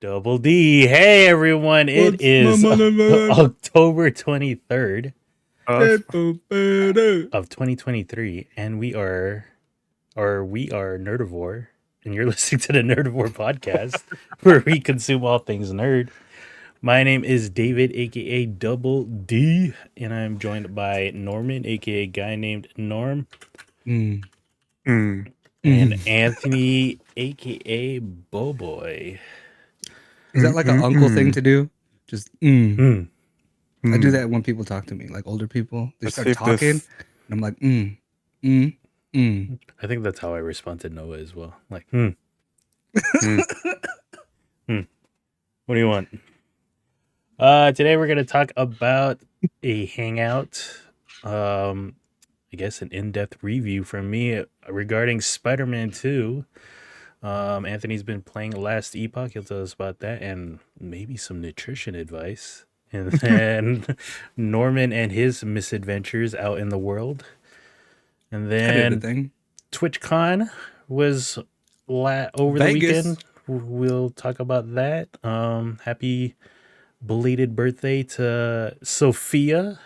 Double D. Hey everyone, it is October 23rd Uh, of 2023 and we are Nerdivore and you're listening to the Nerdivore podcast where we consume all things nerd. My name is David aka Double D and I'm joined by Norman aka guy named Norm mm. and Anthony aka Boboy. Is that like an uncle thing to do? Just Mm. I do that when people talk to me, like older people. They Let's start see if talking, this- and I'm like, I think that's how I respond to Noah as well. Like, What do you want? Today we're gonna talk about a hangout. I guess an in-depth review from me regarding Spider-Man 2. Anthony's been playing Last Epoch. He'll tell us about that and maybe some nutrition advice. And then Norman and his misadventures out in the world. And I did then the thing. TwitchCon was over Vegas. the weekend. We'll talk about that. Happy belated birthday to Sophia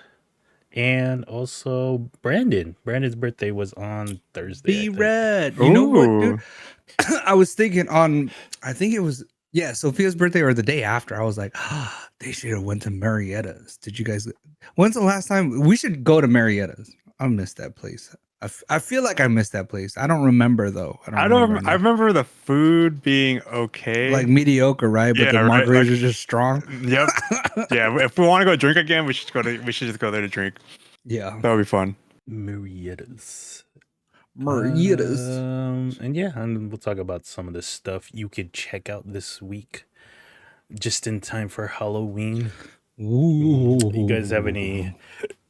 and also Brandon. Brandon's birthday was on Thursday. Be red. You know what, dude? Ooh. I was thinking I think it was Sophia's birthday or the day after. I was like, they should have went to Marietta's. Did you guys? When's the last time we should go to Marietta's? I miss that place. I feel like I missed that place. I don't remember though. I remember the food being okay. like mediocre, right? But Yeah, the right, margaritas like- are just strong. Yep. Yeah. If we want to go drink again, we should just go there to drink. Yeah, That would be fun. Marietta's. Marietta's. And we'll talk about some of the stuff you could check out this week, just in time for Halloween. Ooh. You guys have any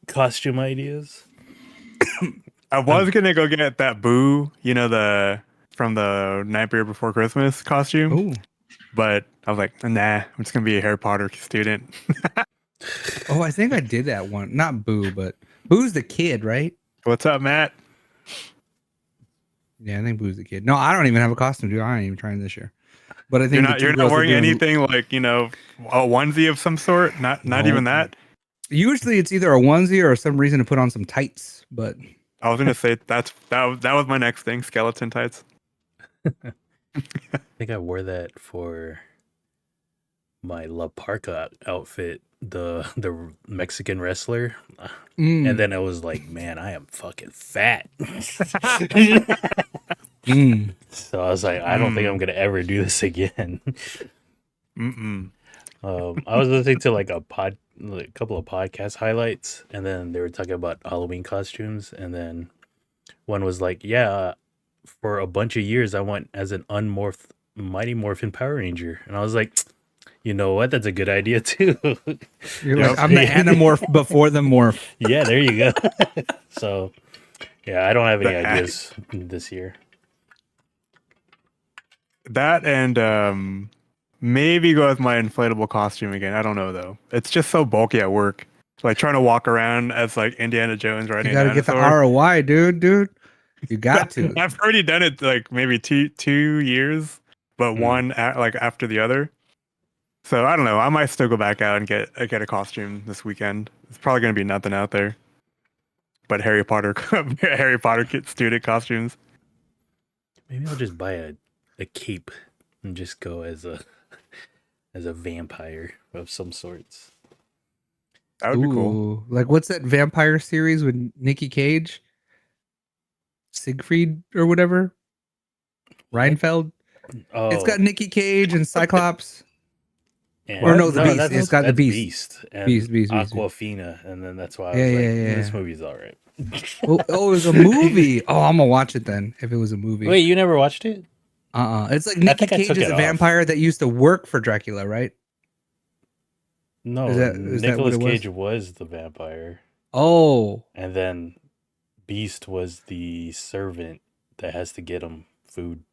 costume ideas? I was gonna go get that Boo, from the Nightmare Before Christmas costume, Ooh. but I was like, nah, I'm just gonna be a Harry Potter student. Oh, I think I did that one. Not Boo, but Boo's the kid, right? What's up, Matt? Yeah, I think Boo's the kid. No, I don't even have a costume, dude. I ain't even trying this year. But I think You're not wearing anything like a onesie of some sort. Not No. even that. Usually, it's either a onesie or some reason to put on some tights. But I was gonna say that was my next thing, skeleton tights. I think I wore that for my La Parka outfit, the Mexican wrestler, and then I was like, man, I am fucking fat. So I was like, I don't think I'm gonna ever do this again. I was listening to like a couple of podcast highlights, and then they were talking about Halloween costumes, and then one was like, yeah, for a bunch of years I went as an unmorphed Mighty Morphin Power Ranger, and I was like, you know what, that's a good idea too. you're like, I'm the Animorph before the morph. Yeah, there you go. So yeah, I don't have any ideas this year. That and maybe go with my inflatable costume again. I don't know though. It's just so bulky at work. Like trying to walk around as like Indiana Jones You riding. gotta get the ROI, dude. You got to. I've already done it like maybe two years, but one after the other. So I don't know. I might still go back out and get a costume this weekend. It's probably gonna be nothing out there, but Harry Potter student costumes. Maybe I'll just buy a cape and just go as a vampire of some sorts. That would be cool. Like what's that vampire series with Nicky Cage? Siegfried or whatever? Reinfeld? Oh, It's got Nicky Cage and Cyclops. and, Or no, the Beast. that's- It's got the that's Beast. and Beast. Aquafina, and then that's why I was Yeah, like, yeah. this movie's all right. Oh, it was a movie. Oh, I'm gonna watch it then. If it was a movie. Wait, you never watched it? It's like Nicky think I Cage took is it a off. vampire that used to work for Dracula, right? No, Is that what Nicolas it was? Cage was the vampire, Oh, and then Beast was the servant that has to get him food.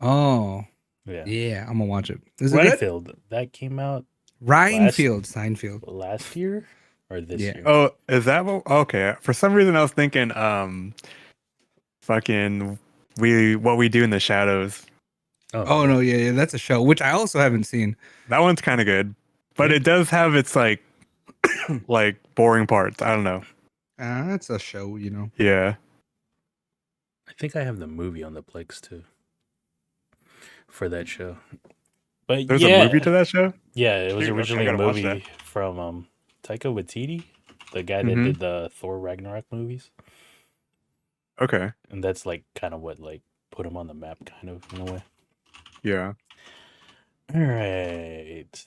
oh, Yeah, yeah. I'm gonna watch it. Is it good? Reinfeld, that came out Seinfeld. last year or this Yeah. year. Oh, is that what? Okay. For some reason, I was thinking, fucking what we do in the shadows. Oh no, yeah, that's a show which I also haven't seen. That one's kind of good, but Yeah. it does have its like boring parts. I don't know. That's a show, you know. Yeah. I think I have the movie on the Plex too for that show. But There's a movie to that show? yeah, it was Shoot, okay, I originally a gotta watch that. movie from Taika Waititi, the guy that Mhm. did the Thor Ragnarok movies, Okay. and that's like kind of what like put him on the map, kind of in a way. Yeah. All right.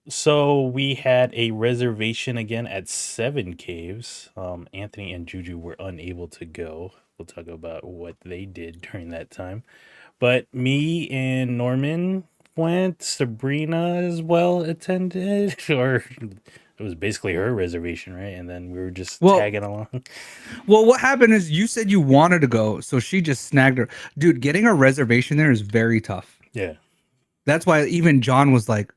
So we had a reservation again at Seven Caves. Anthony and Juju were unable to go. We'll talk about what they did during that time. But me and Norman went. Sabrina as well attended, or it was basically her reservation, right? And then we were just Well, tagging along. Well, what happened is you said you wanted to go, so she just snagged her. Dude, getting a reservation there is very tough. Yeah. That's why even John was like,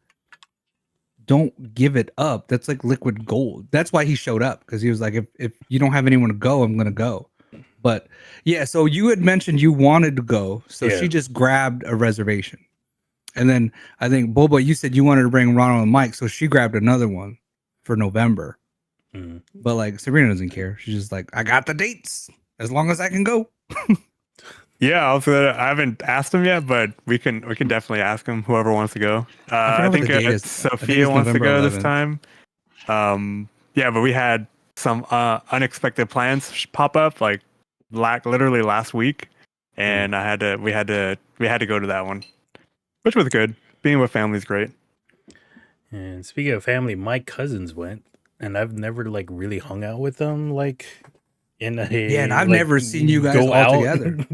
don't give it up. That's like liquid gold. That's why he showed up, because he was like, if you don't have anyone to go, I'm gonna go. But yeah, so you had mentioned you wanted to go, so Yeah. she just grabbed a reservation. And then I think Bobo, you said you wanted to bring Ronald and Mike, so she grabbed another one for November. Mhm. But like Sabrina doesn't care. She's just like, I got the dates as long as I can go. Yeah, I haven't asked him yet, but we can definitely ask him. Whoever wants to go. forgot I what think the date is. I think Sophia it's wants to November go this 11th. time. Yeah, but we had some unexpected plans pop up like literally last week, and we had to go to that one, which was good. Being with family is great. And speaking of family, my cousins went, and I've never like really hung out with them like in a Yeah, and I've like, never seen you guys go all out together.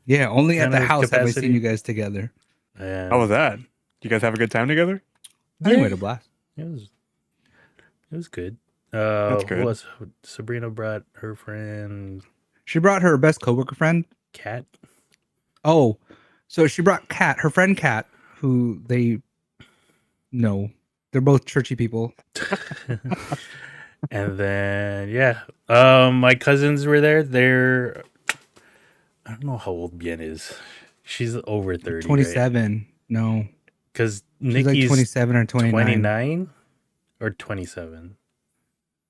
Yeah, only at kind the of house have I seen capacity. you guys together. And How was that? You guys have a good time together? You Yeah, made a blast. it was good. That's Who good. else? Sabrina brought her friend She brought her best coworker friend. Kat. Oh, so she brought Kat, her friend Kat, who they know. They're both churchy people. And then yeah, my cousins were there. They're I don't know how old Bien is. She's over 30, right? 27. No. Because She's like Nikki's 27 or 29. 29 or 27.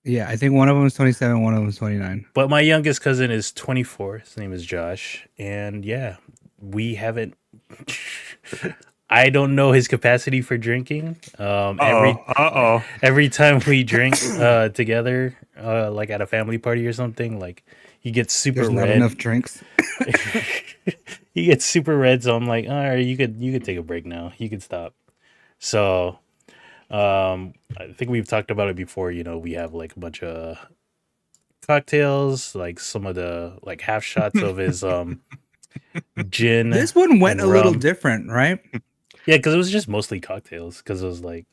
Yeah, I think one of them is 27, one of them is 29. But my youngest cousin is 24. His name is Josh. And yeah, we haven't. I don't know his capacity for drinking. Every time we drink together, like at a family party or something, like he gets super There's not red. enough drinks. He gets super red, so I'm like, all right, you could take a break now. You could stop. So, I think we've talked about it before. You know, we have like a bunch of cocktails, like some of the like half shots of his gin. This one went and a little rum. different, right? Yeah, because it was just mostly cocktails. Because it was like,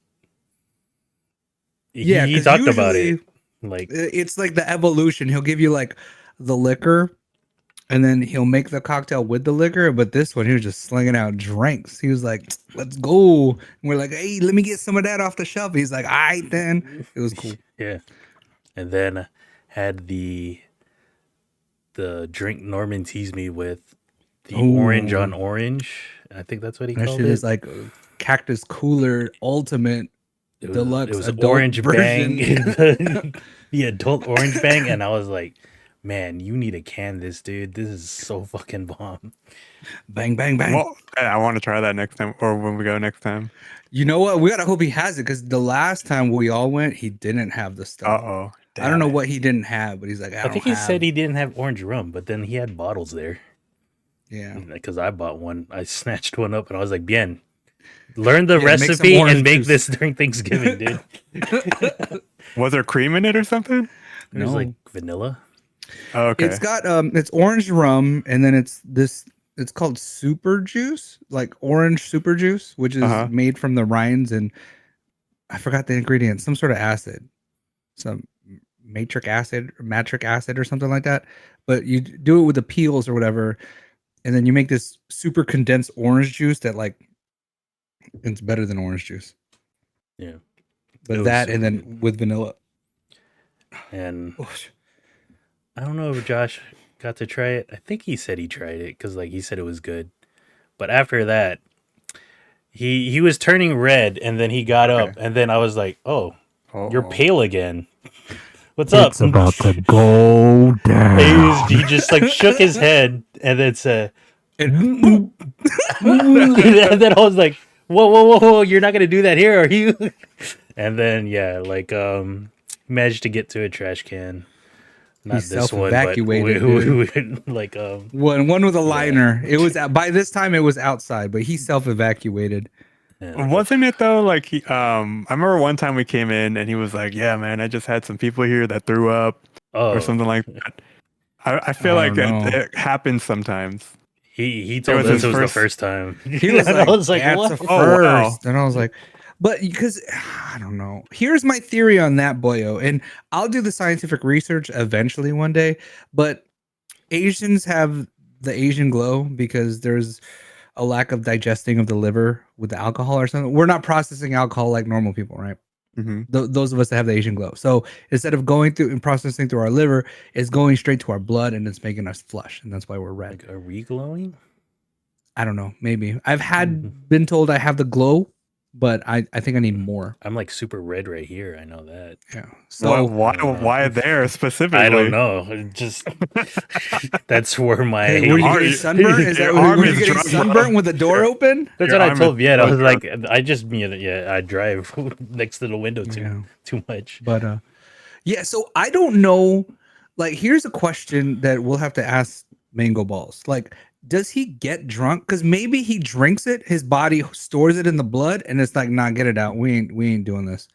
Yeah, he 'cause talked about it. usually Like, it's like the evolution. He'll give you like the liquor, and then he'll make the cocktail with the liquor. But this one, he was just slinging out drinks. He was like, "Let's go." And we're like, "Hey, let me get some of that off the shelf." He's like, "All right, then." It was cool. yeah, and then had the drink Norman teased me with, the orange on Ooh. orange. I think that's what he That called shit it. is like Cactus Cooler Ultimate It Deluxe was adult orange version. bang, the adult orange bang, and I was like, man, you need to can this, dude. This is so fucking bomb. Bang, bang, bang. Well, I want to try that next time, or when we go next time. You know what? We gotta hope he has it, because the last time we all went, he didn't have the stuff. Oh, I don't know what he didn't have, but he's like, I think he said he didn't have orange rum, but then he had bottles there. Yeah. Because I bought one. I snatched one up and I was like, Bien, learn the Yeah, make some recipe orange and make juice." this during Thanksgiving, dude. Was there cream in it or something? There's No. like vanilla. Oh, okay. It's got it's orange rum, and then it's called super juice, like orange super juice, which is Uh-huh. made from the rinds, and I forgot the ingredient, some sort of acid, some matric acid or something like that. But you do it with the peels or whatever, and then you make this super condensed orange juice that like it's better than orange juice. Yeah. It But was that so and then good. with vanilla. And Oh, I don't know if Josh got to try it. I think he said he tried it because like he said it was good. But after that, he was turning red, and then he got up, and then I was like, "Oh, you're pale again. What's up?" It's about to go down. He just like shook his head, and then said, And and then I was like, whoa, you're not gonna do that here, are you? And then managed to get to a trash can. Not He this one, but self-evacuated, like one with a liner. It was by this time it was outside, but he self-evacuated. yeah, Wasn't it though? Like I remember one time we came in and he was like, "Yeah, man, I just had some people here that threw up or something like that." I feel like it happens sometimes. He told us it was the first time. He was like, I was like, "That's what? a first," Oh, wow. and I was like, "But because I don't know." Here's my theory on that, boyo, and I'll do the scientific research eventually one day. But Asians have the Asian glow because there's a lack of digesting of the liver with the alcohol or something. We're not processing alcohol like normal people, right? Mm-hmm. Those of us that have the Asian glow. So instead of going through and processing through our liver, it's going straight to our blood and it's making us flush, and that's why we're red. Like, are we glowing? I don't know. Maybe I've been told I have the glow, but I think I need more. I'm like super red right here. I know that. Yeah. So So why there specifically? I don't know. It just that's where my hey, were you getting sunburned? Is that were you getting sunburned with the door open? That's what I told Viet. I was like, I just I drive next to the window too much. But yeah. So I don't know. Like, here's a question that we'll have to ask Mango Balls. Like, does he get drunk? Because maybe he drinks it, his body stores it in the blood, and it's like, nah, get it out. We ain't doing this.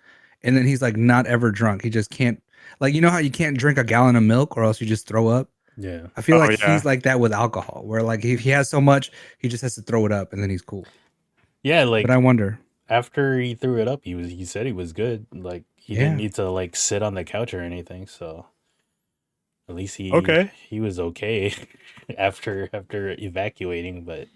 And then he's like, not ever drunk. He just can't. Like, you know how you can't drink a gallon of milk or else you just throw up. Yeah, I feel like he's like that with alcohol, where like if he has so much, he just has to throw it up, and then he's cool. Yeah, like. But I wonder. After he threw it up, he said he was good. Like he didn't need to like sit on the couch or anything. So at least he was okay after evacuating. But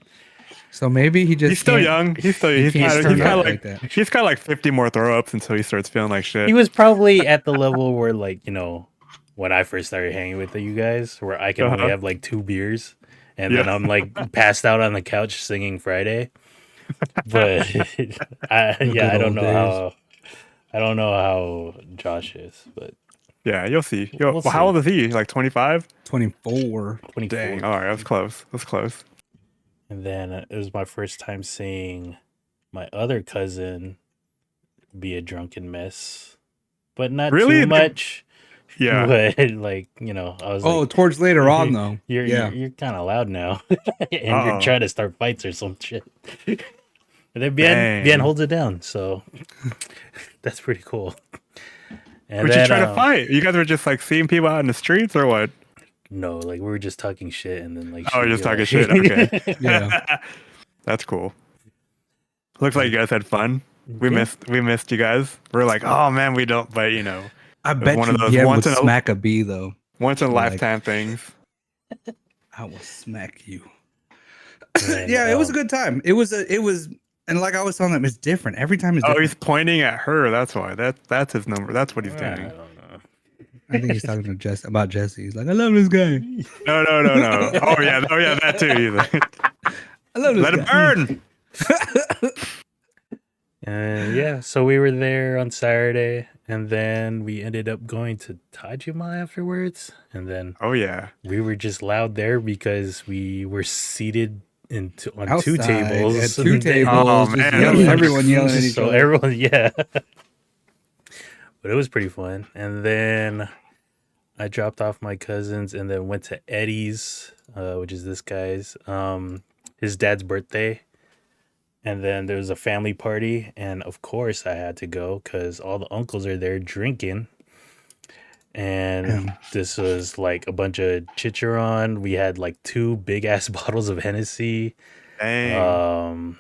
so maybe he's still young. He's got like 50 more throw ups until he starts feeling like shit. He was probably at the level where like when I first started hanging with you guys, where I can only have like 2 beers, and then I'm like passed out on the couch singing Friday. But I don't know how Josh is, but yeah, you'll see. How old is he? Like 25? 24. Dang. All right, that's close. And then it was my first time seeing my other cousin be a drunken mess, but not too much. Yeah, but like I was. Oh, towards later on though. You're kind of loud now, and you're trying to start fights or some shit. And then Bien holds it down, so that's pretty cool. And were you trying to fight? You guys were just like seeing people out in the streets, or what? No, like we were just talking shit, and then like just talking shit. Okay, yeah, that's cool. Looks like you guys had fun. We missed you guys. We're like, oh man, we don't, but I bet one of those would smack a bee though. Once in a lifetime things. I will smack you. Yeah, it was a good time. It was. And like I was telling them, it's different. Every time it's different. Oh, he's pointing at her. That's why. That's his number. That's what he's doing. I don't know. I think he's talking to Jess about Jesse. He's like, I love this guy. No. Oh yeah, that too. He's like, I love this Let guy. it burn. Yeah, so we were there on Saturday, and then we ended up going to Tajima afterwards. And then we were just loud there because we were seated on outside, 2 tables. At 2 tables. Oh, man. Everyone yelling at each other. Everyone, yeah. But it was pretty fun. And then I dropped off my cousins and then went to Eddie's, which is this guy's, his dad's birthday. And then there was a family party. And of course I had to go because all the uncles are there drinking. And this was like a bunch of Chicharon. We had like 2 big ass bottles of Hennessy. Dang.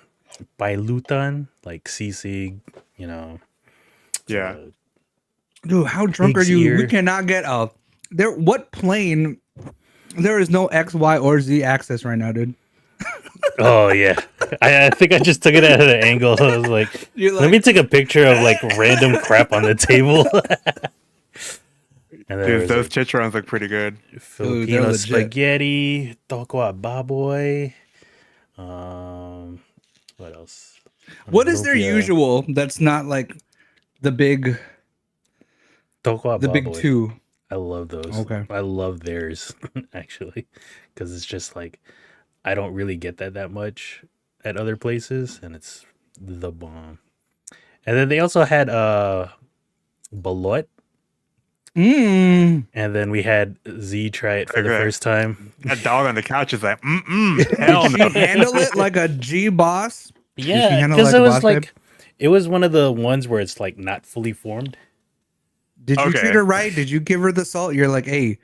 Bailutan, like CC, Yeah. Dude, how drunk are you? Ear. We cannot get there. What plane? There is no X, Y, or Z access right now, dude. Oh yeah, I think I just took it out of the angle. I was like, let me take a picture of like random crap on the table. And dude, those chicharrones look pretty good. Filipino spaghetti, toko baboy, What else? What is their Lumpia, usual that's not like the big Tokwa Baboy. two? I love those. Okay. I love theirs actually, because it's just like I don't really get that much at other places, and it's the bomb. And then they also had balut, Mm. and then we had Z try it for the Okay. first time. That dog on the couch is like, hell Did no. she handle it like a G boss? Did she Yeah, handle because like it a was boss like babe? it was one of the ones where it's like not fully formed. Did you Okay. treat her right? Did you give her the salt? You're like, hey,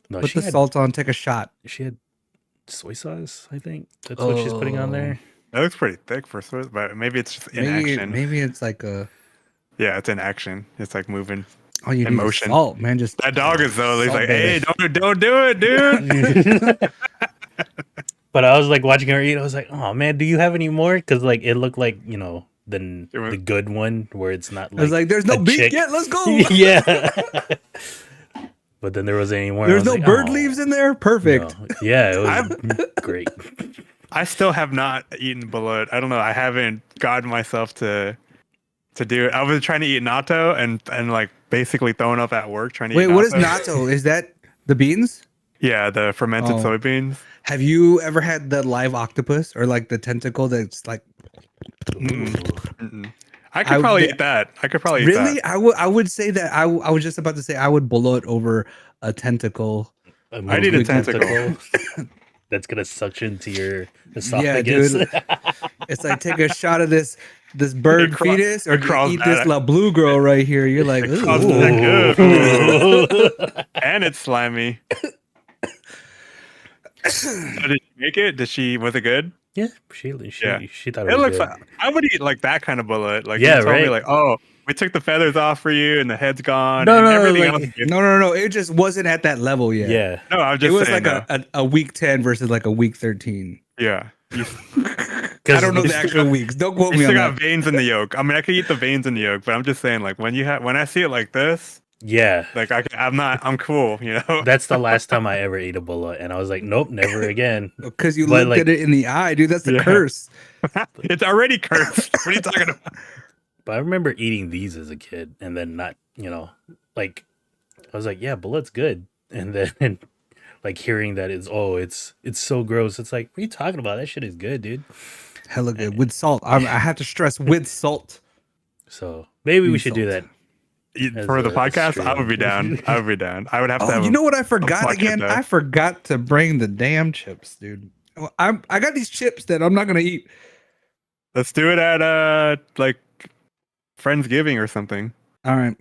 No, put the salt on, take a shot. she had soy sauce. I think that's what she's putting on there. That looks pretty thick for Swiss, but maybe it's just in action. Maybe it's like a Yeah, it's in action. It's like moving. all you In need motion. is salt, man. Just That dog is though. He's Salt like, baby. hey, don't do it, dude. But I was like watching her eat. I was like, oh man, do you have any more? Because like it looked like It was- the good one where it's not I was like, there's no a beef chick. yet. Let's go. Yeah. But then there wasn't any more. I There's was no like, bird "Oh, leaves in there. Perfect. no." Yeah, it was great. I still have not eaten balut. I don't know. I haven't gotten myself to do it. I was trying to eat natto and like basically throwing up at work trying to Wait, eat what is natto. natto? Is that the beans? Yeah, the fermented Oh. soybeans. Have you ever had the live octopus or like the tentacle that's like Mm-mm. I could I- probably the- eat that. I could probably eat really? that. I would say that I was just about to say I would blow it over a tentacle. A I need a moving tentacle. that's gonna suction to your Yeah, esophagus. dude. It's like take a shot of this bird It craw- fetus or it crawls eat this back. La Blue girl right here. You're like, It ooh. crawls back. Good. And it's slimy. So did she make it? Was it good? Yeah, she Yeah. she thought it It was looks good. like I would eat like that kind of bullet. Like Yeah, you told me right? like, oh, we took the feathers off for you and the head's gone. No, and no, everything like- else. is- No. It just wasn't at that level yet. Yeah. No, I'm It just was saying. like a week 10 versus like a week 13. Yeah. You, I don't know you the actual weeks. Don't quote you me on still that. got veins in the yolk. I mean, I could eat the veins in the yolk, but I'm just saying, like when I see it like this, Yeah. like I'm cool, you know. That's the last time I ever ate a bullet, and I was like, nope, never again. Because you But, looked like- at it in the eye, dude. That's the Yeah. curse. It's already cursed. What are you talking about? But I remember eating these as a kid, and then not, like I was like, yeah, bullet's good, and then like hearing that it's so gross. It's like, what are you talking about? That shit is good, dude. Hella good. With salt. I have to stress with salt. So maybe we With should do salt. that. As For the a podcast, I would be stream. down. I would be down. I would have to Oh, have. you know what I forgot bucket again? though. I forgot to bring the damn chips, dude. I got these chips that I'm not gonna eat. Let's do it at like Friendsgiving or something. All right.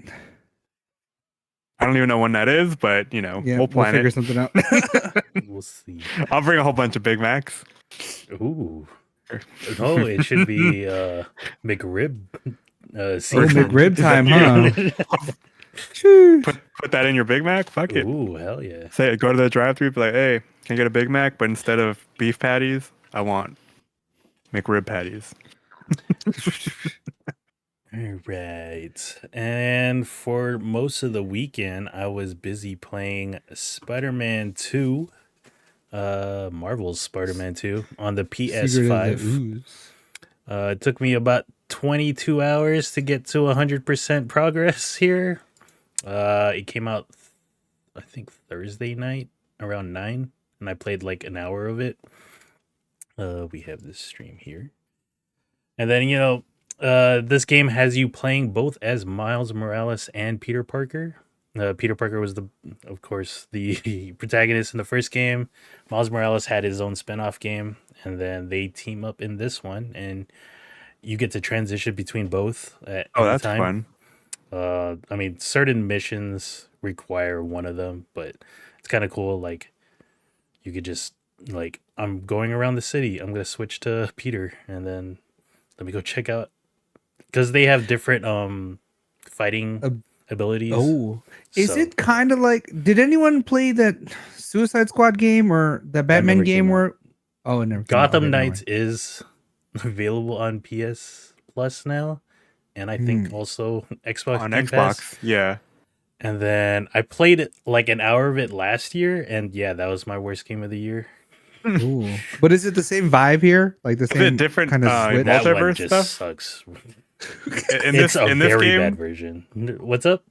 I don't even know when that is, but Yeah, we'll plan figure it. something out. We'll see. I'll bring a whole bunch of Big Macs. Ooh. Oh, it should be McRib. Oh, season. McRib time, huh? Put that in your Big Mac. Fuck it. Ooh, hell yeah. Say go to the drive-thru. Be like, hey, can I get a Big Mac? But instead of beef patties, I want McRib patties. All right. And for most of the weekend, I was busy playing Spider-Man 2, Marvel's Spider-Man 2 on the Secret of PS5. the Ooze. It took me about 22 hours to get to 100% progress here. It came out, I think, Thursday night around 9, and I played like an hour of it. We have this stream here. And then, this game has you playing both as Miles Morales and Peter Parker. Peter Parker was, of course, the protagonist in the first game. Miles Morales had his own spin-off game, and then they team up in this one, and you get to transition between both at Oh, any that's time. fun. I mean, certain missions require one of them, but it's kind of cool. Like, you could just, like, I'm going around the city. I'm going to switch to Peter, and then let me go check out. Because they have different fighting abilities. Oh, is So- it kind of like? Did anyone play that Suicide Squad game or the Batman never game came out. where? Oh, it never. came out. Gotham Okay, never Knights is available on PS Plus now, and I think also Xbox On Game Xbox, Pass. yeah. And then I played it like an hour of it last year, and yeah, that was my worst game of the year. Ooh. But is it the same vibe here? Like the Is it same different, kind of switch? That one multiverse just stuff? sucks. In It's this a in this very game, bad version. What's up?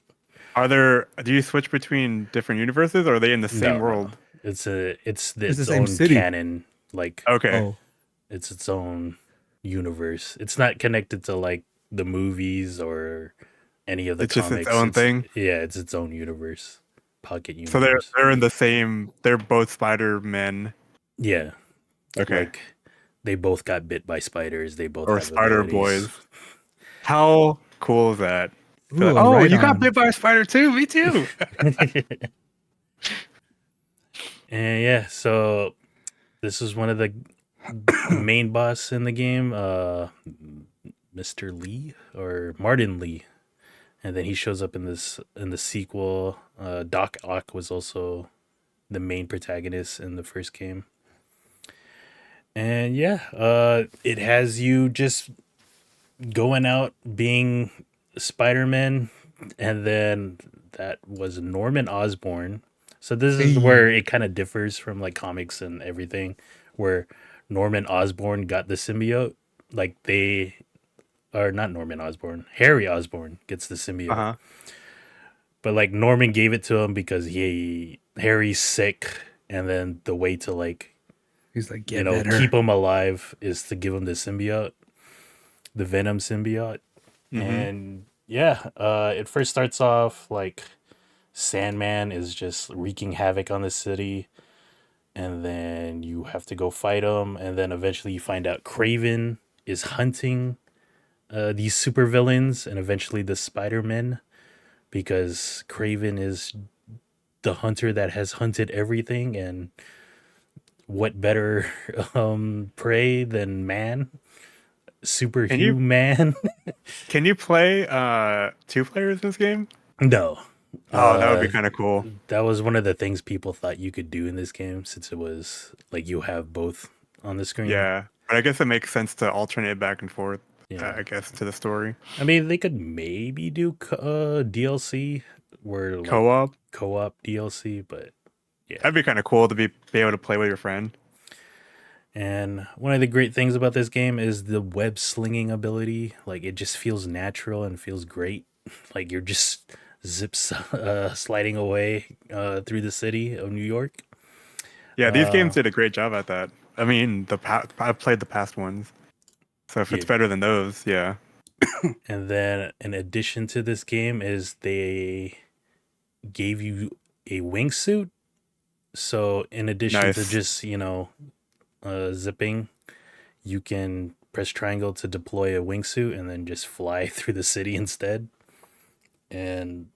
do you switch between different universes, or are they in the same No, world? it's It's the its same own city. canon. Like Okay. Oh, it's its own universe. It's not connected to like the movies or any of the It's just its comics. own thing. Yeah, it's its own universe, pocket So universe. they're in the same. They're both Spider-Men. Yeah, Okay. like they both got bit by spiders. They both Or have Spider abilities. Boys. How cool is that? ooh, Oh, right you got on. bit by a spider too? Me too. And yeah, so this is one of the main boss in the game, Mr. Lee or Martin Lee, and then he shows up in the sequel. Doc Ock was also the main protagonist in the first game, and yeah, it has you just going out being Spider-Man, and then that was Norman Osborn. So this is Hey. where it kind of differs from like comics and everything, where Norman Osborn got the symbiote. Like they are not Norman Osborn. Harry Osborn gets the symbiote. Uh-huh. But like Norman gave it to him because Harry's sick, and then the way to like He's like, get better. keep him alive is to give him the symbiote, the Venom symbiote. And yeah, it first starts off like Sandman is just wreaking havoc on the city, and then you have to go fight him, and then eventually you find out Craven is hunting these supervillains and eventually the Spider-Men, because Craven is the hunter that has hunted everything, and what better prey than man? Superhuman. Can you play 2 players in this game? No. Oh, that would be kind of cool. That was one of the things people thought you could do in this game, since it was like you have both on the screen. Yeah, but I guess it makes sense to alternate back and forth. Yeah. I guess to the story. I mean, they could maybe do DLC where like Co-op. co-op DLC, but yeah. That'd be kind of cool to be able to play with your friend. And one of the great things about this game is the web slinging ability. Like it just feels natural and feels great. Like you're just sliding away through the city of New York. Yeah, these games did a great job at that. I mean, I've played the past ones, so if it's Yeah. better than those, yeah. And then in addition to this game is they gave you a wingsuit. So in addition to Nice. just, zipping, you can press triangle to deploy a wingsuit and then just fly through the city instead. And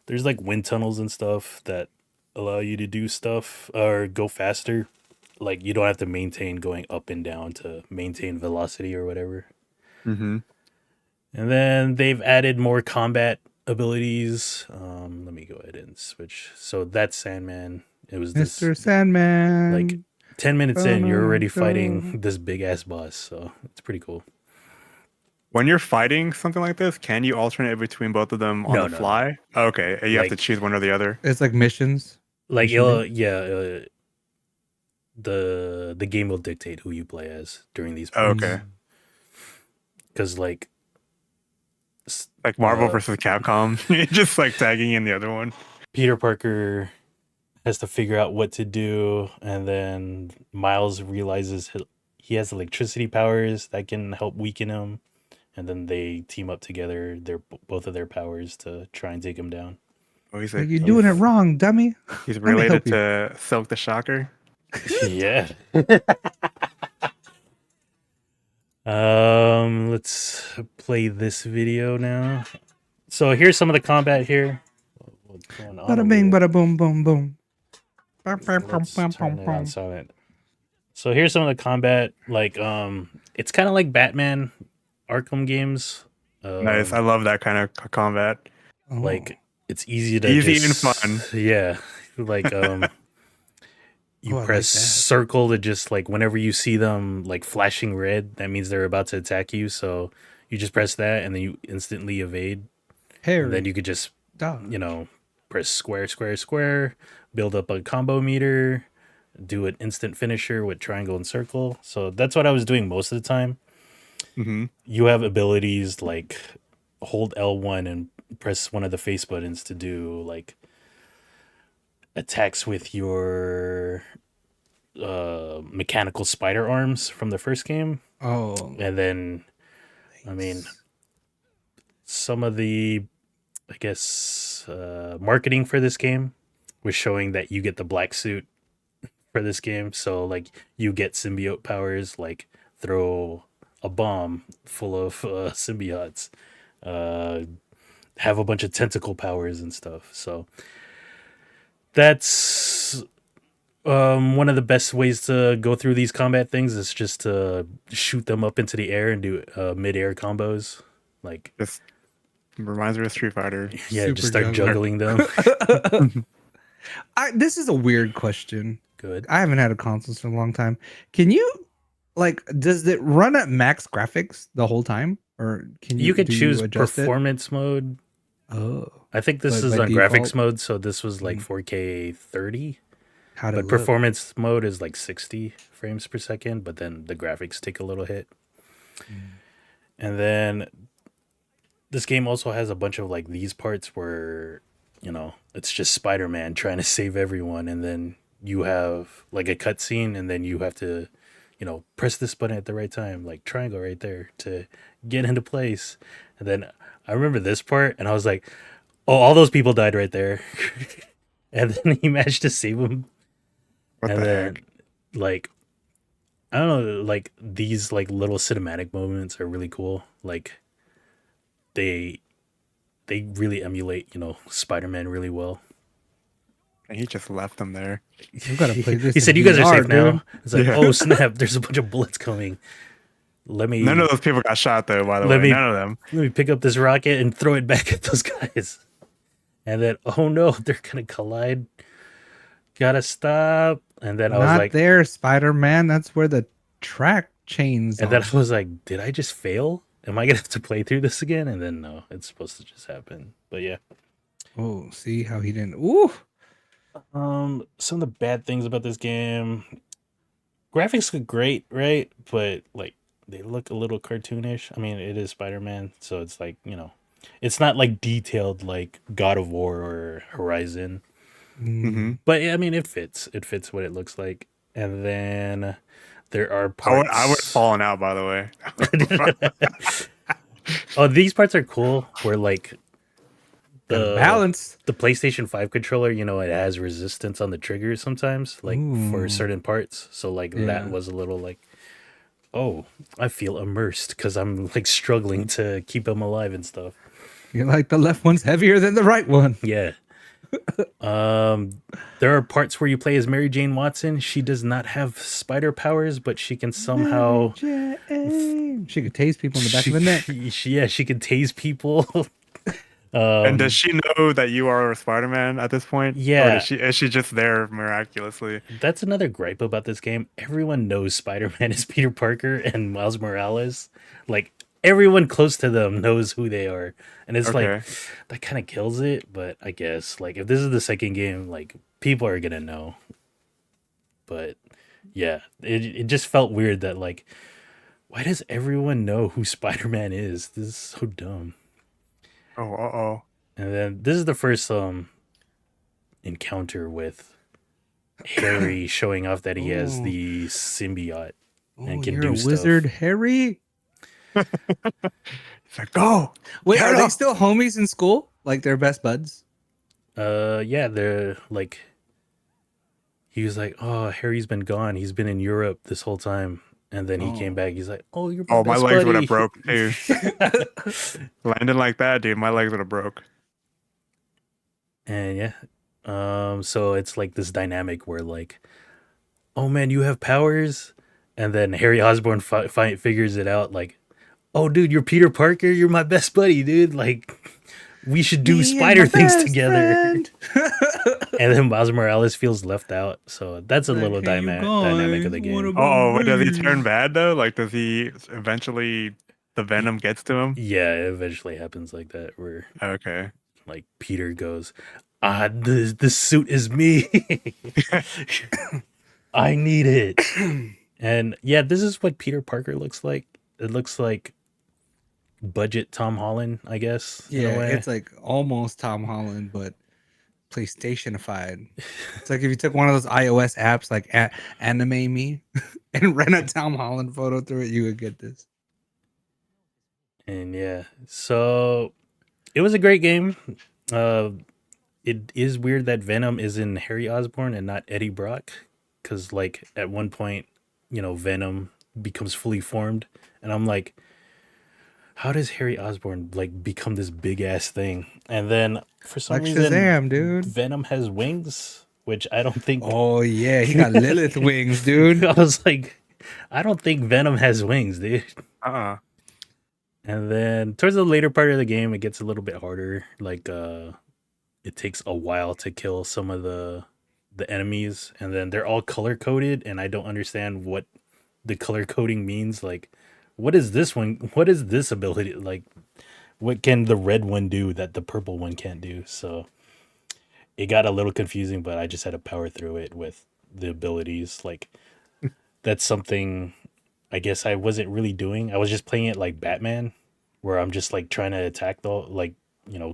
there's like wind tunnels and stuff that allow you to do stuff or go faster. Like you don't have to maintain going up and down to maintain velocity or whatever. Mm-hmm. And then they've added more combat abilities. Let me go ahead and switch. So that's Sandman. It was this Mr. Sandman. like 10 minutes in, you're already fighting this big ass boss. So it's pretty cool. When you're fighting something like this, can you alternate between both of them on No, the no, fly? Oh, okay, you have to Like- choose one or the other. It's like missions. Like Mission the game will dictate who you play as during these Oh, parts. okay, Because like like Marvel Uh, versus Capcom, you're just like tagging in the other one. Peter Parker has to figure out what to do, and then Miles realizes he has electricity powers that can help weaken him, and then they team up together, both of their powers to try and take him down. Oh, he's Like, like, you're doing it wrong, dummy. he's me help related you. to Silk the Shocker. Yeah. Let's play this video now. So here's some of the combat here. What's going on Bada over bing, here? bada boom, boom, boom. Let's turn it on silent. So here's some of the combat. Like it's kind of like Batman Arkham games. Nice, I love that kind of combat. Oh. Like it's easy to Easy just, and fun. Yeah. Like you Oh, I like press that. circle to just like whenever you see them like flashing red, that means they're about to attack you. So you just press that and then you instantly evade. Harry, And then you could just, dog. press square, square, square, build up a combo meter, do an instant finisher with triangle and circle. So that's what I was doing most of the time. Mm-hmm. You have abilities like hold L1 and press one of the face buttons to do like attacks with your mechanical spider arms from the first game. Oh, And then, I mean, some of the, I guess, marketing for this game was showing that you get the black suit for this game. So, like, you get symbiote powers, like throw a bomb full of symbiotes, have a bunch of tentacle powers and stuff. So, that's one of the best ways to go through these combat things is just to shoot them up into the air and do mid-air combos. Like, Just reminds me of Street Fighter. yeah, Super just start juggling. juggling them. This is a weird question. Good. I haven't had a console in a long time. Can you like? Does it run at max graphics the whole time, or can You could do choose adjust it? performance mode. Oh, I think this But is by on graphics default- mode, so this was like Mhm. 4K 30. how did But it look? performance mode is like 60 frames per second, but then the graphics take a little hit. And then this game also has a bunch of like these parts where, you know, it's just Spider-Man trying to save everyone, and then you have like a cutscene, and then you have to, you know, press this button at the right time, like triangle right there to get into place. And then I remember this part, and I was like, oh, all those people died right there. And then he managed to save them. What And the then, heck? like, I don't know, like these like little cinematic moments are really cool. Like they really emulate, you know, Spider-Man really well. And he just left them there. You gotta play this. He said, in "You guys are VR, safe now." dude." It's like, Yeah. oh snap! There's a bunch of bullets coming. Let me None of those people got shot though. By the Let way, me- none of them. let me pick up this rocket and throw it back at those guys. And then, oh no, they're gonna collide. Gotta stop. And then I was Not like, there, Spider-Man. That's where the track chains. and then are. I was like, did I just fail? Am I gonna have to play through this again? And then no, it's supposed to just happen. But yeah. Oh, see how he didn't. Ooh, Some of the bad things about this game, graphics look great, right? But like they look a little cartoonish. I mean, it is Spider-Man, so it's like, you know, it's not like detailed like God of War or Horizon. Mm-hmm. But yeah, I mean, it fits. It fits what it looks like. And then there are parts. I would have fallen out. By the way. Oh, these parts are cool. Where like Gotta balance. the PlayStation 5 controller, you know, it has resistance on the triggers sometimes, like for Ooh. certain parts. So like Yeah. that was a little like, oh, I feel immersed because I'm like struggling to keep him alive and stuff. You're like the left one's heavier than the right one. Yeah. There are parts where you play as Mary Jane Watson. She does not have spider powers, but she can somehow She could tase people in the back of the neck. she can tase people. And does she know that you are Spider-Man at this point? Yeah. Or is she just there miraculously? That's another gripe about this game. Everyone knows Spider-Man is Peter Parker and Miles Morales. Like everyone close to them knows who they are. And it's like Okay. that kind of kills it, but I guess like if this is the second game, like people are going to know. But yeah, it just felt weird that like why does everyone know who Spider-Man is? This is so dumb. Oh, uh-oh. And then this is the first encounter with Harry showing off that he has Ooh. the symbiote. Oh, can you're do a stuff. wizard, Harry. He's like, go. Wait, Get are they up. still homies in school? Like they're best buds? Yeah, they're like he was like, "Oh, Harry's been gone. He's been in Europe this whole time." And then he came Oh. back. He's like, "Oh, you're my Oh, my best legs would buddy." have broke too. Landing like that, dude, my legs would have broke. And yeah. So it's like this dynamic where like, "Oh man, you have powers?" And then Harry Osborn figures it out like, "Oh dude, you're Peter Parker. You're my best buddy, dude. Like we should do Me and spider my things best together." friend. And then Miles Morales feels left out. So that's a Like, little hey, you dynamic of the guys game. wanna- Oh, but does he Please. turn bad though? Like, does he eventually the venom gets to him? Yeah, it eventually happens like that where Okay. like Peter goes, the suit is me. I need it. And yeah, this is what Peter Parker looks like. It looks like budget Tom Holland, I guess, in a Yeah, way. it's like almost Tom Holland, but PlayStationified. It's like if you took one of those iOS apps like Anime Me and ran a Tom Holland photo through it, you would get this. And yeah, so it was a great game. It is weird that Venom is in Harry Osborn and not Eddie Brock, because like at one point, Venom becomes fully formed, and I'm like, how does Harry Osborn like become this big ass thing? And then for some Like reason, Shazam, dude. Venom has wings, which I don't think. Oh yeah, he got Lilith wings, dude. I was like, I don't think Venom has wings, dude. And then towards the later part of the game, it gets a little bit harder. Like, it takes a while to kill some of the enemies, and then they're all color coded, and I don't understand what the color coding means. Like, what is this one? What is this ability? Like, what can the red one do that the purple one can't do? So it got a little confusing, but I just had to power through it with the abilities. Like, that's something I guess I wasn't really doing. I was just playing it like Batman, where I'm just like trying to attack the like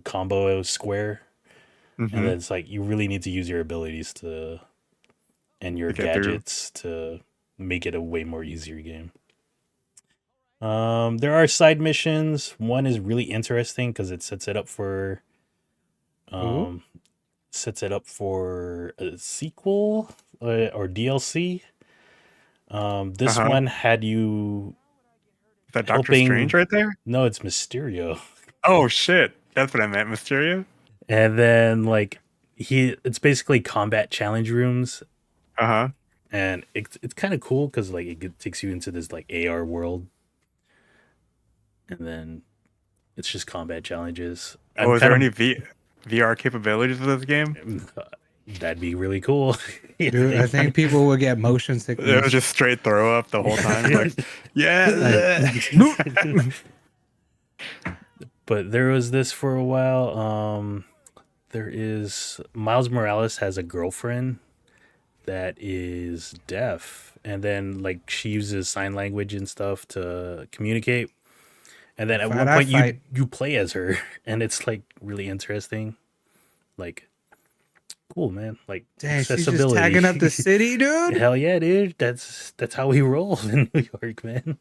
combo square, and then it's like you really need to use your abilities to and your gadgets to make it a way more easier game. There are side missions. One is really interesting because it sets it up for a sequel or DLC. This one had you. Is that Doctor Strange right there? No, it's Mysterio. Oh shit, that's what I meant, Mysterio. And then like it's basically combat challenge rooms. And it's kind of cool because like it takes you into this like AR world, and then it's just combat challenges. Is there any VR capabilities of this game? That'd be really cool. Dude, I think people would get motion sickness. It was just straight throw up the whole time. Like, yeah. But there was this for a while. There is Miles Morales has a girlfriend that is deaf, and then like she uses sign language and stuff to communicate. And then at one point you play as her, and it's like really interesting. Like, cool, man. Like, dang, accessibility. she's just tagging up the city, dude. Hell yeah, dude. That's how we roll in New York, man.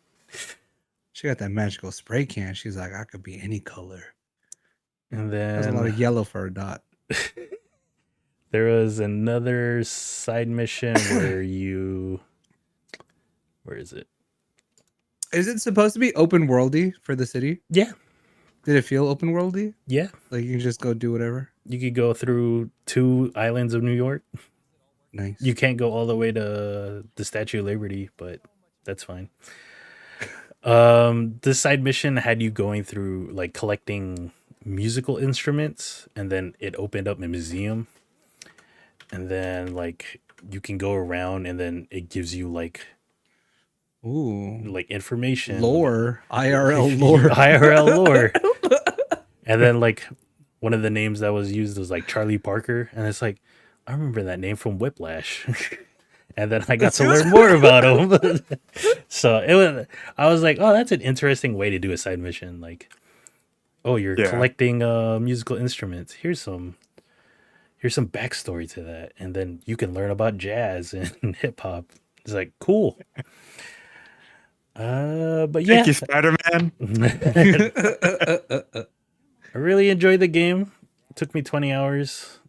She got that magical spray can. She's like, I could be any color. And then there's a lot of yellow for a dot. There was another side mission where where is it? Is it supposed to be open worldy for the city? Yeah. Did it feel open worldy? Yeah. Like you can just go do whatever? You could go through 2 islands of New York. Nice. You can't go all the way to the Statue of Liberty, but that's fine. This side mission had you going through like collecting musical instruments, and then it opened up a museum, and then like you can go around, and then it gives you like information, lore, IRL lore. And then like one of the names that was used was like Charlie Parker, and it's like, I remember that name from Whiplash. And then I got to learn more about him. So I was like, oh, that's an interesting way to do a side mission. Like, oh, you're collecting musical instruments. Here's some backstory to that, and then you can learn about jazz and hip hop. It's like, cool. But yeah, thank you, Spider-Man. I really enjoyed the game. It took me 20 hours.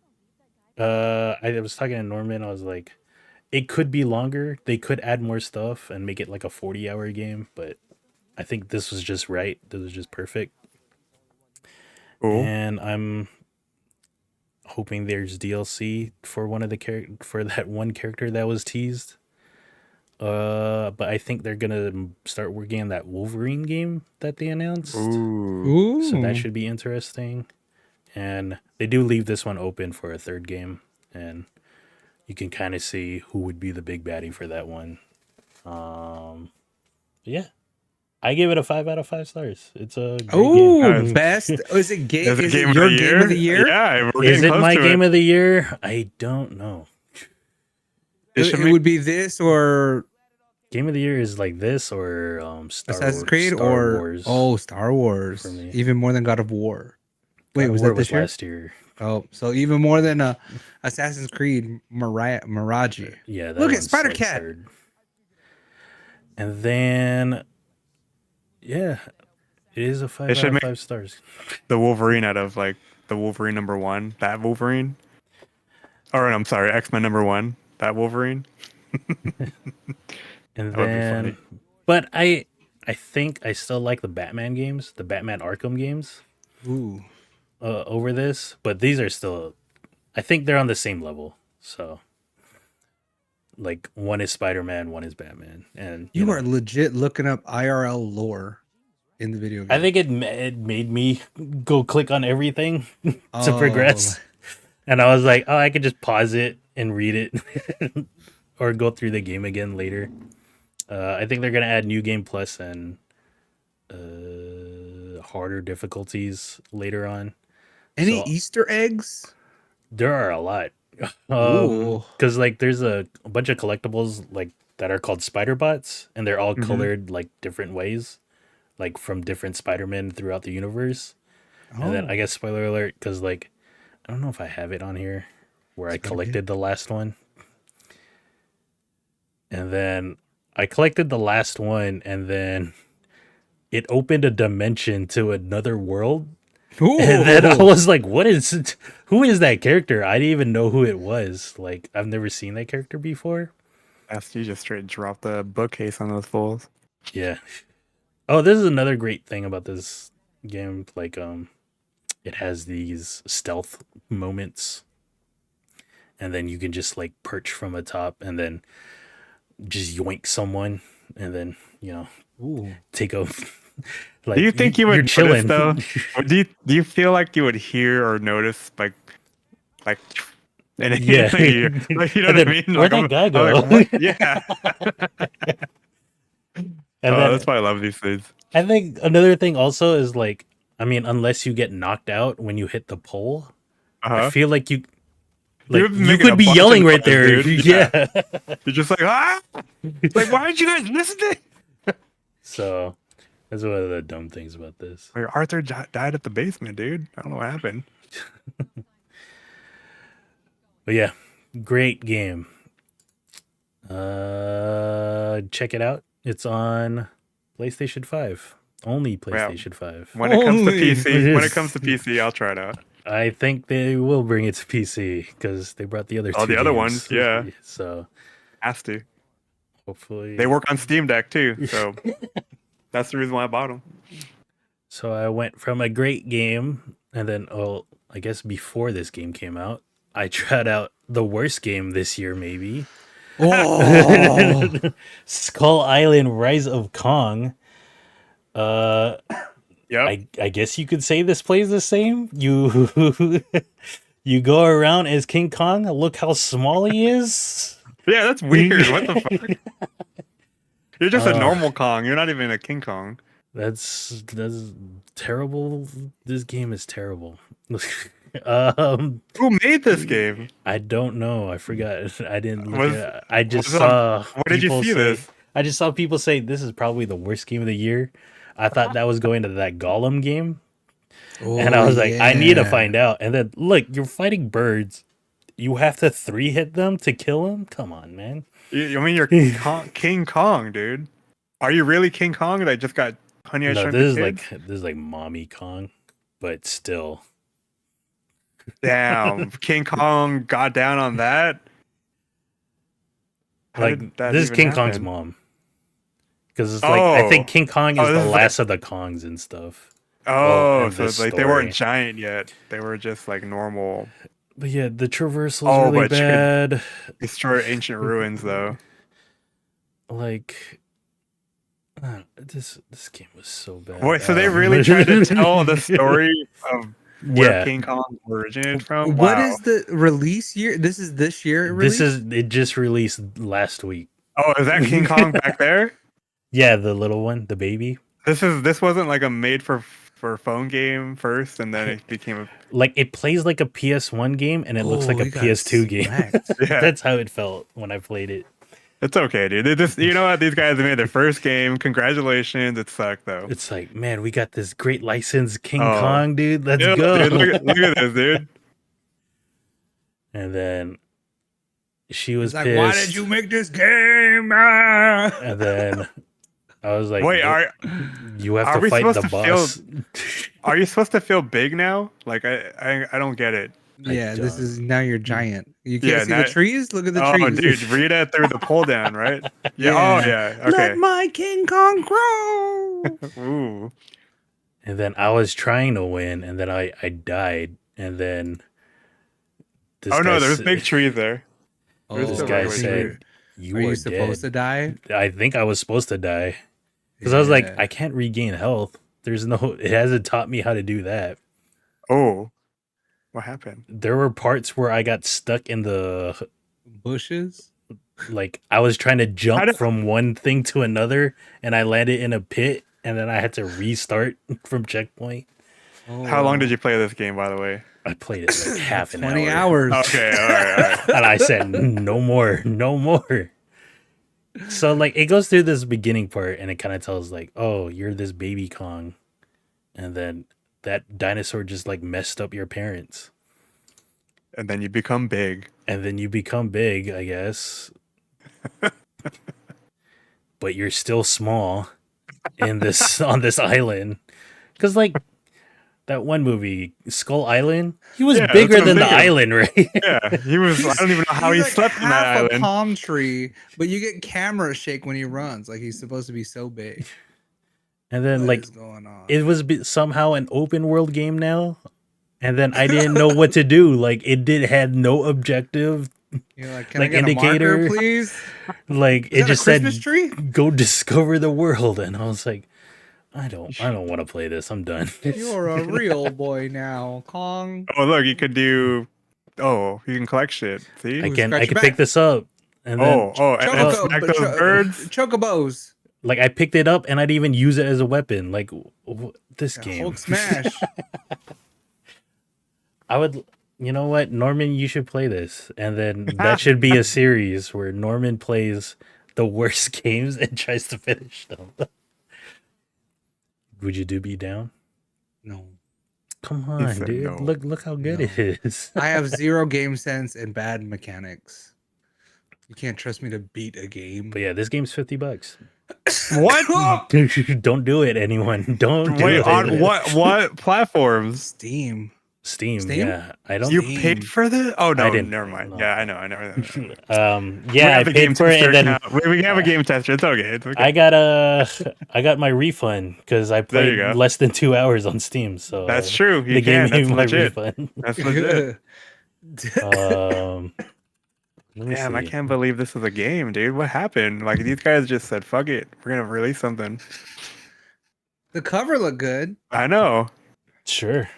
I was talking to Norman. I was like, it could be longer. They could add more stuff and make it like a 40-hour game, but I think this was just right. This was just perfect. Cool. And I'm hoping there's DLC for one of the for that one character that was teased. But I think they're gonna start working on that Wolverine game that they announced. Ooh. So that should be interesting. And they do leave this one open for a third game, and you can kind of see who would be the big baddie for that one. Yeah, I give it a 5 out of 5 stars. It's a great game. Best? Is it game? Is it your game of the year? Yeah, is it my game of the year? I don't know. It would be this or Game of the year is like this or Assassin's Creed Star or Wars. Star Wars. For me. Even more than God of War. God Wait, of was War that this year? last year? Oh, so even more than Assassin's Creed Mirage. Yeah, that Look at one's, Spider like, Cat. third. And then, yeah, it is a 5 It should out of make 5 stars. the Wolverine out of like the Wolverine #1, that Wolverine. Or I'm sorry, X-Men #1, that Wolverine. And That would be then, funny. but I think I still like the Batman games, the Batman Arkham games, Ooh. over this. But these are still, I think they're on the same level. So, like, one is Spider-Man, one is Batman, and You know, are legit looking up IRL lore in the video game. I think it made me go click on everything to Oh, progress, and I was like, oh, I could just pause it and read it, or go through the game again later. I think they're gonna add New Game Plus and harder difficulties later on. Any So Easter eggs? there are a lot, Ooh. because like there's a bunch of collectibles like that are called Spider Bots, and they're all Mhm. colored like different ways, like from different Spider-Men throughout the universe. And then I guess spoiler alert, because like I don't know if I have it on here where I Spider-Man? collected the last one. And then I collected the last one, and then it opened a dimension to another world. Ooh. And then I was like, what is it? Who is that character? I didn't even know who it was. Like, I've never seen that character before. You just straight drop the bookcase on those fools. Yeah. Oh, this is another great thing about this game. Like, it has these stealth moments, and then you can just like perch from a top and then just yoink someone, and then Ooh. take a. Like, Do you think you you're would chilling notice, though? Or do you feel like you would hear or notice like and Yeah. like, you know And what I then, mean? where'd Like, that guy I'm go? like, what? Yeah. And then That's why I love these things. I think another thing also is like, I mean, unless you get knocked out when you hit the pole, I Uh-huh. feel like you You're you making a could be bunch of yelling right noise, there. dude. Yeah. You're just like, ah! Like, why did you guys listen to me? So that's one of the dumb things about this. Like, Arthur died at the basement, dude. I don't know what happened. But yeah, great game. Check it out. It's on PlayStation 5. Only PlayStation 5. When it comes to Only. PC, I'll try it out. I think they will bring it to PC because they brought the other two. Oh, the other games. ones, yeah. So Has to. hopefully They work on Steam Deck too, so that's the reason why I bought them. So I went from a great game, and then, I guess before this game came out, I tried out the worst game this year, maybe. Oh. Skull Island: Rise of Kong. Yep. I guess you could say this plays the same. You you go around as King Kong. Look how small he is. Yeah, that's weird. What the fuck? You're just a Uh, normal Kong. You're not even a King Kong. That's terrible. This game is terrible. Who made this game? I don't know. I forgot. I didn't look Was- at it. I just was it saw. Where did you people see say- this? I just saw people say this is probably the worst game of the year. I thought that was going to that Gollum game, and I was like, I need to find out. And then look, you're fighting birds. You have to 3-hit them to kill them. Come on, man. I mean, you're King Kong, dude. Are you really King Kong that just got Honey I No, Shrunk this the is Kids? this is like Mommy Kong, but still. Damn, King Kong got down on that. How Like did that this is even King Kong's happen? mom. Because it's like I think Oh. King Kong is Oh, the this is last of the Kongs and stuff. Oh, in so this it's like they story. weren't giant yet. They were just like normal. But yeah, the traversal's Oh, really but you could- bad. Destroy ancient ruins, though. Like this game was so bad. Wait, so they really tried to tell the story of where Yeah. King Kong originated from? What Wow. is the release year? This is this year. This is it just released last week. Oh, is that King Kong back there? Yeah, the little one, the baby. This wasn't like a made for for a phone game first, and then it became a Like it plays like a PS1 game and it looks like a he got PS2 game. smacked. yeah. That's how it felt when I played it. It's okay, dude. They just, you know what? These guys made their first game. Congratulations. It sucked though. It's like, man, we got this great license, King Oh. Kong, dude. Let's Yeah, go. dude, look at this, dude. And then she was It's like, pissed. why did you make this game? Ah! And then I was like, Wait, you have are to we fight supposed the to boss. are you supposed to feel big now? Like I don't get it. Yeah, this don't. is now you're giant. You can't Yeah, see now- the trees. Look at the Oh, trees. dude, Rita threw the pull down, right? Yeah. Oh, yeah. Okay. Let my King Kong grow. Ooh. And then I was trying to win, and then I died. And then this Oh no, guy there's sa- big trees there. This still guy regular said, "You Are are you supposed dead." to die? I think I was supposed to die because I was like, Yeah. I can't regain health. There's no. It hasn't taught me how to do that. Oh, what happened? There were parts where I got stuck in the Bushes. like I was trying to How jump did- from one thing to another, and I landed in a pit, and then I had to restart from checkpoint. How long did you play this game, by the way? I played it like half an 20 hour. hours. Okay, all right. And I said, no more, no more. So like it goes through this beginning part and it kind of tells like, oh, you're this baby Kong. And then that dinosaur just like messed up your parents. And then you become big. And then you become big, I guess. But you're still small in this on this island. Cause like that one movie, Skull Island, he was Yeah, that's bigger what I'm than the thinking. island, right? Yeah, he was. I don't even know how he He's like slept in that half a island. palm tree, but you get camera shake when he runs. Like he's supposed to be so big. And then What like is going on? it was somehow an open world game now, and then I didn't know what to do. Like it had no objective. You're like, can like I get indicator. a marker, please? Like Is it that just a said, Christmas tree? "Go discover the world," and I was like, I don't want to play this. I'm done. You're a real boy now, Kong. Oh look, you could do. Oh, you can collect shit. See? I Ooh, can scratch your pick back. this up, and then And then smack those birds. Chocobos. like I picked it up and I didn't even use it as a weapon. Like this Yeah, game. Hulk smash. I would. You know what, Norman? You should play this, and then that should be a series where Norman plays the worst games and tries to finish them. Would you be down? No. Come on, said dude. no. Look how good No. it is. I have zero game sense and bad mechanics. You can't trust me to beat a game. But yeah, this game's $50. What? Don't do it, anyone. Don't do Wait, it. on what platforms? Steam. Steam? Steam? Yeah, I don't. You Steam. paid for this? Oh no, I didn't. never mind. No. Yeah, I know. Yeah, We I have a game paid for it, tester and then account. We can have a game tester. It's okay. It's okay. I got my refund because I There you played go. less than 2 hours on Steam. So That's true. They You gave can. me That's my legit. refund. That's legit. Let me Damn, I see. can't believe this is a game, dude. What happened? Like these guys just said, "Fuck it, we're gonna release something." The cover looked good. I know. Sure.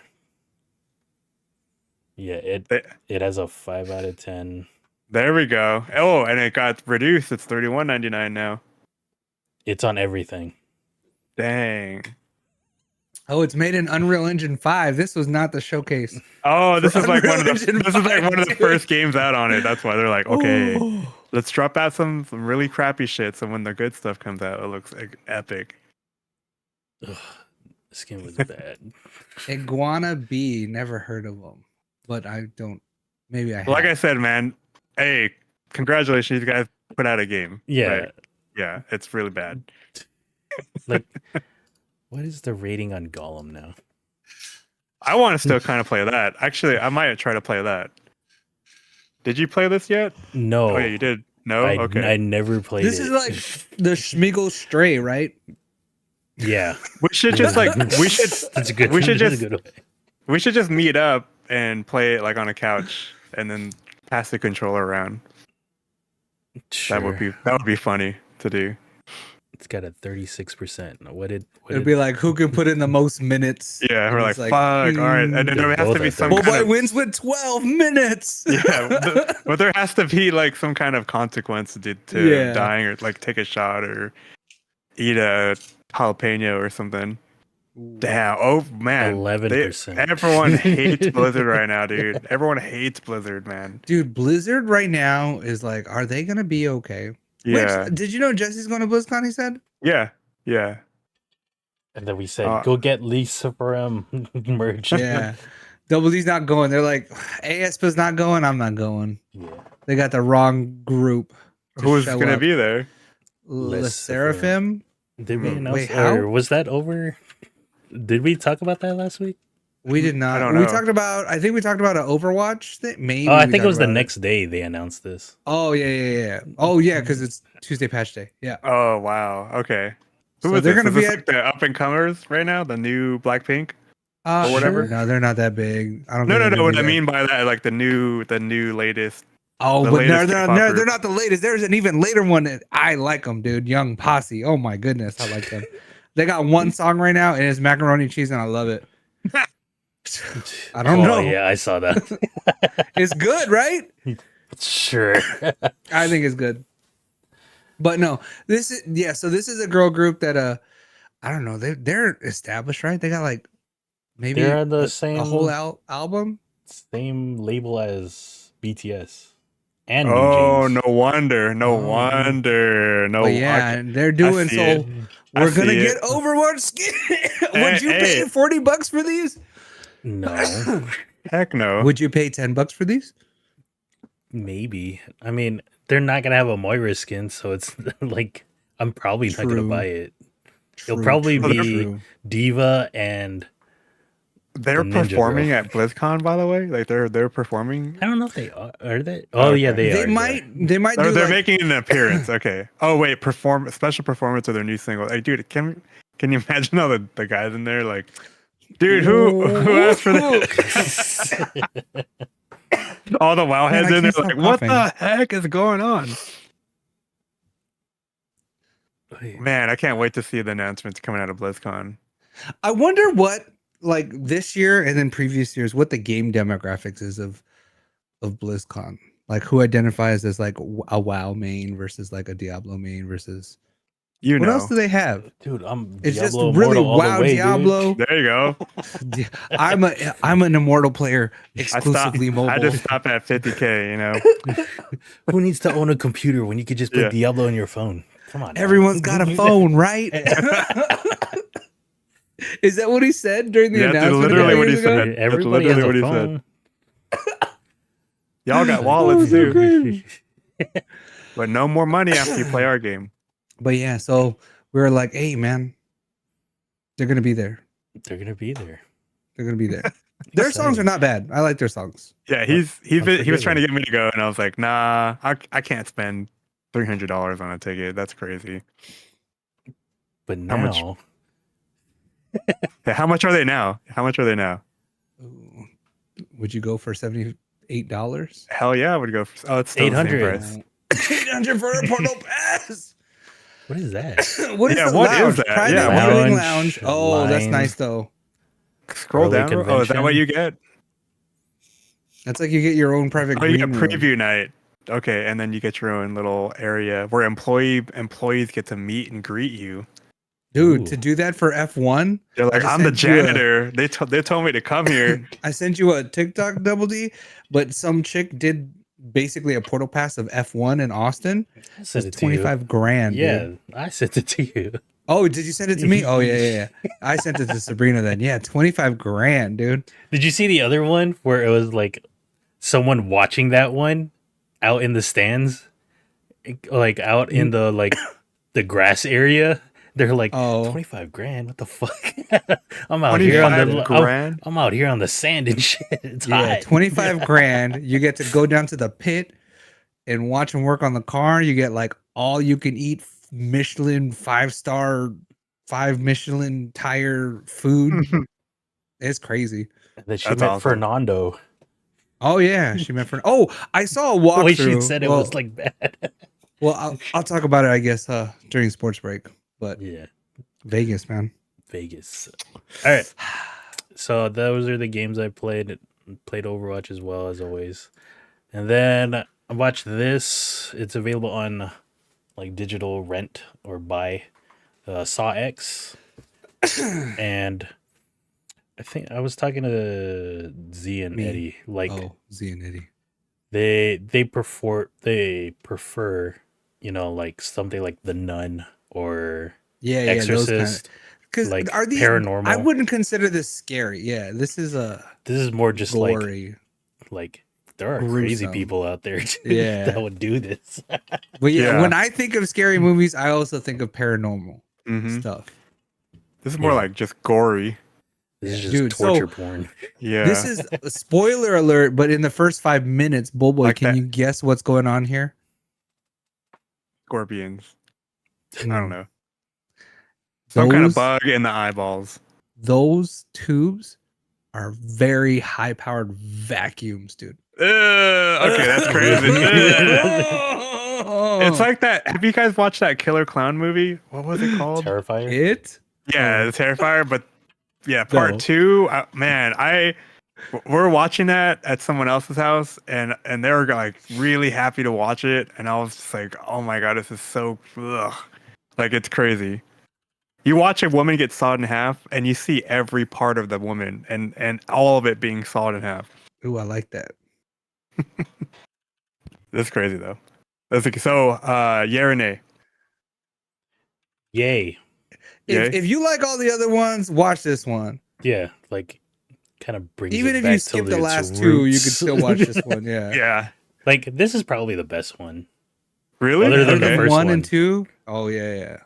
Yeah, They- it has a 5 out of 10. There we go. Oh, and it got reduced. It's $31.99 now. It's on everything. Dang. Oh, it's made in Unreal Engine 5. This was not the showcase. Oh, this For is like one of Unreal the Engine this is like 5, one of the dude. first games out on it. That's why they're like, okay, Oh. let's drop out some really crappy shit. So when the good stuff comes out, it looks like epic. Ugh, this game was bad. Iguana B. Never heard of them, but I don't. Maybe I. Like I have. said, man. Hey, congratulations, you guys put out a game. Yeah. Like, yeah, it's really bad. Like, what is the rating on Gollum now? I want to still kind of play that. Actually, I might try to play that. Did you play this yet? No. Oh, yeah, you did. No, I okay. never played This it. is like the Schmeagle Stray, right? Yeah. We should just like we should That's a good. we should that's a just- good way. we should just meet up and play it like on a couch and then pass the controller around. Sure. That would be funny to do. It's got a 36%. What It'd did be like who can put in the most minutes. Yeah, And we're like, it's like, fuck, all right, and then They're there has both to be at some 30. Boy kind of, wins with 12 minutes. yeah, but there has to be like some kind of consequence to Yeah. dying or like take a shot or eat a jalapeno or something. Damn. Oh man. 11%. Everyone hates Blizzard right now, dude. Everyone hates Blizzard, man. Dude, Blizzard right now is like, are they gonna be okay? Yeah. Which did you know Jesse's going to BlizzCon? He said. Yeah. Yeah. And then we said, go get Lisa for merch. Yeah, Double D's not going. They're like, ASPA's not going. I'm not going. Yeah. They got the wrong group. Who's gonna be there? Le Seraphim. Did we announce? Wait, how? Or was that over? Did we talk about that last week? We did not. I don't We know. talked about. I think we talked about an Overwatch thing. Maybe. Oh, I we think it talked was the about next day they announced this. Oh yeah. Oh yeah, because it's Tuesday patch day. Yeah. Oh wow. Okay. Who So is they're this? gonna Is be this at like the up and comers right now? The new Blackpink? Or whatever? No, they're not that big. I don't. No, think no, they're no. What gonna I be mean by that, like the new latest. Oh, the but latest they're K-popper. not the latest. There's an even later one that I like them, dude. Young Posse. Oh my goodness, I like them. They got one song right now, and it's macaroni and cheese, and I love it. I don't know. Yeah, I saw that. It's good, right? Sure. I think it's good. But no, this is So this is a girl group that I don't know. They're established, right? They got like maybe They're on the a same whole album. same label as BTS and New Oh, Jeans. no wonder. No Oh. wonder. No. But yeah, and they're doing see so. it. I We're gonna see get it. Overwatch skin. Would you pay Hey. $40 for these? No, Heck no. Would you pay $10 for these? maybe. I mean, they're not gonna have a Moira skin, so it's like I'm probably not gonna True. buy it. It'll True, probably true, be true. Diva and They're the Ninja performing Girl. at BlizzCon, by the way. Like they're performing. I don't know if they are. Are they? Oh yeah, Okay. they are. They might do They're like, making an appearance. Okay. Oh wait, special performance of their new single. Like, dude, can you imagine all the guys in there? Like, dude, who asked for this? All the WoW heads Man, I in there, can't stop like, what coughing. the heck is going on? Wait, Man, I can't wait to see the announcements coming out of BlizzCon. I wonder what like this year and then previous years what the game demographics is of BlizzCon. Like who identifies as like a WoW main versus like a Diablo main versus You what know. else do they have? dude, I'm It's Diablo just really Immortal all the WoW way, dude. Diablo. There you go. I'm an immortal player exclusively mobile. I just stop at 50K, you know. Who needs to own a computer when you could just play Yeah. Diablo on your phone? Come on, now. Everyone's got a phone, right? Is that what he said during the Yeah, that's announcement? literally a couple what he years ago? said. That's Everybody has literally a what he said. phone. Y'all got wallets too. But no more money after you play our game. But yeah, so we were like, hey man, they're gonna be there. They're gonna be there. They're gonna be there. Their songs are not bad. I like their songs. Yeah, he was forgiving. trying to get me to go, and I was like, nah, I can't spend $300 on a ticket. That's crazy. But How much? now, Yeah, how much are they now? Ooh. Would you go for $78? Hell yeah, I would go for. Oh, it's still the same 800. price. 800 for a portal pass. what is that? What is Yeah, the what lounge? is that? Private Yeah, viewing lounge, lounge. Oh, that's line. nice though. Scroll Early down. Oh, is that what convention? you get? That's like you get your own private Oh, you get green room. preview night. Okay, and then you get your own little area where employees get to meet and greet you. Dude, Ooh. to do that for F1, They're like, just I'm the sent you a- janitor. They told me to come here. I sent you a TikTok Double D, but some chick did basically a portal pass of F1 in Austin. I sent It's it to you. 25 grand. Yeah, Dude. I sent it to you. Oh, did you send it to me? Oh, yeah. I sent it to Sabrina then. Yeah, 25 grand, dude. Did you see the other one where it was like someone watching that one out in the stands, like out in the the grass area? They're like, Oh. 25 grand. What the fuck? I'm out here on 25 the grand. I'm out here on the sand and shit. It's Yeah, hot. 25 grand. You get to go down to the pit and watch them work on the car. You get like all you can eat Michelin 5-star, 5 Michelin tire food. It's crazy. That she That's met awesome. Fernando. Oh yeah, she meant for. Oh, I saw a The way she walkthrough. said it was like bad. Well, I'll talk about it, I guess, during sports break. But Yeah, Vegas, man. Vegas. All right. So those are the games I played. Played Overwatch as well as always. And then I watched this. It's available on like digital rent or buy. Saw X. And I think I was talking to Z and Me. Eddie. Like Z and Eddie. they prefer, you know, like something like The Nun or Yeah, those kind of. Exorcist. Because Like are these? paranormal. I wouldn't consider this scary. Yeah, this is This is more just gory. like there are crazy Gruesome. people out there Yeah. that would do this. But Yeah. when I think of scary movies, I also think of paranormal Mhm. stuff. This is more Yeah. like just gory. This is just Dude, torture so- porn. Yeah. This is a spoiler alert, but in the first 5 minutes, Boboy, Like can that. you guess what's going on here? Scorpions. I don't know. Some Those, kind of bug in the eyeballs. those tubes are very high powered vacuums, dude. Okay, that's crazy. It's like that. Have you guys watched that Killer Clown movie? What was it called? Terrifier. It? Yeah, the Terrifier. But yeah, part No. 2. Man, we're watching that at someone else's house, and they were like really happy to watch it, and I was just like, oh my god, this is so like it's crazy. You watch a woman get sawed in half, and you see every part of the woman, and all of it being sawed in half. Ooh, I like that. That's crazy though. That's like, so. Yeah or nay? Yay. Yay? If you like all the other ones, watch this one. Yeah, like kind of brings Even it if back you to skip the its last two, you could roots. still watch this one. Yeah. Yeah. Like this is probably the best one. Really? Other than Other the than first 1 one. and 2. Oh yeah.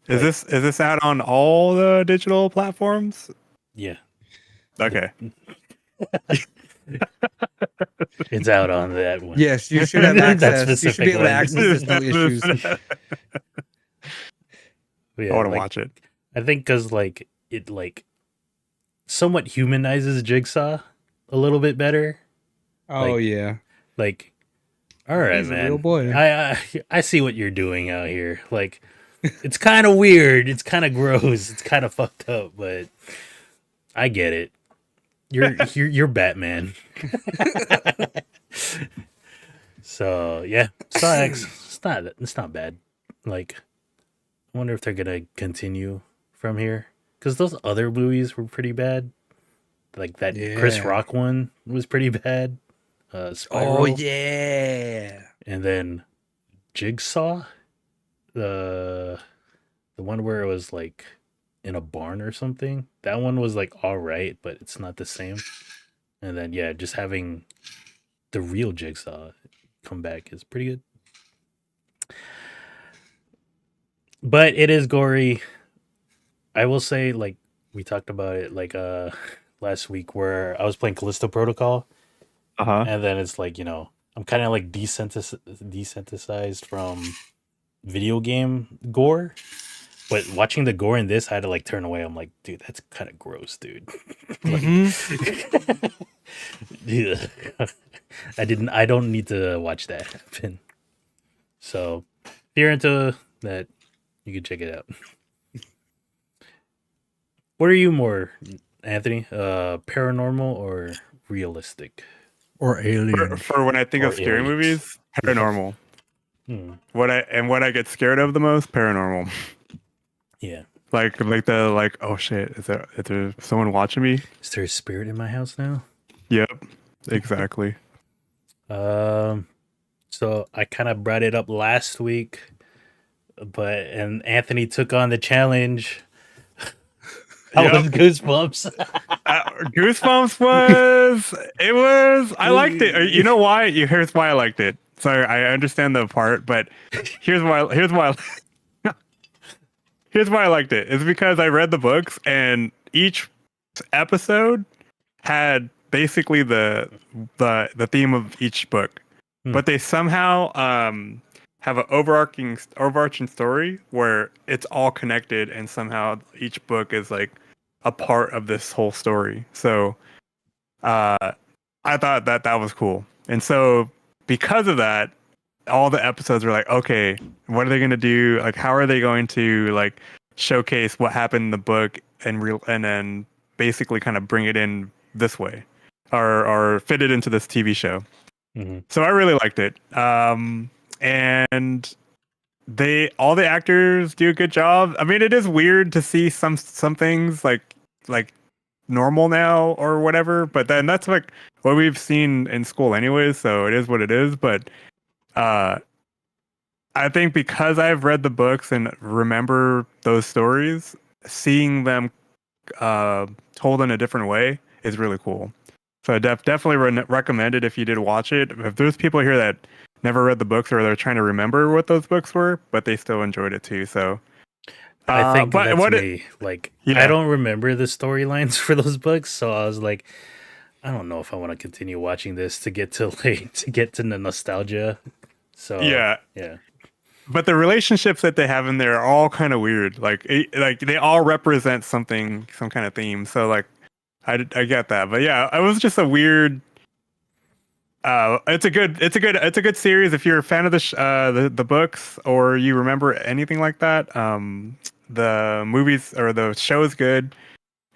Is this out on all the digital platforms? Yeah, Okay. it's out on that one. Yes, you should have That access. You should be able to specific access this, no issues. But I yeah, want to like, watch it. I think because like it like somewhat humanizes Jigsaw a little bit better. Oh Like, yeah. Like, all right, He's a man. real boy. I see what you're doing out here. Like, it's kind of weird. It's kind of gross. It's kind of fucked up, but I get it. You're Batman. So yeah, Saw X. It's not bad. Like, I wonder if they're gonna continue from here because those other movies were pretty bad. Like that Chris Yeah. Rock one was pretty bad. Oh Spiral. yeah. And then Jigsaw, the one where it was like in a barn or something. That one was like all right, but it's not the same. And then yeah, just having the real Jigsaw come back is pretty good. But it is gory. I will say, like we talked about it like last week where I was playing Callisto Protocol. Uh-huh. And then it's like, you know, I'm kind of like desensitized from video game gore. But watching the gore in this, I had to like turn away. I'm like, dude, that's kind of gross, dude. Like, yeah. I don't need to watch that happen. So if you're into that, you can check it out. What are you more, Anthony? Paranormal or realistic? Or alien. For when I think Or of scary aliens. movies, paranormal. Hmm. What I get scared of the most, paranormal. Yeah. Like oh shit, is there someone watching me? Is there a spirit in my house now? Yep, exactly. So I kind of brought it up last week, and Anthony took on the challenge. How Yep. was Goosebumps? Goosebumps I liked it. You know why? Here's why I liked it. So I understand the part, but here's why here's why I liked it. It's because I read the books and each episode had basically the theme of each book. But they somehow have an overarching story where it's all connected and somehow each book is like a part of this whole story. So I thought that was cool. And so because of that, all the episodes were like, okay, what are they going to do? Like, how are they going to like showcase what happened in the book and then basically kind of bring it in this way or fit it into this TV show. Mm-hmm. So I really liked it. And all the actors do a good job. I mean, it is weird to see some things like normal now or whatever, but then that's like what we've seen in school anyways, so it is what it is. But uh I think because I've read the books and remember those stories, seeing them told in a different way is really cool. So I definitely recommend it if you did watch it. If there's people here that never read the books or they're trying to remember what those books were, but they still enjoyed it too. So, I think but that's me. Like, I yeah, don't remember the storylines for those books, so I was like, I don't know if I want to continue watching this to get to the nostalgia. So yeah. yeah, But the relationships that they have in there are all kind of weird. Like, like they all represent something, some kind of theme. So like, I get that. But yeah, it was just a weird. It's a good series if you're a fan of the books or you remember anything like that. The movies or the show is good,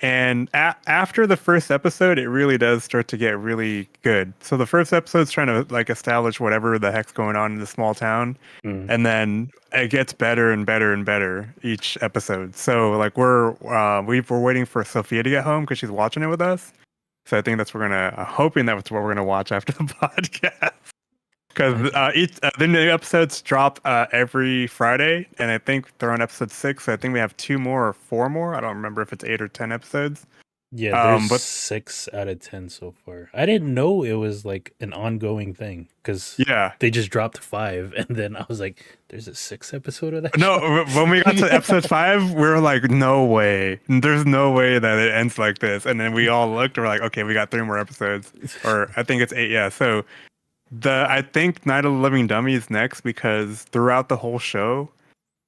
and after the first episode, it really does start to get really good. So the first episode's trying to like establish whatever the heck's going on in the small town, mm. and then it gets better and better and better each episode. So like we're waiting for Sophia to get home because she's watching it with us. So I think that's hoping that's what we're gonna watch after the podcast. Because the new episodes drop every Friday, and I think they're on episode 6. So I think we have 2 more or 4 more. I don't remember if it's 8 or 10 episodes. Yeah, there's But 6 out of 10 so far. I didn't know it was like an ongoing thing because yeah, they just dropped 5, and then I was like, "There's a 6th episode of that." no. show? When we got to episode 5, we were like, "No way! There's no way that it ends like this." And then we all looked, and we're like, "Okay, we got 3 more episodes, or I think it's 8." Yeah, so. I think Night of the Living Dummy is next because throughout the whole show,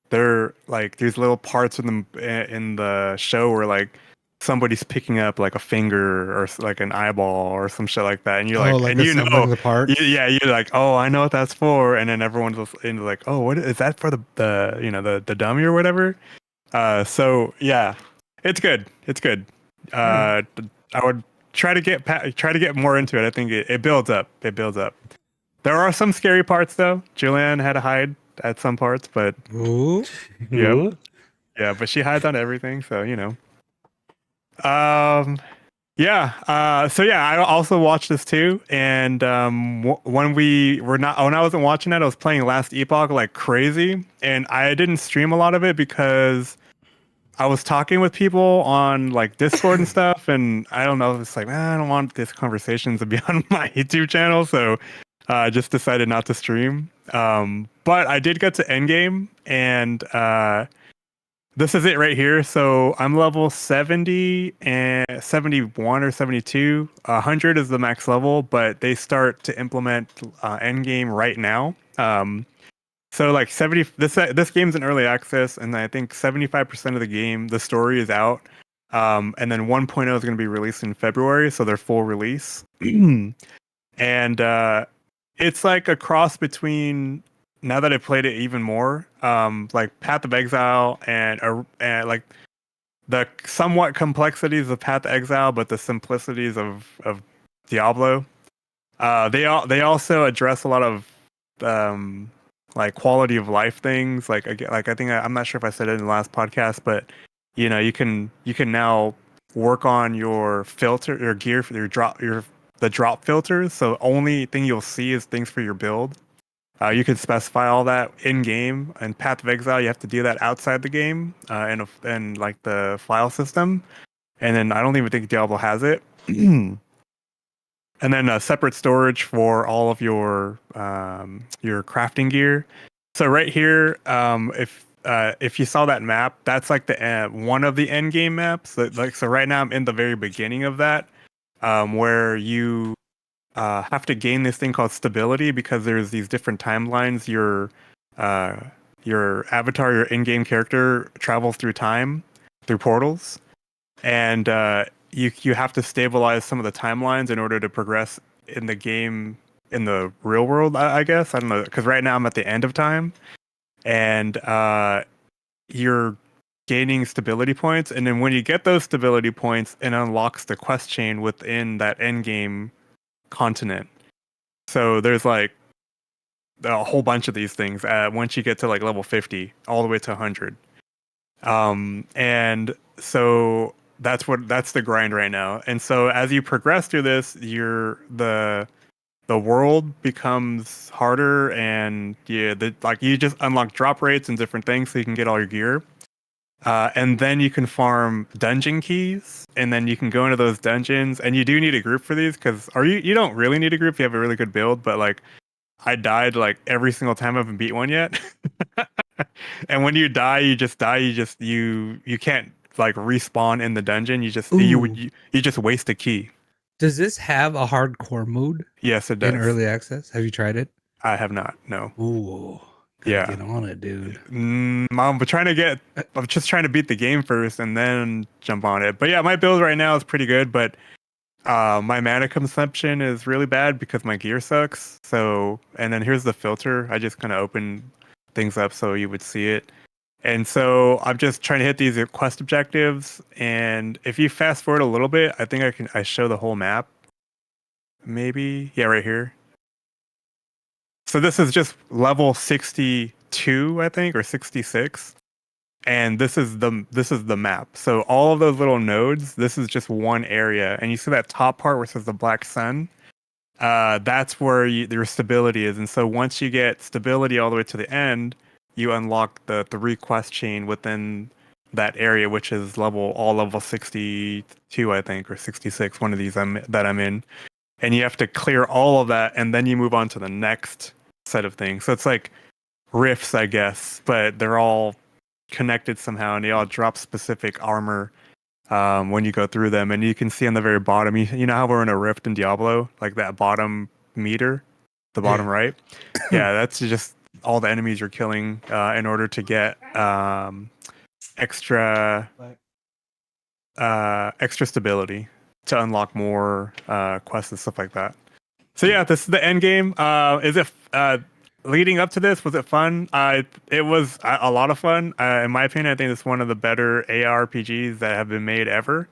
there like these little parts in the show where like somebody's picking up like a finger or like an eyeball or some shit like that, and you're like, and you know, the parts. yeah, you're like, oh, I know what that's for, and then everyone's like, oh, what is that for the you know the dummy or whatever. So yeah, it's good. It's good. I would try to get more into it. I think it builds up. It builds up. There are some scary parts though. Julianne had to hide at some parts, but Ooh. yep, Ooh. yeah, but she hides on everything, so you know. Yeah. So yeah, I also watched this too, and when we were not when I wasn't watching it, I was playing Last Epoch like crazy, and I didn't stream a lot of it because I was talking with people on like Discord and stuff, and I don't know. It's like, man, I don't want these conversations to be on my YouTube channel, so I just decided not to stream. But I did get to endgame, and this is it right here. So I'm level 70 and 71 or 72. 100 is the max level, but they start to implement endgame right now. So like 70, this game's in early access, and I think 75% of the game, the story is out. And then 1.0 is going to be released in February, so they're full release. And it's like a cross between, now that I've played it even more, like Path of Exile and like the somewhat complexities of Path of Exile, but the simplicities of Diablo. They also address a lot of like quality of life things. Like I think I'm not sure if I said it in the last podcast, but you know you can now work on your filter, your gear, for your the drop filters. So only thing you'll see is things for your build. You can specify all that in game. And Path of Exile, you have to do that outside the game, in like the file system. And then I don't even think Diablo has it. And then a separate storage for all of your crafting gear. So right here, if you saw that map, that's like the one of the end game maps. So right now I'm in the very beginning of that, where you have to gain this thing called stability because there's these different timelines. Your avatar, your in-game character, travels through time through portals, and you have to stabilize some of the timelines in order to progress in the game in the real world. I guess I don't know, because right now I'm at the end of time, and you're gaining stability points, and then when you get those stability points, it unlocks the quest chain within that end game continent. So there's like a whole bunch of these things once you get to like level 50 all the way to 100. And so that's the grind right now. And so as you progress through this, the world becomes harder, and like you just unlock drop rates and different things so you can get all your gear. And then you can farm dungeon keys, and then you can go into those dungeons. And you do need a group for these, you don't really need a group if you have a really good build, but like I died like every single time. I haven't beat one yet. And when you die, you just die. You can't like respawn in the dungeon. You just waste a key. Does this have a hardcore mode Yes, it does. in early access? Have you tried it? I have not. No. Ooh, Yeah. get on it, dude. I'm just trying to beat the game first and then jump on it. But yeah, my build right now is pretty good, but my mana consumption is really bad because my gear sucks. So, and then here's the filter. I just kind of open things up so you would see it. And so I'm just trying to hit these quest objectives. And if you fast forward a little bit, I think I show the whole map. Maybe. Yeah, right here. So this is just level 62, I think, or 66. And this is the map. So all of those little nodes, this is just one area. And you see that top part where it says the black sun? That's where your stability is. And so once you get stability all the way to the end, you unlock the 3 quest chain within that area, which is level 62, I think, or 66, one of these that I'm in. And you have to clear all of that, and then you move on to the next set of things. So it's like rifts, I guess, but they're all connected somehow, and they all drop specific armor when you go through them. And you can see on the very bottom, you know how we're in a rift in Diablo, like that bottom meter, the bottom right? Yeah, that's just all the enemies you're killing in order to get extra stability to unlock more quests and stuff like that. So yeah, this is the end game. Leading up to this, was it fun? It was a lot of fun. In my opinion, I think it's one of the better ARPGs that have been made ever.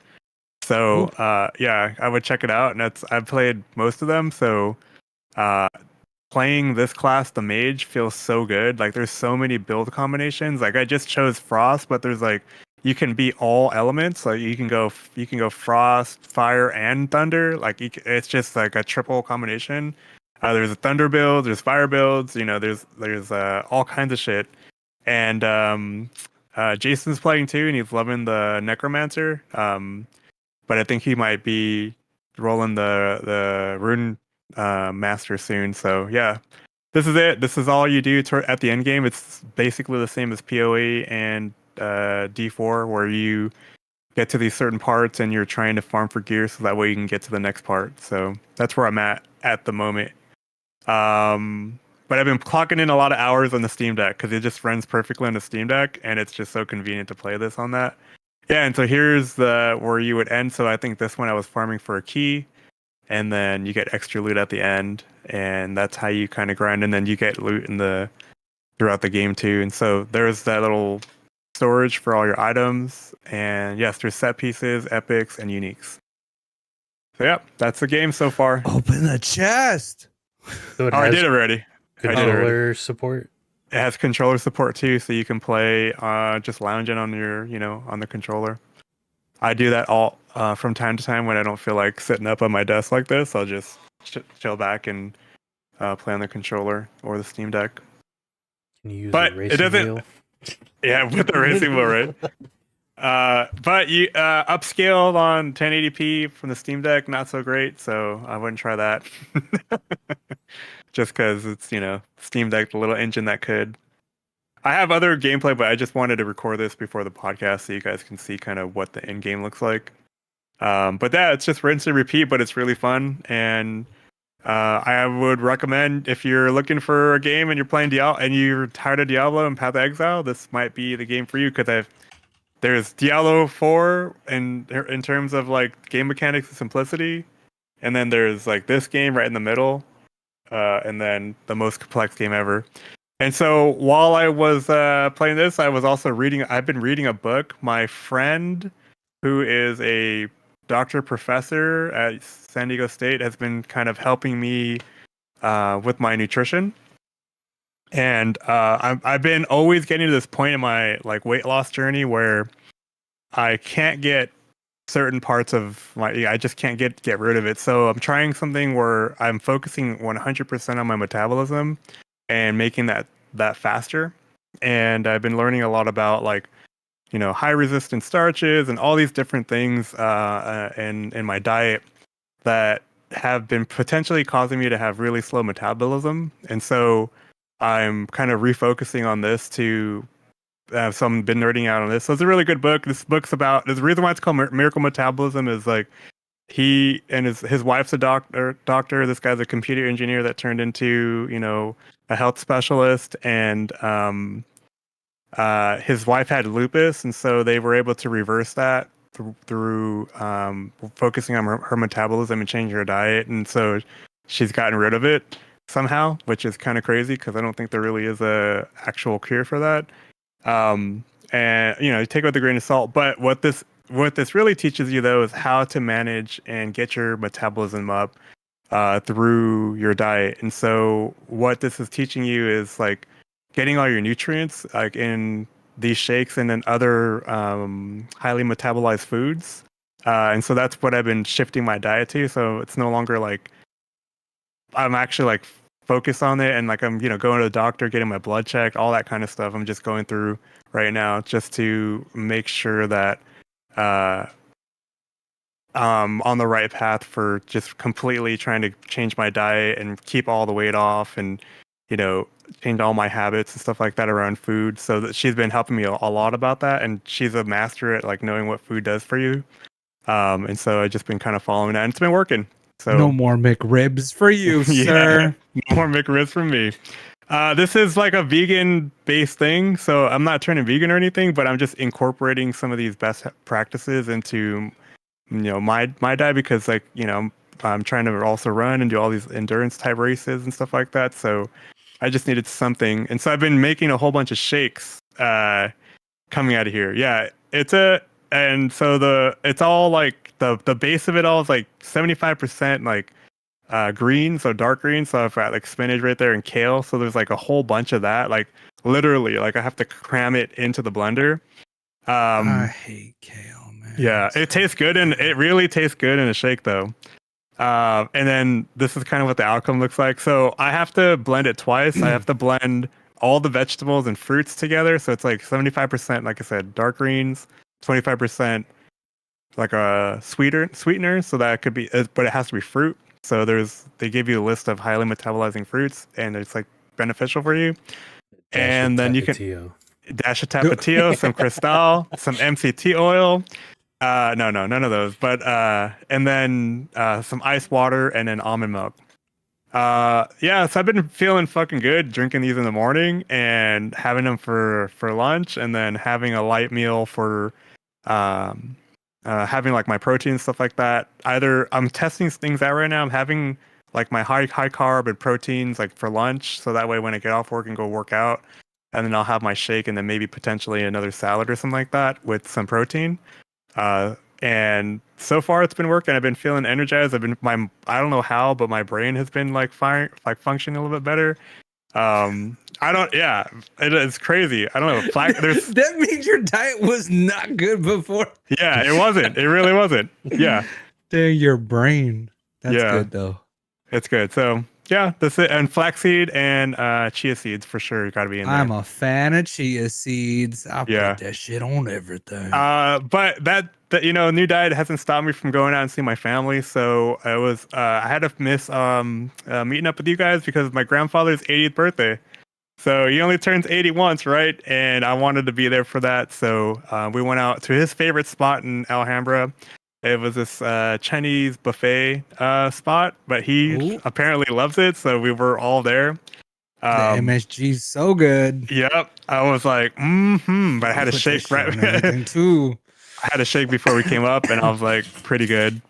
So yeah, I would check it out. And I've played most of them. So playing this class, the mage, feels so good. Like there's so many build combinations. Like I just chose frost, but there's like you can be all elements. Like you can go frost, fire, and thunder. Like it's just like a triple combination. There's a thunder build, there's fire builds. You know, there's all kinds of shit. And Jason's playing too, and he's loving the necromancer. But I think he might be rolling the rune master soon. So yeah, this is it. This is all you do at the end game. It's basically the same as PoE and D4, where you get to these certain parts and you're trying to farm for gear so that way you can get to the next part. So that's where I'm at the moment. But I've been clocking in a lot of hours on the Steam Deck because it just runs perfectly on the Steam Deck, and it's just so convenient to play this on that. Yeah, and so here's where you would end. So I think this one I was farming for a key, and then you get extra loot at the end, and that's how you kind of grind. And then you get loot throughout the game too. And so there's that little storage for all your items, and yes, there's set pieces, epics, and uniques. So yeah, that's the game so far. Open the chest. So I did already. Controller support. It has controller support too, so you can play just lounging on on the controller. I do that all from time to time when I don't feel like sitting up on my desk like this. I'll just chill back and play on the controller or the Steam Deck. Can you use a racing wheel? Yeah, with the racing wheel, right? But you upscaled on 1080p from the Steam Deck, not so great, so I wouldn't try that. Just because it's Steam Deck, the little engine that could. I have other gameplay, but I just wanted to record this before the podcast so you guys can see kind of what the end game looks like. But it's just rinse and repeat, but it's really fun. And I would recommend, if you're looking for a game and you're playing Diablo and you're tired of Diablo and Path of Exile, this might be the game for you, because there's Diablo 4 in terms of like game mechanics and simplicity, and then there's like this game right in the middle, and then the most complex game ever. And so while I was playing this, I was also reading. I've been reading a book. My friend, who is a professor at San Diego State, has been kind of helping me with my nutrition. And I've been always getting to this point in my like weight loss journey where I can't get certain parts of I just can't get rid of it. So I'm trying something where I'm focusing 100% on my metabolism and making that faster. And I've been learning a lot about like, you know, high resistant starches and all these different things in my diet that have been potentially causing me to have really slow metabolism. And so I'm kind of refocusing on this to so I've been nerding out on this. So it's a really good book. This book's about, there's a reason why it's called Miracle Metabolism is like he and his wife's a doctor. This guy's a computer engineer that turned into, you know, a health specialist, and his wife had lupus, and so they were able to reverse that through focusing on her metabolism and changing her diet, and so she's gotten rid of it somehow, which is kind of crazy because I don't think there really is a actual cure for that. And you know, take it with a grain of salt. But what this really teaches you though is how to manage and get your metabolism up through your diet. And so what this is teaching you is like getting all your nutrients like in these shakes and then other highly metabolized foods. And so that's what I've been shifting my diet to. So it's no longer like I'm actually like focused on it and like I'm, you know, going to the doctor, getting my blood checked, all that kind of stuff. I'm just going through right now just to make sure that on the right path for just completely trying to change my diet and keep all the weight off and, you know, change all my habits and stuff like that around food. So that she's been helping me a lot about that. And she's a master at like knowing what food does for you. And so I've just been kind of following that and it's been working. So no more McRibs for you, sir. No more McRibs for me. This is like a vegan based thing. So I'm not turning vegan or anything, but I'm just incorporating some of these best practices into, you know, my diet because like, you know, I'm trying to also run and do all these endurance type races and stuff like that. So I just needed something. And so I've been making a whole bunch of shakes coming out of here. Yeah. It's all like the base of it all is like 75% like green, so dark green. So I've got like spinach right there and kale. So there's like a whole bunch of that. Like literally, like I have to cram it into the blender. I hate kale, man. Yeah, it tastes good and it really tastes good in a shake though. And then this is kind of what the outcome looks like. So I have to blend it twice. I have to blend all the vegetables and fruits together. So it's like 75%, like I said, dark greens, 25% like a sweetener. So that could be, but it has to be fruit. So they give you a list of highly metabolizing fruits and it's like beneficial for you. And then you can dash of tapatio, some cristal, some MCT oil. No, none of those. But and then some ice water and then almond milk. Yeah, so I've been feeling fucking good drinking these in the morning and having them for lunch and then having a light meal for having like my protein and stuff like that. Either I'm testing things out right now. I'm having like my high carb and proteins like for lunch, so that way when I get off work and go work out, and then I'll have my shake and then maybe potentially another salad or something like that with some protein. And so far it's been working. I've been feeling energized. I don't know how, but my brain has been like functioning a little bit better. It's crazy. I don't know. That means your diet was not good before. Yeah, it wasn't. It really wasn't. Yeah. Dang, your brain. That's good though. It's good. So yeah, that's it. And flaxseed and chia seeds for sure. Got to be in there. I'm a fan of chia seeds. I put that shit on everything. But that you know, new diet hasn't stopped me from going out and seeing my family. So I had to miss meeting up with you guys because of my grandfather's 80th birthday. So he only turns 80 once, right? And I wanted to be there for that. So we went out to his favorite spot in Alhambra. It was this Chinese buffet spot, but he apparently loves it. So we were all there. The MSG's so good. Yep. I was like, but I had a shake right too. I had a shake before we came up and I was like, pretty good.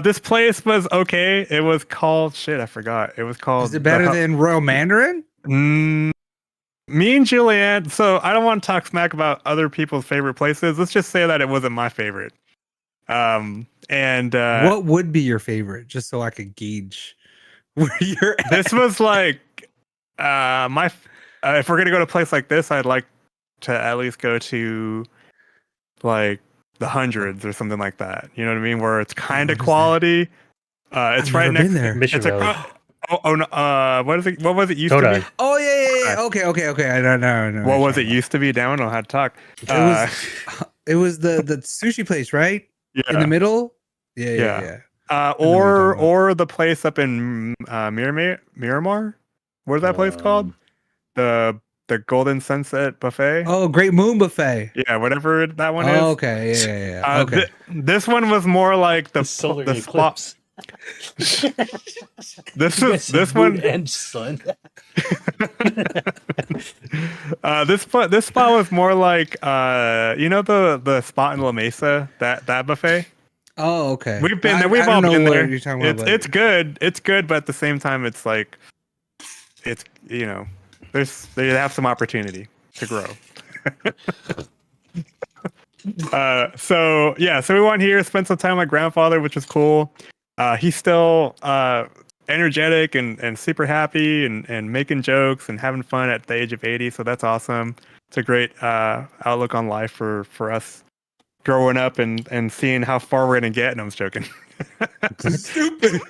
This place was okay. It was called I forgot. It was called Is it better than Royal Mandarin? Me and Julianne, so I don't want to talk smack about other people's favorite places. Let's just say that it wasn't my favorite. What would be your favorite? Just so I could gauge where you're at. This was like If we're gonna go to a place like this, I'd like to at least go to like the hundreds or something like that. You know what I mean? Where it's kind of What is that? quality. It's I've right never next. been there. Mission It's Valley. no. What is it? What was it used to Todai. be? Oh yeah. Okay. I don't know. What was it used to be? Damn, I don't know how to talk. It was the sushi place, right? In the middle. Yeah. Or the place up in Miramar. What is that place called? The Golden Sunset Buffet. Oh, Great Moon Buffet. Yeah, whatever that one is. Oh, okay. Yeah. Okay. This one was more like the solar the spot. eclipse. This one and sun. this spot was more like the spot in La Mesa, that buffet. Oh, okay. We've been there. We've I all don't know been what there. you're talking about, but- It's good. It's good, but at the same time, it's like they have some opportunity to grow. So we went here, spent some time with my grandfather, which was cool. He's still energetic and super happy and making jokes and having fun at the age of 80. So that's awesome. It's a great outlook on life for us growing up and seeing how far we're gonna get. And I'm just joking. Stupid.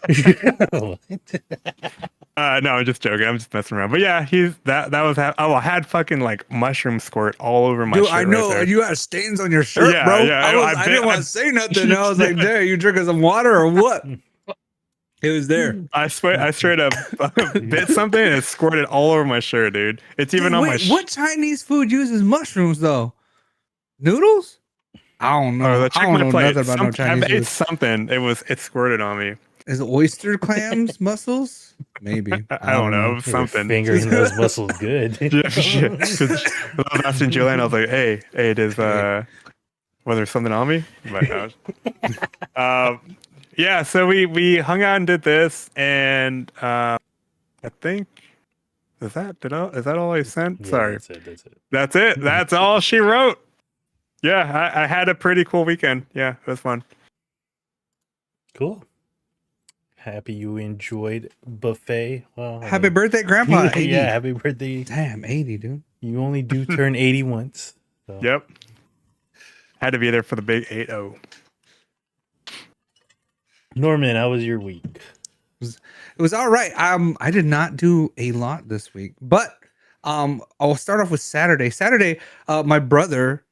No, I'm just joking. I'm just messing around. But yeah, I had fucking like mushroom squirt all over my Dude, shirt. I know, right there. and you had stains on your shirt, Yeah, bro. yeah, I didn't want to say nothing. I was like, "There, you drinking some water or what?" It was there. I straight up bit something and it squirted all over my shirt, dude. It's even Dude, on wait, my. what Chinese food uses mushrooms though? Noodles? I don't know. Check I don't my know plate. nothing about no Chinese I ate food. something. It squirted on me. Is it oyster clams mussels? Maybe. I don't know. Something. Fingering those muscles good. Because I was asking Julian, I was like, "Hey, it is. Was there something on me?" But no. Yeah. So we hung out and did this, and I think is that all I sent? Yeah, Sorry. That's it. That's all she wrote. Yeah, I had a pretty cool weekend. Yeah, it was fun. Cool. Happy you enjoyed buffet. Well, Happy birthday, Grandpa. 80. Yeah, happy birthday. Damn, 80, dude. You only do turn 80 once. So. Yep. Had to be there for the big 8-0. Norman, how was your week? It was all right. I did not do a lot this week, but I'll start off with Saturday. Saturday, my brother,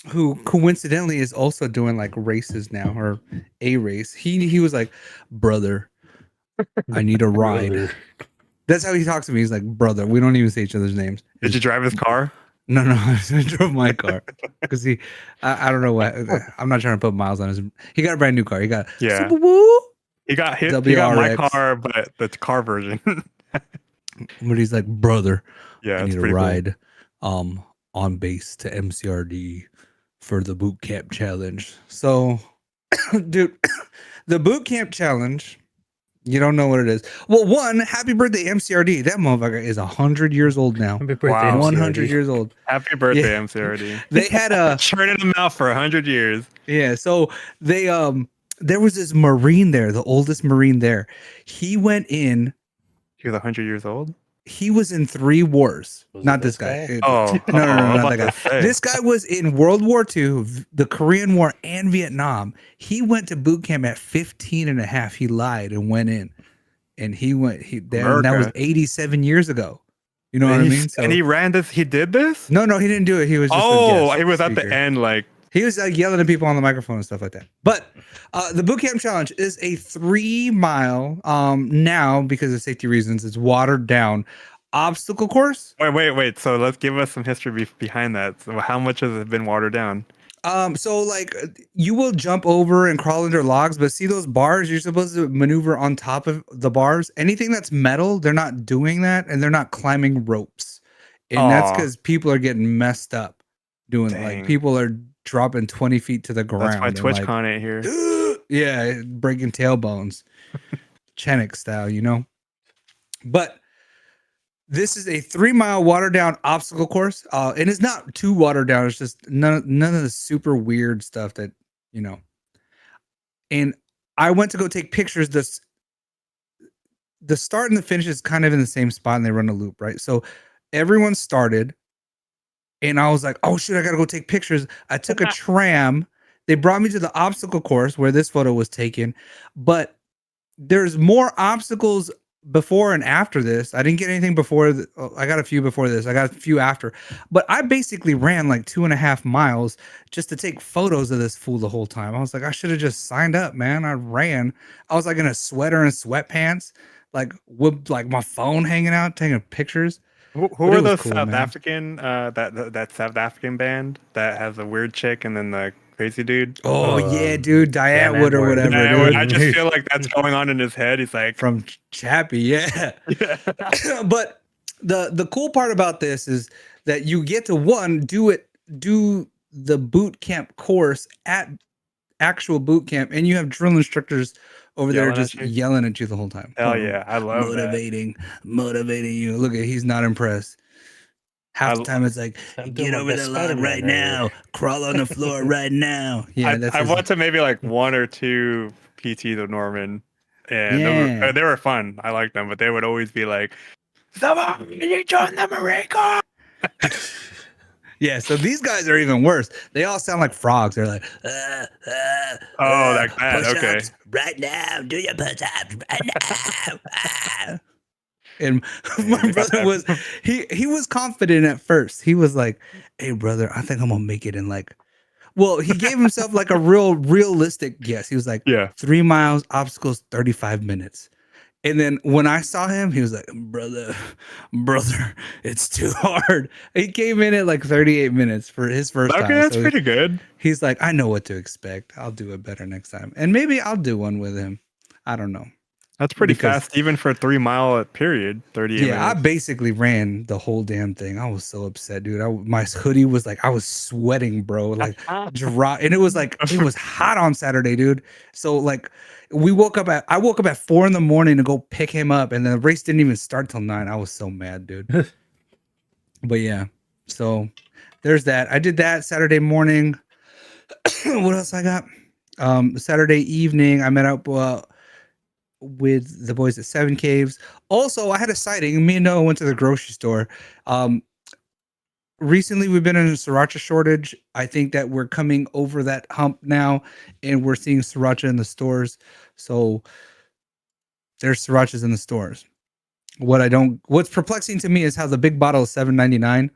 who coincidentally is also doing like races now, or a race, he was like, "Brother, I need a ride." Brother. That's how he talks to me. He's like, "Brother." We don't even say each other's names. Did you drive his car? No, I drove my car because I don't know what. I'm not trying to put miles on his. He got a brand new car. He got Yeah. Super Woo. He got my WRX. car, but the car version. But he's like, "Brother, Yeah, I it's need a pretty ride on base to MCRD for the boot camp challenge." So, dude, the boot camp challenge, you don't know what it is. Well, one, happy birthday, MCRD. That motherfucker is 100 years old now. Happy birthday, Wow. MCRD. 100 years old. Happy birthday, Yeah. MCRD. They had a Churning them out for 100 years. yeah. So they there was this Marine there, the oldest Marine there. He went in. He was 100 years old? He was in 3 wars. Was Not it this this guy. guy? Oh, No, I'm not about that guy. to say. This guy was in World War II, the Korean War, and Vietnam. He went to boot camp at 15 and a half. He lied and went in. And he went there. And that was America. 87 years ago. You know and what I he- mean? So, and he ran this. He did this? no, he didn't do it. He was just a Oh, guest he was at speaker. the end, like, He was like yelling at people on the microphone and stuff like that. But the boot camp challenge is a 3-mile now, because of safety reasons, it's watered down obstacle course. wait. So let's give us some history behind that. So how much has it been watered down? So like you will jump over and crawl under logs, but see those bars, you're supposed to maneuver on top of the bars. Anything that's metal, they're not doing that, and they're not climbing ropes. And that's Aw. because people are getting messed up doing like Dang. people are dropping 20 feet to the ground. That's why and, TwitchCon ain't here. yeah, breaking tailbones, Chenick style, you know. But this is a 3-mile watered down obstacle course, and it's not too watered down. It's just none of the super weird stuff that you know. And I went to go take pictures. the start and the finish is kind of in the same spot, and they run a loop, right? So everyone started, and I was like, oh shit, I gotta go take pictures. I took a tram. They brought me to the obstacle course where this photo was taken, but there's more obstacles before and after this. I didn't get anything before. I got a few before this. I got a few after, but I basically ran like 2.5 miles just to take photos of this fool the whole time. I was like, I should have just signed up, man. I ran. I was like in a sweater and sweatpants, like with like my phone hanging out, taking pictures. Who But it are was those cool, South man. African that South African band that has a weird chick and then the crazy dude? Oh yeah, Um, dude, Dan Diane Wood or Edward. whatever, Yeah, dude. I just feel like that's going on in his head. He's like, From Chappie, yeah. yeah. But the cool part about this is that you get to do the boot camp course at actual boot camp, and you have drill instructors over there Yelling at just you? yelling at you the whole time. Hell yeah, I love motivating you. Look at, he's not impressed. Half the time it's like, I'm get doing my over best the log Spider-Man right right here." now, crawl on the floor right now. Yeah, that. that's I his, went to maybe like one or two PTs of Norman, and yeah. they were fun. I liked them, but they would always be like, "Someone, can you join the Marine Corps?" Yeah, so these guys are even worse. They all sound like frogs. They're like, Oh, like that. push Okay. ups right now. Do your push ups right now. And my they got brother that. was he was confident at first. He was like, "Hey, brother, I think I'm gonna make it in like." Well, he gave himself like a realistic guess. He was like, Yeah. 3 miles, obstacles, 35 minutes. And then when I saw him, he was like, brother, it's too hard. He came in at like 38 minutes for his first Okay, time. that's So pretty good. he's like, I know what to expect. I'll do it better next time. And maybe I'll do one with him. I don't know. That's pretty Because- fast, even for a 3 mile period. 38 Yeah, I minutes. basically ran the whole damn thing. I was so upset, dude. My hoodie was like, I was sweating, bro. Like dry, and it was like it was hot on Saturday, dude. So like I woke up at 4 a.m. to go pick him up, and the race didn't even start till 9. I was so mad, dude. But yeah, so there's that. I did that Saturday morning. What else I got? Saturday evening, I met up with the boys at Seven Caves. Also, I had a sighting. Me and Noah went to the grocery store. Recently, we've been in a sriracha shortage. I think that we're coming over that hump now, and we're seeing sriracha in the stores. So there's srirachas in the stores. What's perplexing to me is how the big bottle is $7.99,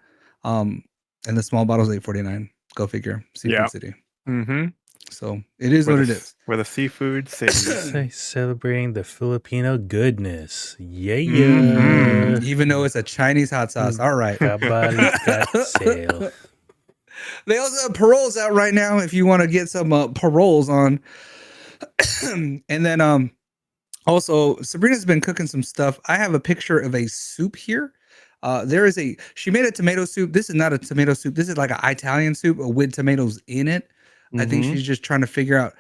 and the small bottle is $8.49. Go figure. Seafood Yeah. City. Mm-hmm. So it is what it is. Where the seafood city. Say celebrating the Filipino goodness. Yeah, Mhm. Even though it's a Chinese hot sauce. All right. Kabali's got sale. They also have paroles out right now if you want to get some paroles on. And then also Sabrina's been cooking some stuff. I have a picture of a soup here. She made a tomato soup. This is not a tomato soup. This is like an Italian soup with tomatoes in it. I think Mhm. she's just trying to figure out.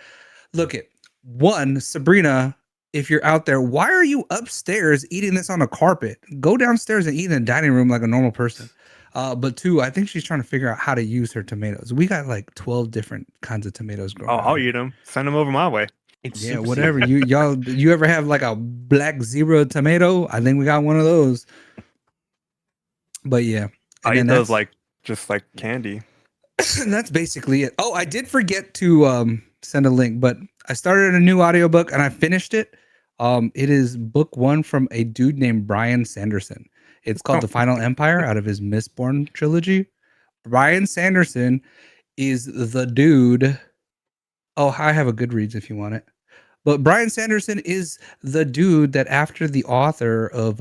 Look at one, Sabrina, if you're out there, why are you upstairs eating this on a carpet? Go downstairs and eat in the dining room like a normal person. But two, I think she's trying to figure out how to use her tomatoes. We got like 12 different kinds of tomatoes growing. Oh, I'll around here. eat them. Send them over my way. Yeah, whatever. You ever have like a black zebra tomato? I think we got one of those. But yeah. I And eat then those that's- just like candy. that's basically it. Oh, I did forget to send a link, but I started a new audiobook and I finished it. It is book 1 from a dude named Brian Sanderson. It's called The Final Empire out of his Mistborn trilogy. Brian Sanderson is the dude. Oh, I have a Goodreads if you want it. But Brian Sanderson is the dude that after the author of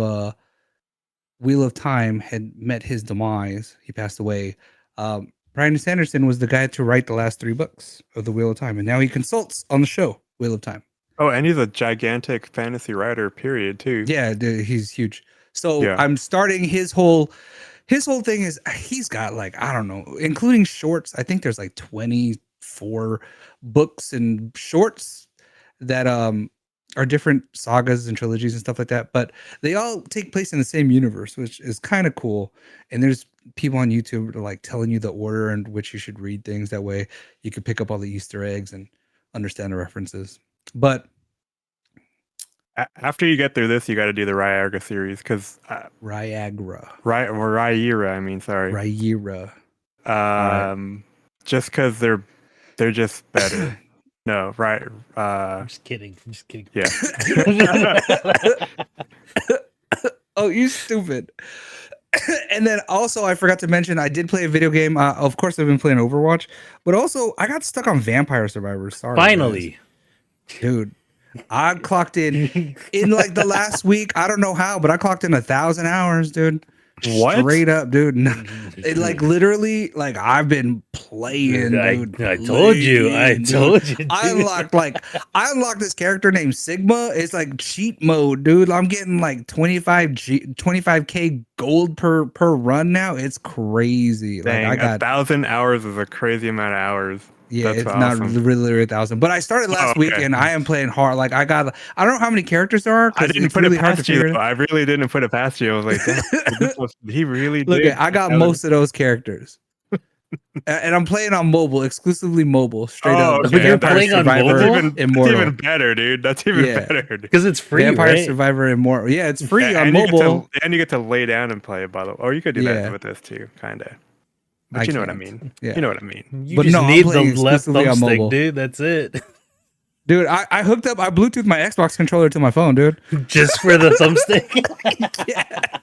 Wheel of Time had met his demise, he passed away. Brian Sanderson was the guy to write the last 3 books of the Wheel of Time, and now he consults on the show Wheel of Time. Oh, and he's a gigantic fantasy writer, period, too. Yeah, dude, he's huge. So Yeah. I'm starting his whole thing is he's got like, I don't know, including shorts. I think there's like 24 books and shorts that are different sagas and trilogies and stuff like that, but they all take place in the same universe, which is kind of cool. And there's people on YouTube that are like telling you the order in which you should read things. That way you could pick up all the Easter eggs and understand the references. But After you get through this, you got to do the Ryagra series because Ryagra. Rhaenyra. I mean, sorry. Rhaenyra. Just because they're just better. No, right. I'm just kidding. I'm just kidding. Yeah. Oh, you stupid. And then also, I forgot to mention, I did play a video game. Of course, I've been playing Overwatch, but also I got stuck on Vampire Survivors. Sorry, Finally, guys. Dude. I clocked in like the last week. I don't know how, but I clocked in 1,000 hours, dude. What? Straight up, dude. It, like literally, like I've been playing, dude. I told you. I dude. told you. I unlocked this character named Sigma. It's like cheat mode, dude. I'm getting like 25k gold per run now. It's crazy. Dang, like I got 1,000 hours is a crazy amount of hours. yeah, That's it's awesome. not really 1,000. But I started last week and I am playing hard. Like I don't know how many characters there are. I didn't it's put really it hard to past you. figure Though. it out. I really didn't put it past you. I was like, damn, he really Look, did. I got most of those characters. And I'm playing on mobile, exclusively mobile, straight up. Okay. You're playing on mobile? That's Immortal. even better, dude. That's even better. Dude. Because it's free, Vampire right? Survivor Immortal. Yeah, it's free on and mobile. You get to lay down and play it, by the way. Or you could do Yeah. that with this too, kind of. But I you know what I can't. mean. Yeah. You know what I mean. You But just no, I'm need the playing left exclusively on thumbstick, mobile. dude. That's it. Dude, I hooked up, I Bluetooth my Xbox controller to my phone, dude. Just for the thumbstick. Yeah.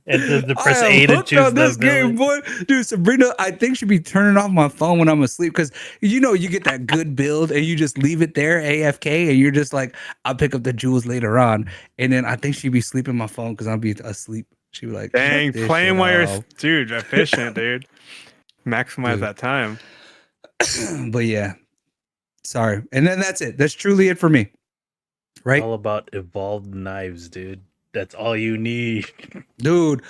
And the press I am A to hooked choose on the this game, boy. Dude, Sabrina, I think should be turning off my phone when I'm asleep because you get that good build and you just leave it there AFK and you're just like, I'll pick up the jewels later on. And then I think she'd be sleeping my phone because I'll be asleep. She'd be like, Dang, "Shut this playing shit while you're off." dude, efficient, dude. Maximize Dude. that time. But yeah, sorry. And then that's it. That's truly it for me. Right? All about evolved knives, dude. That's all you need. Dude,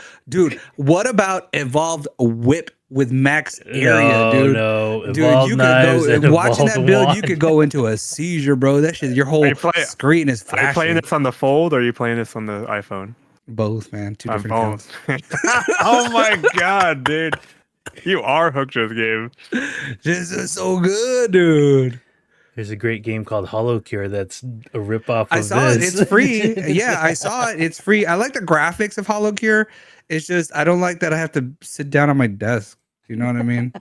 what about evolved whip with max area, dude? No, Dude, evolved you knives could and go watching evolved that build. wand. You could go into a seizure, bro. That shit, your whole you screen is Are you playing flashing. this on the Fold or are you playing this on the iPhone? Both, man. Two On different accounts. both. Oh my god, dude. You are hooked to this game. This is so good, dude. There's a great game called Hollow Cure that's a ripoff of I saw it. this. It's free. Yeah, I saw it. It's free. I like the graphics of Hollow Cure. It's just I don't like that I have to sit down on my desk. You know what I mean?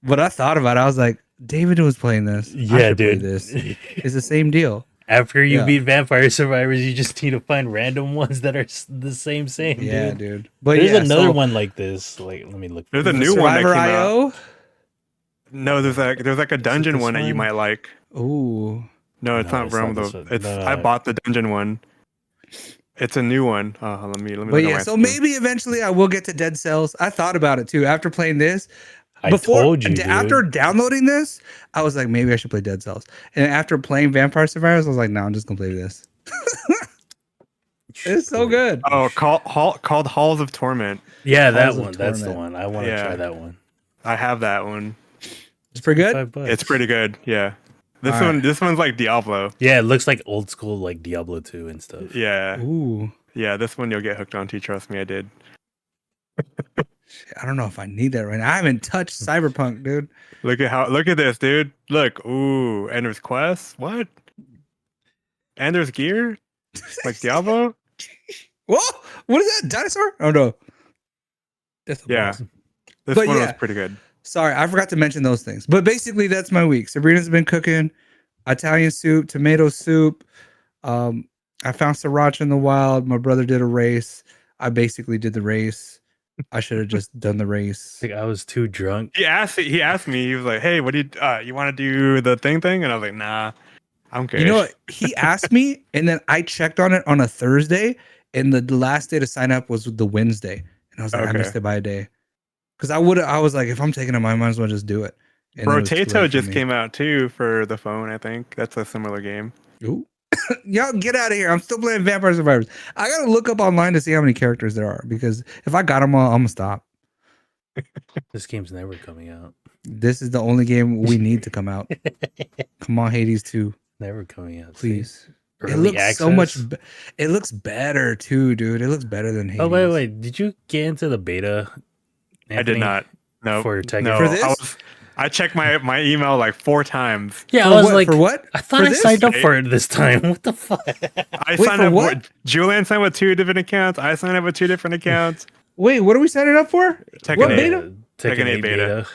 But I thought about it. I was like, David was playing this. I Yeah, should play dude. this. It's the same deal. After you Yeah. beat Vampire Survivors, you just need to find random ones that are the same, Yeah, dude. dude. But There's yeah, another so one like this. Like, let me look. There's a the new one that Survivor came out. IO. No, there's like a dungeon this one that you one? might like. Ooh. No, it's No, not it's not Realm this though. one. It's No, I bought the dungeon one. It's a new one. Let me But look at yeah, my so Steam. maybe eventually I will get to Dead Cells. I thought about it too after playing this. I told you, dude. After downloading this, I was like, maybe I should play Dead Cells. And after playing Vampire Survivors, I was like, no, I'm just gonna play this. It's so good. Oh, called Halls of Torment. Yeah, that Halls of one. That's the Torment. one. I want to Yeah. try that one. I have that one. It's pretty good. $5. It's pretty good. Yeah. This All right. one. This one's like Diablo. Yeah, it looks like old school, like Diablo 2 and stuff. Yeah. Ooh, Yeah. This one you'll get hooked on. Trust me, I did. I don't know if I need that right now. I haven't touched Cyberpunk, dude. Look at this, dude. Look. Ooh. And there's quests. What? And there's gear. Like Diablo. Whoa, what is that? Dinosaur? Oh no. That's a Yeah. boss. This But one yeah. was pretty good. Sorry, I forgot to mention those things. But basically, that's my week. Sabrina's been cooking Italian soup, tomato soup. I found sriracha in the wild. My brother did a race. I basically did the race. I should have just done the race. I think I was too drunk. He asked me. He was like, "Hey, what do you want to do the thing?" And I was like, "Nah, I'm good." You know what? He asked me, and then I checked on it on a Thursday, and the last day to sign up was the Wednesday. And I was like, I Okay. missed it by a day. Because I was like, if I'm taking it, I might as well just do it. And then it was too late Rotato for just me. came out too for the phone. I think that's a similar game. Ooh. Y'all get out of here. I'm still playing Vampire Survivors. I gotta look up online to see how many characters there are because if I got them all, I'm gonna stop. This game's never coming out. This is the only game we need to come out. Come on, Hades 2, Never coming out. see? please. Early It looks so much. access? It looks better too, dude. It looks better than Hades. Oh, wait. Did you get into the beta? I did Anthony? not. No, For Tekken? no. For this? I checked my email like 4 times. Yeah, For I was what? like, For what? I thought For I this? signed up for it this time. What the fuck? I Wait, signed for up. what? Julian signed with 2 different accounts. I signed up with 2 different accounts. Wait, what are we signing up for? Tekken What 8. beta? Tekken 8 8 beta. beta.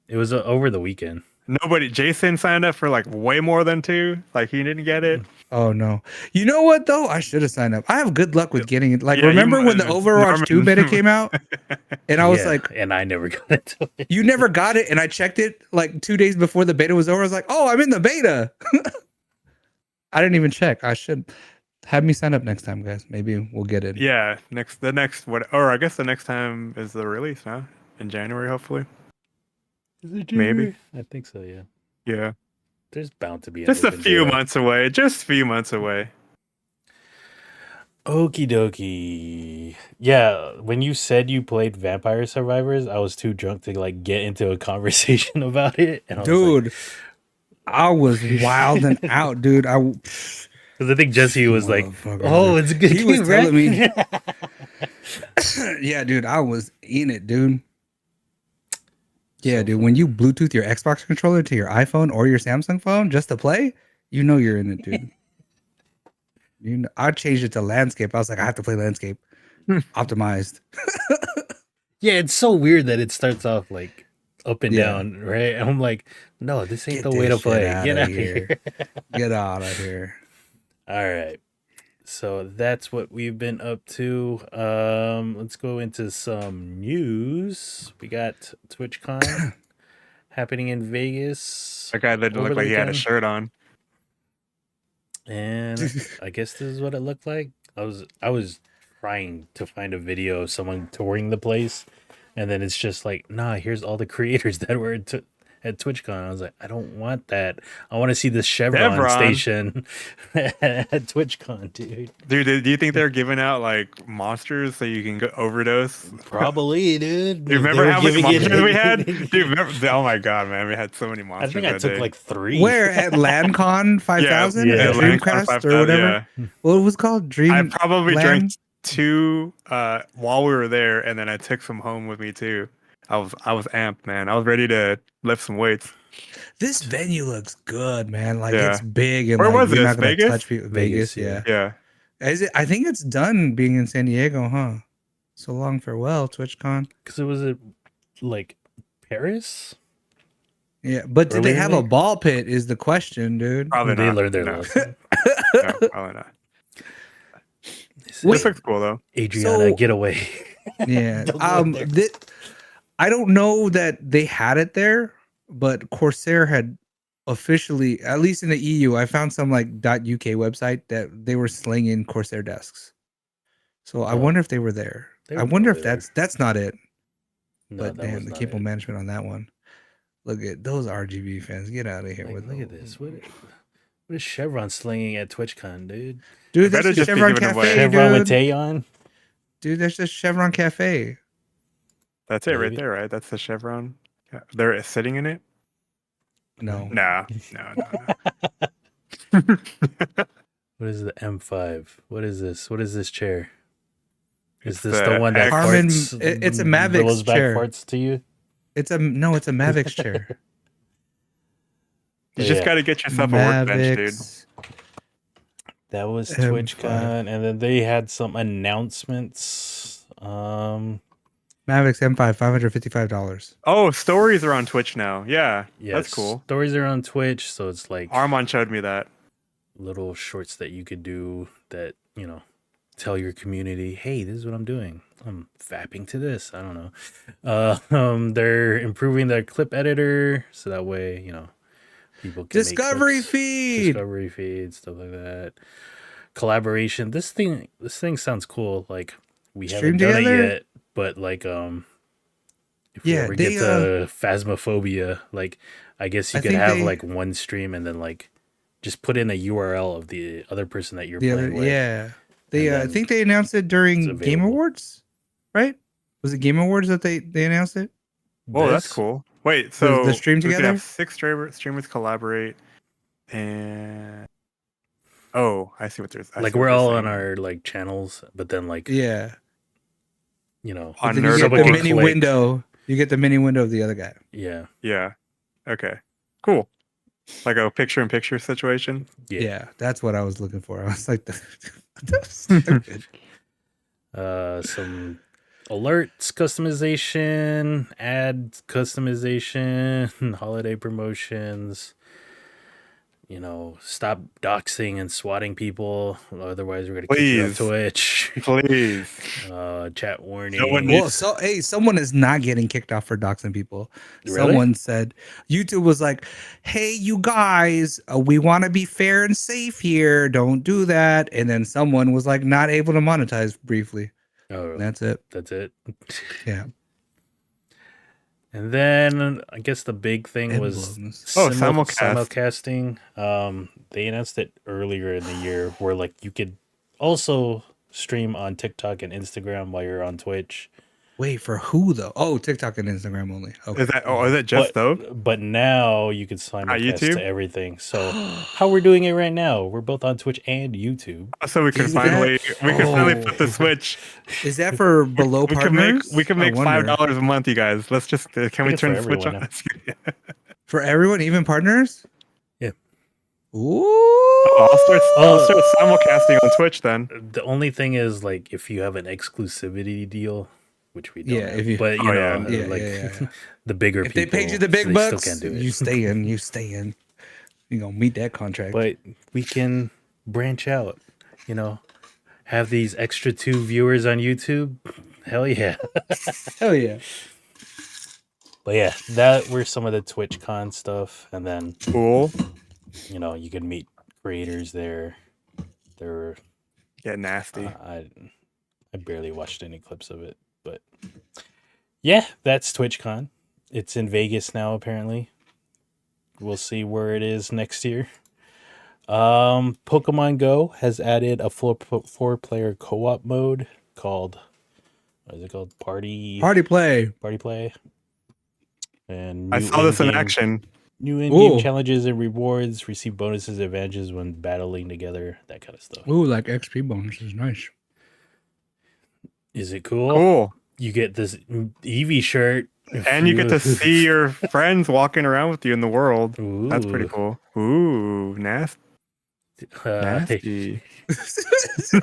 It was over the weekend. Nobody. Jason signed up for like way more than 2. Like he didn't get it. Oh no! You know what though? I should have signed up. I have good luck with getting it. Like, Yeah, remember when the Overwatch 2 beta came out, and I was like, and I never got into it. "You never got it," and I checked it like 2 days before the beta was over. I was like, "Oh, I'm in the beta." I didn't even check. I should have me sign up next time, guys. Maybe we'll get it. Yeah. The next what? Or I guess the next time is the release, huh? In January, hopefully. Maybe. I think so. Yeah. Yeah. There's bound to be Just a open few beta. months away. Just a few months away. Okie dokie. Yeah, when you said you played Vampire Survivors, I was too drunk to like get into a conversation about it. And I was Dude, I was wilding out, dude. because I think Jesse was like, Motherfucker, "Oh, dude. it's a good." He was game, telling right?" me. Yeah, dude, I was in it, dude. Yeah, dude, when you Bluetooth your Xbox controller to your iPhone or your Samsung phone just to play, you know you're in it, dude. I changed it to landscape. I was like, I have to play landscape, optimized. Yeah, it's so weird that it starts off like up and Yeah. down, right? And I'm like, no, this ain't Get the way this to play. shit Get outta out of here. Get out of here. All right. So that's what we've been up to. Let's go into some news. We got TwitchCon happening in Vegas. That guy didn't over look the like he had a weekend. shirt on. And I guess this is what it looked like. I was trying to find a video of someone touring the place, and then it's just like, nah, here's all the creators that were at TwitchCon. I was like, I don't want that. I want to see the Chevron station at TwitchCon, dude. Dude, do you think they're giving out like monsters so you can go overdose? Probably, dude. Do you remember how many monsters we had? Dude, remember, oh my god, man, we had so many I monsters. think I that took day. like 3. Where at LandCon 5000? Yeah, At LandCon Dreamcast 5000, or whatever? yeah. What was it called? Dream. I probably Land? drank 2 while we were there, and then I took some home with me too. I was amped, man. I was ready to lift some weights. This venue looks good, man. Like Yeah. it's big and Where like, was you're this? not gonna Vegas? touch people. Vegas, Vegas, yeah. yeah. Is it? I think it's done being in San Diego, huh? So long, farewell, TwitchCon. Because it was like Paris. Yeah, but did they Earlier have in a the- ball pit? Is the question, dude? Probably They not. learned their no. lesson. No, probably not. This Wait. is This looks cool though. Adriana, So- get away. Yeah. Don't go there. I don't know that they had it there, but Corsair had officially, at least in the EU, I found some like .uk website that they were slinging Corsair desks. So I Oh. wonder if they were there. They I were wonder if probably that's not it. No, But that was damn, the not cable it. management on that one. Look at those RGB fans. Get out of here Like, with look at those. this. What is Chevron slinging at TwitchCon, dude? Dude, better that's just just be Chevron giving away. Cafe, Chevron with dude. Taeyon? Dude, that's just Chevron Cafe. That's it right Maybe. there, right? That's the Chevron. Yeah. They're sitting in it. No. No. What is the M5? What is this? What is this chair? Is It's this the the one that Harman- farts? it's a Mavix blows back chair. farts to you? It's a Mavix chair. You just Yeah. got to get yourself a workbench, dude. Mavix. That was M5. TwitchCon, and then they had some announcements. Mavix M5, $555. Oh, stories are on Twitch now. Yeah, Yeah, that's cool. Stories are on Twitch, so it's like Armand showed me that. little shorts that you could do that, tell your community, hey, this is what I'm doing. I'm fapping to this. I don't know. They're improving their clip editor so that way, people can make Discovery clips, feed. discovery feed, stuff like that. Collaboration. This thing sounds cool. Like we Stream haven't done together? it yet, but like if we Yeah, ever they, get to Phasmophobia, like I guess you I could think have they- like one stream and then like just put in a URL of the other person that you're The playing other, with. yeah. They And I then think they announced it it's during Game available. Awards, right? Was it Game Awards that they announced it? Whoa, that's This- cool. Wait, so the stream we could together? have 6 streamers collaborate, and I see what there's. I Like see what we're they're all saying. on our like channels, but then like Yeah. On Then you get Nerdivore. the can mini click. window. You get the mini window of the other guy. Yeah. Yeah, Okay, cool. Like a picture-in-picture situation. Yeah, that's what I was looking for. I was like, that's so good. Some alerts customization, ad customization, holiday promotions. You know, stop doxing and swatting people. Otherwise, we're gonna kick you off Please. Twitch. Please. Chat warning. No one Well, needs- so hey, someone is not getting kicked off for doxing people. Really? Someone said YouTube was like, "Hey, you guys, we want to be fair and safe here. Don't do that." And then someone was like, not able to monetize briefly. Oh, That's it. that's it. Yeah. And then I guess the big thing was Emblems. simulcasting. They announced it earlier in the year where like you could also stream on TikTok and Instagram while you're on Twitch. Wait, for who though? Oh, TikTok and Instagram only. Okay. Is that just those? But now you can simulcast YouTube? to everything. So how we're doing it right now, we're both on Twitch and YouTube. So we can Is finally Oh. put the Switch. Is that for below We can make partners? I $5 wonder. a month, you guys. Let's just can we think it's turn for the Switch everyone on? For everyone, even partners? Yeah. Ooh. I'll start simulcasting on Twitch then. The only thing is like if you have an exclusivity deal, which we don't Yeah, have, if you- but you Oh, know, yeah. like Yeah. the bigger If people, they paid you the big they bucks, still can't do it. you stay in. You stay in. You gonna meet that contract. But we can branch out, you know, have these extra 2 viewers on YouTube. Hell yeah. Hell yeah. But yeah, that were some of the TwitchCon stuff. And then, Cool. you know, you could meet creators there. There, Get nasty. I barely watched any clips of it, but yeah, that's TwitchCon. It's in Vegas now, apparently. We'll see where it is next year. Pokemon Go has added a 4-player co-op mode called, what is it called? Party Play. Play. And I new saw this in in-game- action. New in-game Ooh. challenges and rewards. Receive bonuses and advantages when battling together. That kind of stuff. Ooh, like XP bonuses. Nice. Is it cool? Cool. You get this Eevee shirt. And you get to see your friends walking around with you in the world. Ooh. That's pretty cool. Ooh, nasty. Nasty.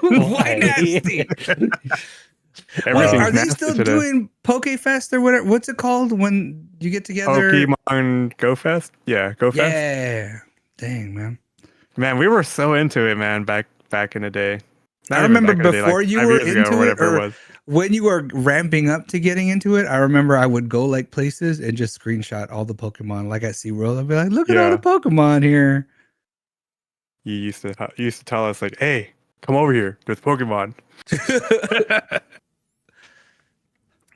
Why nasty? Wait, Everything's are they nasty still today. doing Pokefest or whatever? What's it called when you get together? Pokemon Go Fest? Yeah, Go Fest. Yeah. Dang, man. Man, we were so into it, man, back in the day. Not I even remember back in the day, before you 5 were years ago into it, whatever or it was. when you were ramping up to getting into it, I remember I would go like places and just screenshot all the Pokemon. Like at SeaWorld, I'd be like, look at all Yeah. the Pokemon here. You used to tell us like, "Hey, come over here. There's Pokemon."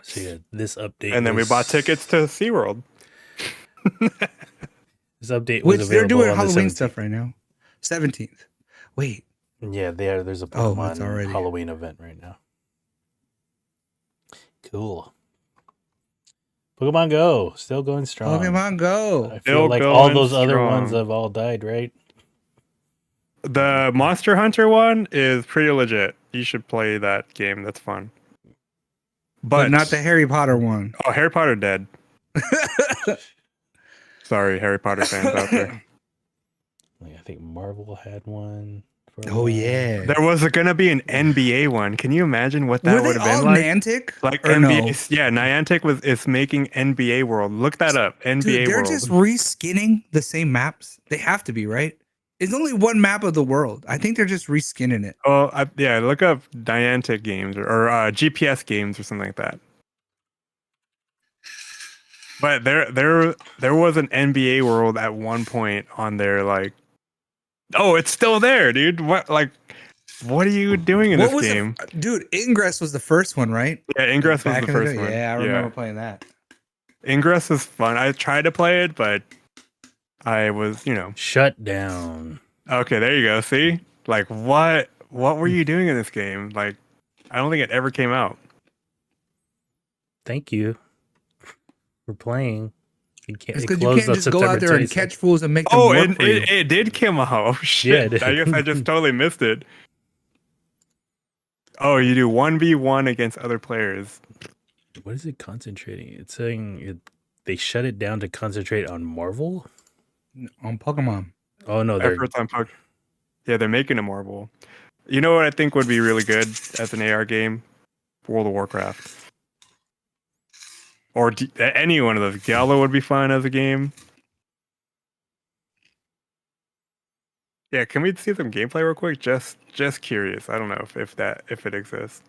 So yeah, this update. And then we was- bought tickets to SeaWorld. This update was Which they're available doing on the Halloween 17th. stuff right now. 17th. Wait. Yeah, there's a Oh, Pokemon it's already- Halloween event right now. Cool. Pokemon Go still going strong. Pokemon Go. I feel Still like all going those other ones strong. have all died, right? The Monster Hunter one is pretty legit. You should play that game. That's fun. But not the Harry Potter one. Oh, Harry Potter dead. Sorry, Harry Potter fans out there. Like, I think Marvel had one. For a Oh while. yeah. There was gonna be an NBA one. Can you imagine what that Were would they have been all like? Niantic? Like or NBA, no? yeah. Niantic is making NBA World. Look that up. NBA Dude, they're World. just reskinning the same maps. They have to be, right? It's only one map of the world. I think they're just reskinning it. Oh, yeah. Look up Niantic games or GPS games or something like that. But there was an NBA World at one point on there. Like, oh, it's still there, dude. What are you doing in What this was game? Dude, Ingress was the first one, right? Yeah, Ingress was Back the in first day? one. Yeah, I remember playing that. Ingress is fun. I tried to play it, but I was, Shut down. okay. There you go. See, like what were you doing in this game? Like, I don't think it ever came out. Thank you for playing. It's because you can't just go out there and catch fools and make them Oh, work for you. it did come out. Oh shit! it did. I guess I just totally missed it. Oh, you do 1v1 against other players. What is it concentrating? It's saying they shut it down to concentrate on Marvel. On Pokemon. Oh no, they're Efforts on Yeah, they're making a Marvel. You know what I think would be really good as an AR game? World of Warcraft. Or any one of those. Gala would be fun as a game. Yeah, can we see some gameplay real quick? Just curious. I don't know if it exists.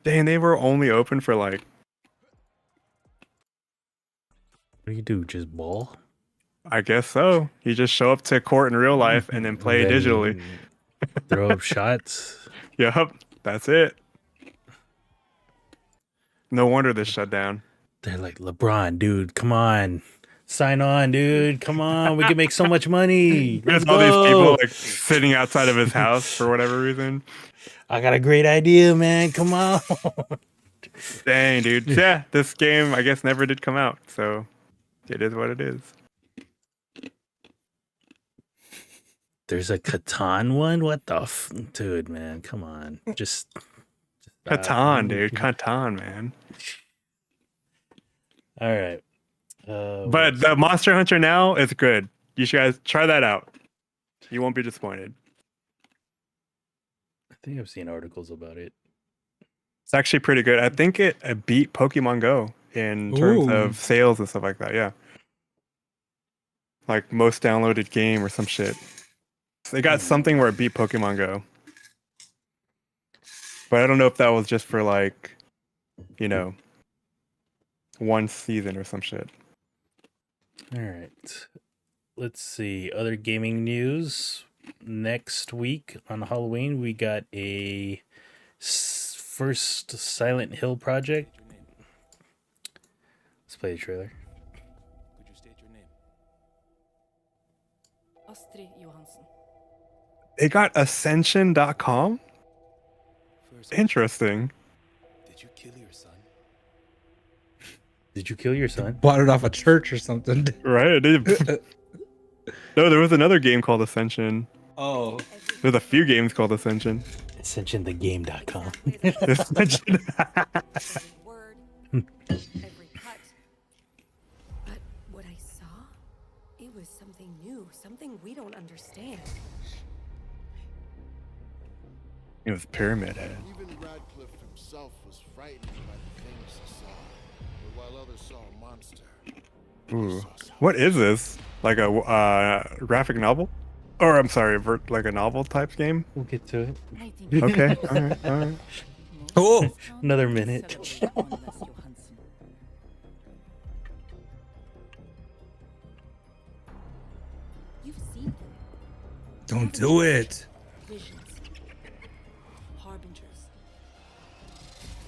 Dang, they were only open for like. what do you do? Just ball? I guess so. You just show up to court in real life and then play And then digitally. throw up shots. Yup, that's it. No wonder this shut down. They're like, LeBron, dude, come on. Sign on, dude. Come on. We can make so much money. Let's There's all these people go. like sitting outside of his house for whatever reason. I got a great idea, man. Come on. Dang, dude. Yeah, this game I guess never did come out, so it is what it is. There's a Catan one? What the dude, man? Come on. Just Catan, dude. Catan, man. All right. But the Monster Hunter now is good. You guys try that out. You won't be disappointed. I think I've seen articles about it. It's actually pretty good. I think it beat Pokemon Go in terms Ooh. of sales and stuff like that. Yeah. Like most downloaded game or some shit. They got something where it beat Pokemon Go. But I don't know if that was just for like, you know, one season or some shit. All right. Let's see. Other gaming news. Next week on Halloween, we got a first Silent Hill project. Let's play the trailer. Could you state your name? Astrid Johansen. They got Ascension.com? First, Interesting. did you kill your son? Did you kill your son? Bought it off a church or something. Right? No, there was another game called Ascension. Oh. There's a few games called Ascension. AscensionTheGame.com. Ascension. Word, every cut. But what I saw, it was something new, something we don't understand. It was Pyramid Head. Even Radcliffe himself was frightened by the things he saw. But while others saw a monster, Ooh. What is this? Like a graphic novel? Or I'm sorry, like a novel type game? We'll get to it. Okay, alright. Oh. Another minute. You've seen them. Don't do it. Visions. Harbingers.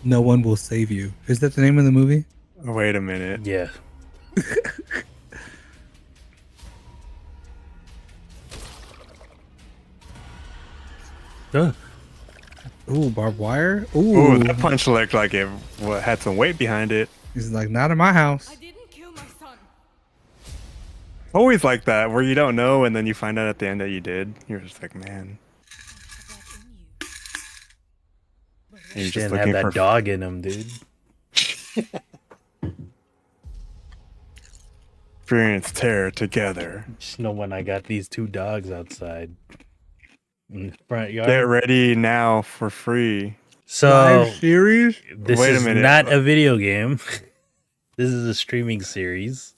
No one will save you. Is that the name of the movie? Wait a minute. Yeah. Ooh, barbed wire. Ooh, Ooh. that punch looked like it had some weight behind it. He's like, not in my house. I didn't kill my son. Always like that, where you don't know and then you find out at the end that you did. You're just like, man. And you're just Didn't have looking that for dog in him, dude. experience terror together. Just know when I got these two dogs outside in the front yard. Get ready now for free. So Live series? this Wait a is minute. not a video game. This is a streaming series.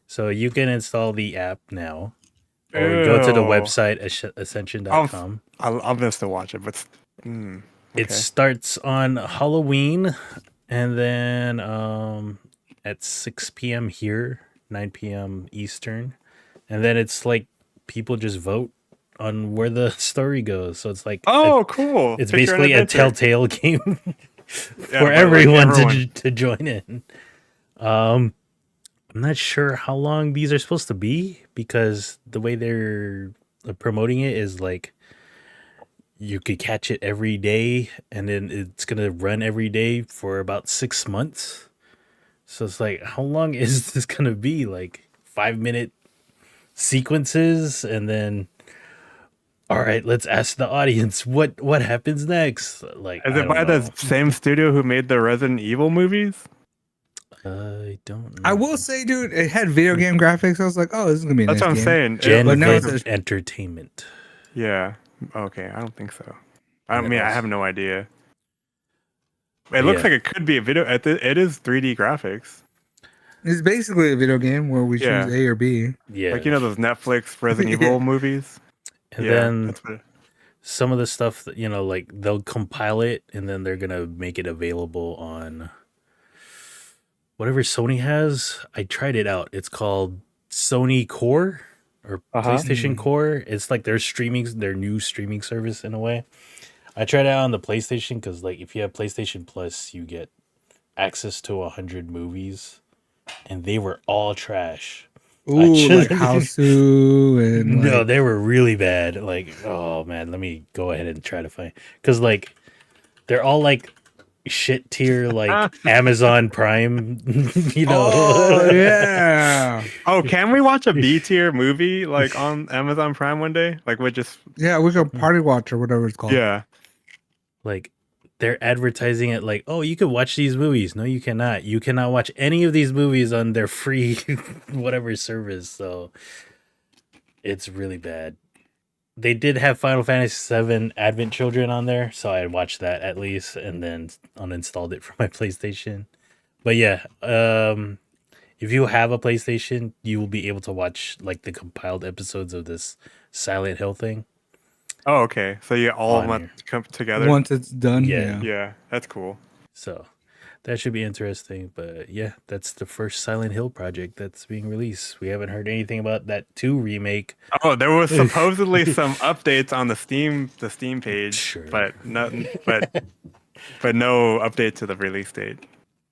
So you can install the app now. Or go to the Ew. website ascension.com. I'll miss to watch it, but It okay. starts on Halloween and then at 6 p.m. here, 9 p.m. Eastern. And then it's like people just vote on where the story goes. So it's like Oh, cool. it's Picture an basically a adventure. telltale game Yeah, for but, like, everyone everyone. to join in. I'm not sure how long these are supposed to be because the way they're promoting it is like you could catch it every day and then it's gonna run every day for about 6 months. So it's like, how long is this gonna be? Like 5-minute sequences and then all right, let's ask the audience what happens next. Like, Is I it don't by know. the same studio who made the Resident Evil movies? I don't know. I will say, dude, it had video game graphics. I was like, oh, this is gonna be a That's nice what I'm game. saying. Gen But now Vid it's a- Entertainment. Yeah. Okay. I don't think so. I And it mean, I also- have no idea. It looks Yeah. like it could be a video. It is 3D graphics. It's basically a video game where we Yeah. choose A or B. Yeah. Like, you know, those Netflix Resident Yeah. Evil movies. and Yeah, then that's what. some of the stuff that, you know, like they'll compile it and then they're gonna make it available on whatever Sony has. I tried it out. It's called Sony Core or PlayStation Core. It's like their new streaming service in a way. I tried it out on the PlayStation because, like, if you have PlayStation Plus, you get access to 100 movies, and they were all trash. Ooh, just- like Housu and No, like, they were really bad. Like, oh man, let me go ahead and try to find, because like they're all like shit tier, like Amazon Prime. You know? oh yeah, Oh, can we watch a B tier movie like on Amazon Prime one day? Like, we just yeah. We could party watch or whatever it's called. yeah. Like they're advertising it like, oh, you can watch these movies. No, you cannot. You cannot watch any of these movies on their free whatever service. So it's really bad. They did have Final Fantasy VII Advent Children on there, so I watched that at least, and then uninstalled it from my PlayStation. But yeah, if you have a PlayStation, you will be able to watch like the compiled episodes of this Silent Hill thing. Oh, okay. So you all On want here. to come together. Once it's done, Yeah. yeah. Yeah, that's cool. So that should be interesting. But yeah, that's the first Silent Hill project that's being released. We haven't heard anything about that 2 remake. Oh, there was supposedly some updates on the Steam page, Sure. but nothing. But no update to the release date.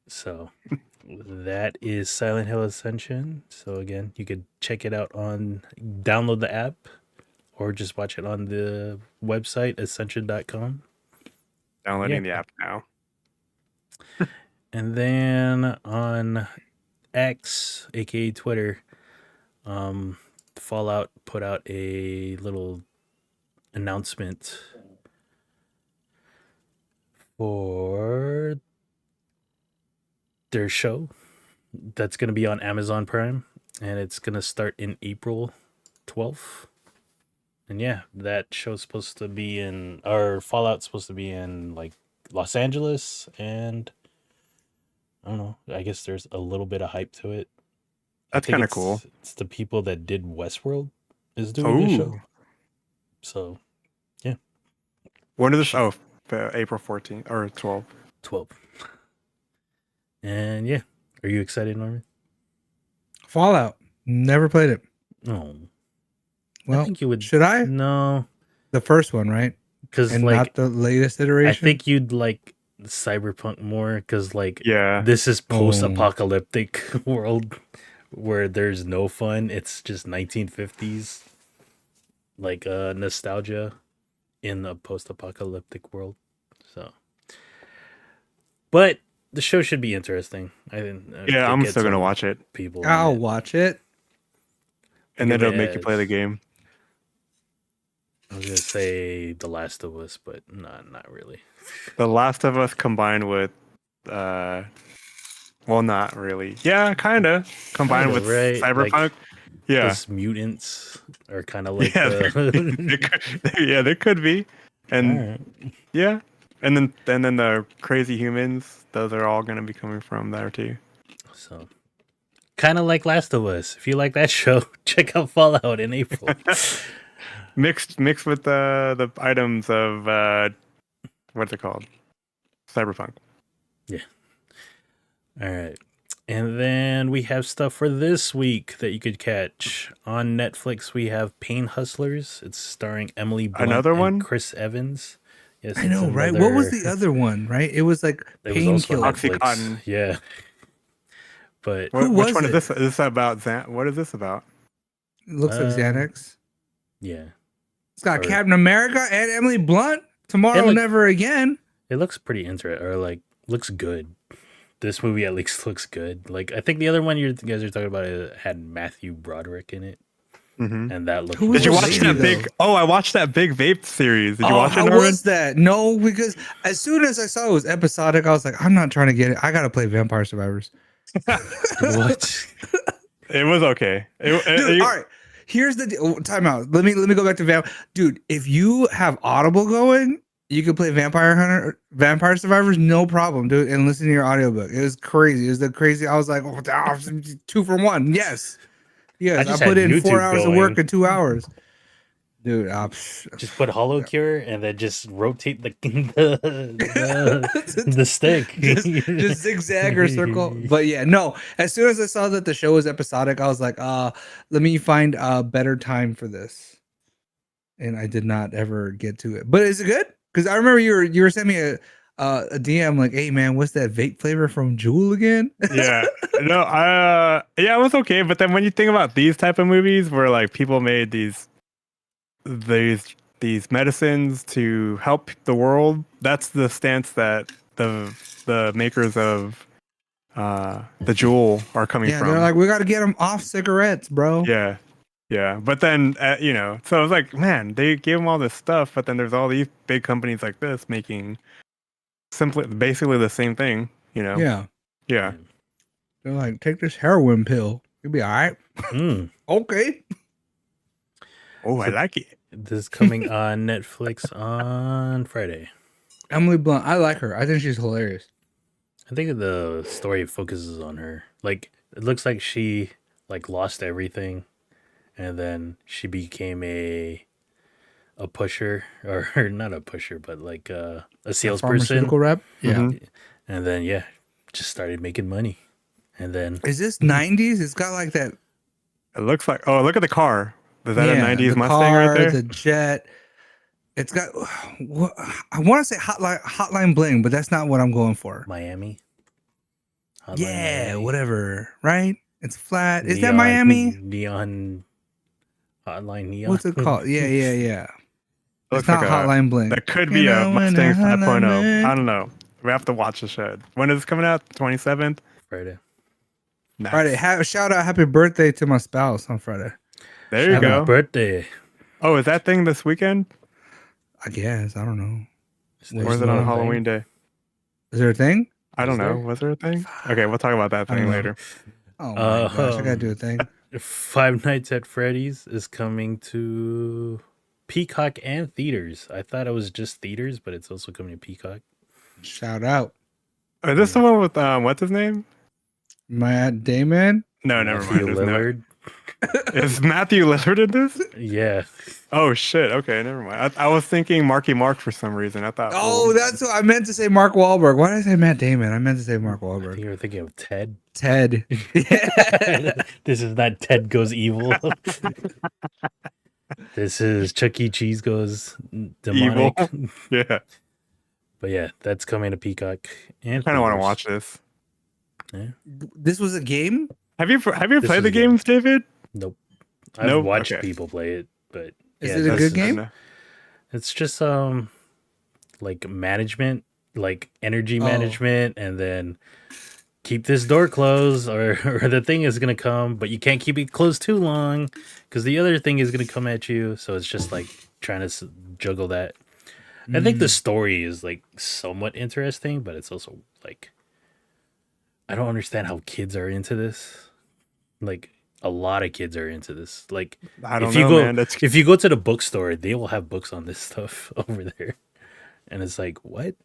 So that is Silent Hill Ascension. So again, you could check it out download the app or just watch it on the website, ascension.com. Downloading the app now. And then on X, aka Twitter, Fallout put out a little announcement for their show that's going to be on Amazon Prime, and it's going to start in April 12th. And yeah, that show's supposed to be Fallout's supposed to be in like Los Angeles, and I don't know, I guess there's a little bit of hype to it. I That's think kind of it's- cool. It's the people that did Westworld is doing the show. Ooh. So When is the April 14th or 12th? 12. And yeah, are you excited, Norman? Fallout. Never played it. No. Well, I think you would. should I? No, The first one, right? because And like not the latest iteration. I think you'd like Cyberpunk more because like Yeah. this is post-apocalyptic world where there's no fun. It's just 1950s like nostalgia in a post-apocalyptic world. So, but the show should be interesting. Yeah, I'm still gonna watch it, People, I'll in it. watch it. and then Give it'll make you play the it- game. I was gonna say The Last of Us, but not really. The Last of Us combined with, well, not really. Yeah, kind of combined Kinda, with right? Like, Cyberpunk. Yeah, Because mutants are kind of like yeah, the. yeah, there could be, and Alright. yeah, and then the crazy humans. Those are all gonna be coming from there too. So, kind of like Last of Us. If you like that show, check out Fallout in April. Mixed with the items of what's it called? Cyberpunk. All right. And then we have stuff for this week that you could catch. On Netflix, we have Pain Hustlers. It's starring Emily Blunt Another and one? Chris Evans. Yes, I it's know, right? What was another- the other one, right? It was like It was also Painkiller. Netflix. Oxycontin. Yeah. But Who Which was one it? is this? Is this about What is this about? It looks like Xanax. yeah, It's got or- Captain America and Emily Blunt. Tomorrow, It look- never again. it looks pretty interesting, or like looks good. This movie at least looks good. Like I think the other one you guys are talking about had Matthew Broderick in it, Mm-hmm. and that looked. Who Did you was watch Lady, that though? big? Oh, I watched that big vape series. Did you watch it, how Norman? was that? No, because as soon as I saw it was episodic, I was like, I'm not trying to get it. I gotta play Vampire Survivors. What? It was okay. Dude, all right. Here's the time out. Let me go back to Dude, if you have Audible going, you can play Vampire Survivors, no problem, dude, and listen to your audiobook. It was crazy. It was the crazy. I was like, 2 for 1. Yes. Yes. I just put had in 4 YouTube hours of work going. in 2 hours. Dude, Just put hollow cure and then just rotate the stick. just zigzag or circle. But yeah, no. As soon as I saw that the show was episodic, I was like, let me find a better time for this. And I did not ever get to it. But is it good? Because I remember you were sending me a DM like, hey man, what's that vape flavor from Jewel again? Yeah. No, yeah, it was okay. But then when you think about these type of movies where like people made these medicines to help the world, that's the stance that the makers of the Jewel are coming from. They're like, we got to get them off cigarettes, bro. Yeah, but then so I was like, man, they gave them all this stuff, but then there's all these big companies like this making basically the same thing, Yeah. Yeah. They're like, take this heroin pill, you'll be all right. Okay. Oh, I like it. This is coming on Netflix on Friday. Emily Blunt, I like her. I think she's hilarious. I think the story focuses on her. Like, it looks like she like lost everything, and then she became a pusher, or not a pusher, but like a salesperson. Pharmaceutical rep. Yeah. Mhm. And then just started making money. And then Is this 90s? It's got like that. It looks like, oh, look at the car. Is that a 90s the Mustang car, right there? The jet. It's got. I want to say Hotline Bling, but that's not what I'm going for. Miami. Hotline Yeah, Miami. whatever. Right? It's flat. Is that Neon- Miami? Neon. Hotline Neon. What's it called? Yeah. Looks It's not like Hotline Bling. That could be a Mustang 5.0. I don't know. We have to watch the show. When is it coming out? 27th? Friday. Nice. Friday. Shout out, happy birthday to my spouse on Friday. There you Happy go. birthday. Oh, is that thing this weekend? I guess. I don't know. Or is it on Halloween Day? Is there a thing? I don't know. Was there a thing? Okay, we'll talk about that I don't thing know. later. Oh my gosh, I gotta do a thing. Five Nights at Freddy's is coming to Peacock and theaters. I thought it was just theaters, but it's also coming to Peacock. Shout out. Is this the one with what's his name? Matt Damon. No, never Matthew mind. There's no- Lillard. Is Matthew Lillard in this? Yeah. Oh shit. Okay, never mind. I was thinking Marky Mark for some reason. I thought. Oh, that's what I meant to say. Mark Wahlberg. Why did I say Matt Damon? I meant to say Mark I think Wahlberg. you were thinking of Ted. Ted. This is not Ted Goes Evil. This is Chuck E. Cheese Goes Demonic. Evil. Yeah. But yeah, that's coming to Peacock. And I kind of want to theaters. watch this. This was a game. Have you This played is the a game. games, David? Nope. I've Nope? watched Okay. people play it, but Is yeah, it a this good is- game? It's just like management, like energy Oh. management, and then keep this door closed or the thing is gonna come, but you can't keep it closed too long because the other thing is gonna come at you. So it's just like trying to juggle that. I think the story is like somewhat interesting, but it's also like I don't understand how kids are into this. Like a lot of kids are into this. Like I don't if you know, go man. That's if you go to the bookstore, they will have books on this stuff over there, and it's like what?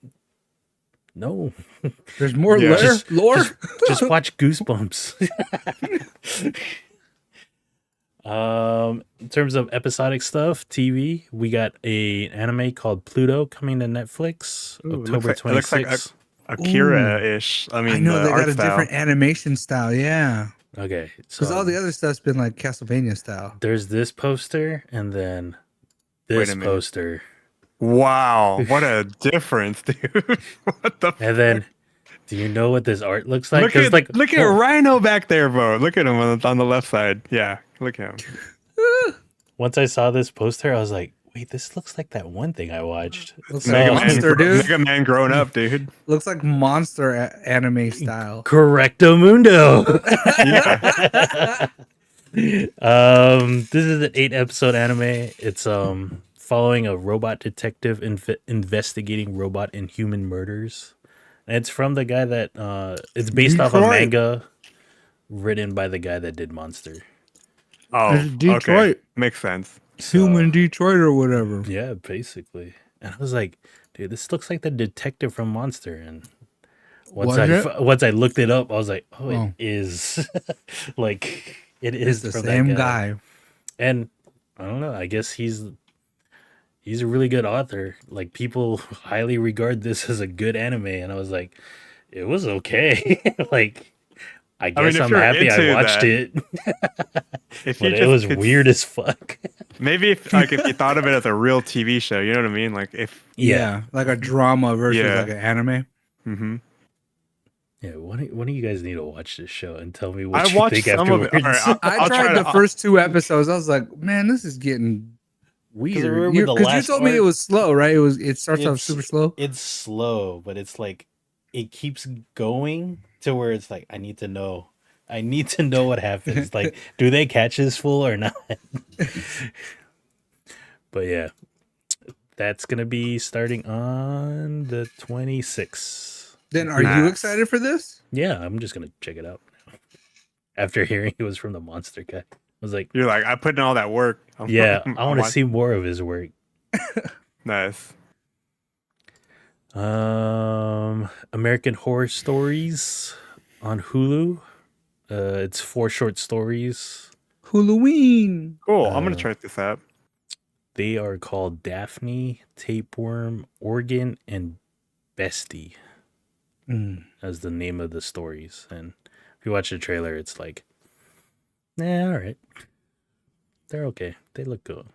No, There's more Yeah. lore. just watch Goosebumps. In terms of episodic stuff, TV, we got an anime called Pluto coming to Netflix Ooh, October it looks like 26th. Akira-ish. I mean, I know the they art got a style. different animation style. Yeah, Okay, because all the other stuff's been like Castlevania style. there's this poster and then Wait this a minute. poster, Wow, what a difference, dude! What the? and then do you know what this art looks like? Look 'Cause, at look at whoa, Rhino back there, bro. Look at him on the left side. Yeah, look at him. once I saw this poster, I was like, wait, this looks like that one thing I watched. Looks No. like Monster, dude. Mega Man grown up, dude. Looks like Monster anime style. Correcto mundo. Yeah. This is an 8-episode anime. It's following a robot detective investigating robot and human murders. And it's from the guy that it's based off a Detroit. manga written by the guy that did Monster. Oh, It's Detroit. Okay. Makes sense. Human Detroit or whatever. Yeah, basically. And I was like, dude, this looks like the detective from Monster. And once Was it? I looked it up, I was like, oh, it Oh. is. Like, it It's is the from same that guy. And I don't know. I guess he's a really good author. Like, people highly regard this as a good anime, and I was like, it was okay. Like, I guess if I'm you're happy I into watched that, it, if you but it just was could weird as fuck. maybe if you thought of it as a real TV show, you know what I mean? Like if Yeah. Like a drama versus Yeah. like an anime. hmm Yeah, one of you guys need to watch this show and tell me what I you watched think some of it. afterwards. All right, I I'll tried try the to- first 2 episodes. I was like, man, this is getting weird. remember the Because you last told me it arc- was slow, right? It starts off It's- super slow. It's slow, but it's like it keeps going to where it's like I need to know what happens. Like, do they catch this fool or not? But yeah, that's gonna be starting on the 26th. Then are you Nice. excited for this? Yeah, I'm just gonna check it out now. After hearing it was from the Monster guy, I was like, You're like, I put in all that work. yeah, I I'm want to watch- see more of his work. Nice. American Horror Stories on Hulu. It's 4 short stories. Halloween. Cool. I'm gonna Uh, check this out. They are called Daphne, Tapeworm, Organ, and Bestie as the name of the stories. And if you watch the trailer, it's like, all right. They're okay. They look good.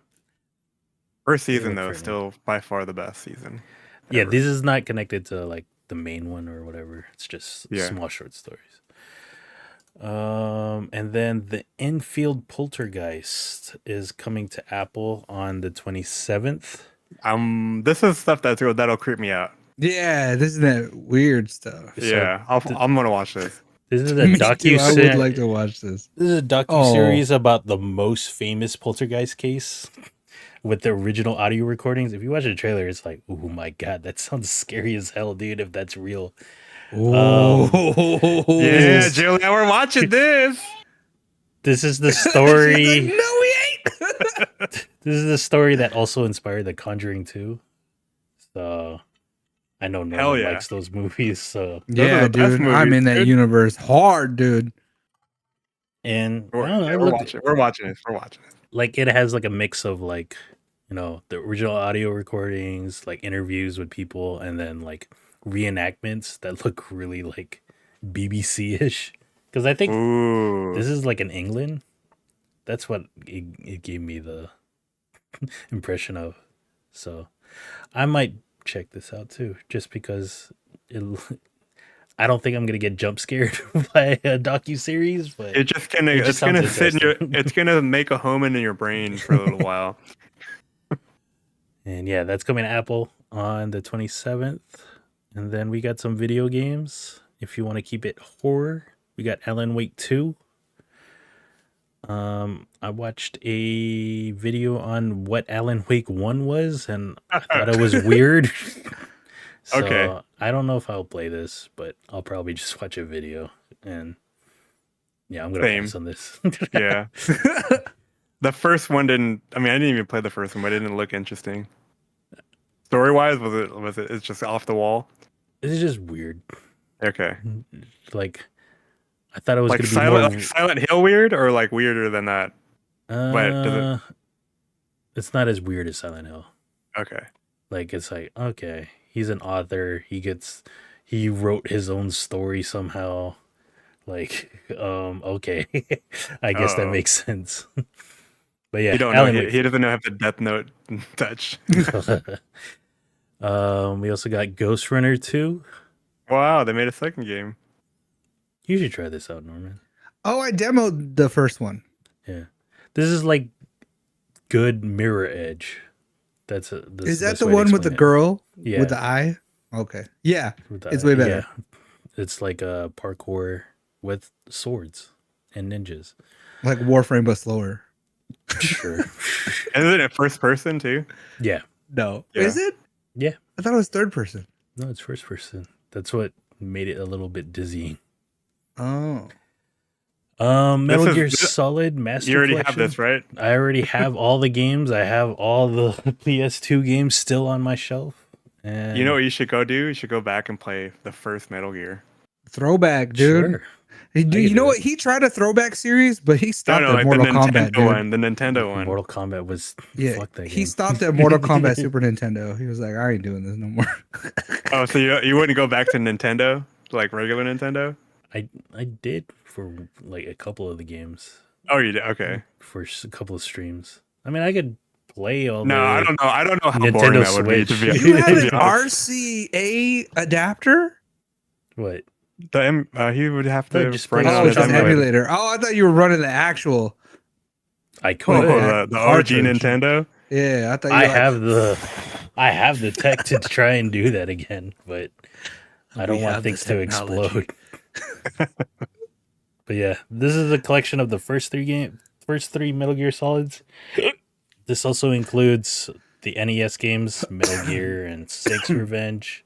First they season look though, pretty. Still by far the best season. Yeah, ever. this is not connected to like the main one or whatever. It's just Yeah. small short stories. And then the Enfield Poltergeist is coming to Apple on the 27th. This is stuff that'll creep me out. Yeah, this is that weird stuff. So Yeah, I'm gonna watch this. This is a Me too, docu. I would like to watch this. This is a docu series about the most famous poltergeist case with the original audio recordings. If you watch the trailer, it's like, oh my god, that sounds scary as hell, dude. If that's real. Oh, Yeah, Julia, we're watching this. This is the She's story. like, no, we ain't. This is the story that also inspired The Conjuring 2. So I know no Hell one yeah. likes those movies. So Yeah, the best dude, I'm movies, in that dude. universe hard, dude. and I We're, don't know, yeah, it we're looked- watching. We're watching this. We're watching it. like it has like a mix of like, you know, the original audio recordings, like interviews with people, and then like reenactments that look really like BBC-ish. Because I think Ooh. this is like in England. That's what it gave me the impression of. So I might check this out too, just because I don't think I'm gonna get jump scared by a docu-series, but It's just gonna. It just It's gonna sounds sit in your. interesting. It's gonna make a home in your brain for a little while. and yeah, that's coming to Apple on the 27th. And then we got some video games. If you want to keep it horror, we got Alan Wake 2. I watched a video on what Alan Wake 1 was, and I thought it was weird. So Okay. I don't know if I'll play this, but I'll probably just watch a video. And yeah, I'm gonna Same. pass on this. Yeah. The first one didn't. I mean, I didn't even play the first one, but it didn't look interesting. Story wise, was it? It's just off the wall. It's just weird. Okay. Like I thought it was Like gonna be Silent, more. like Silent Hill weird, or like weirder than that. does It's not as weird as Silent Hill. Okay. Like it's like, okay, he's an author. He wrote his own story somehow. Like, okay, I guess that Oh. makes sense. But yeah, You don't know. Alan He doesn't know have the Death Note touch. Wake. We also got Ghost Runner 2. Wow, they made a second game. You should try this out, Norman. Oh, I demoed the first one. Yeah, this is like good Mirror Edge. Is Is that the one with the girl Yeah, with the eye? Okay. Yeah. with the it's way better. Yeah. It's like a parkour with swords and ninjas. Like Warframe, but slower. Sure. Isn't it first person too? Yeah. No. Yeah. Is it? Yeah. I thought it was third person. No, it's first person. That's what made it a little bit dizzying. Oh. Metal is- Gear this- Solid Master You already Collection. have this, right? I already have all the games. I have all the PS2 games still on my shelf. And You know what you should go do? You should go back and play the first Metal Gear. Throwback, dude. Sure. Hey, I dude, can you do know it. what? He tried a throwback series, but he No, stopped no, at like Mortal the Kombat, Nintendo dude. one. The Nintendo one. Mortal Kombat was Yeah, fuck that game. he stopped at Mortal Kombat Super Nintendo. He was like, I ain't doing this no more. Oh, so you wouldn't go back to Nintendo, like regular Nintendo? I did for like a couple of the games Oh, you did. Okay. for a couple of streams. I mean, I could play all No, the I don't know. I don't know how Nintendo boring that would be. To Switch. be You have to an be honest. RCA adapter? What? He would have No, to just run play it it Oh, on it's his an emulator. emulator. Oh, I thought you were running the actual. I Oh, could. the OG Cartridge. Nintendo. Yeah, I thought you I were like, have the tech to try and do that again, but I don't We want have the things to technology. explode. But yeah, this is a collection of the first three Metal Gear Solids. This also includes the NES games, Metal Gear and Snake's Revenge.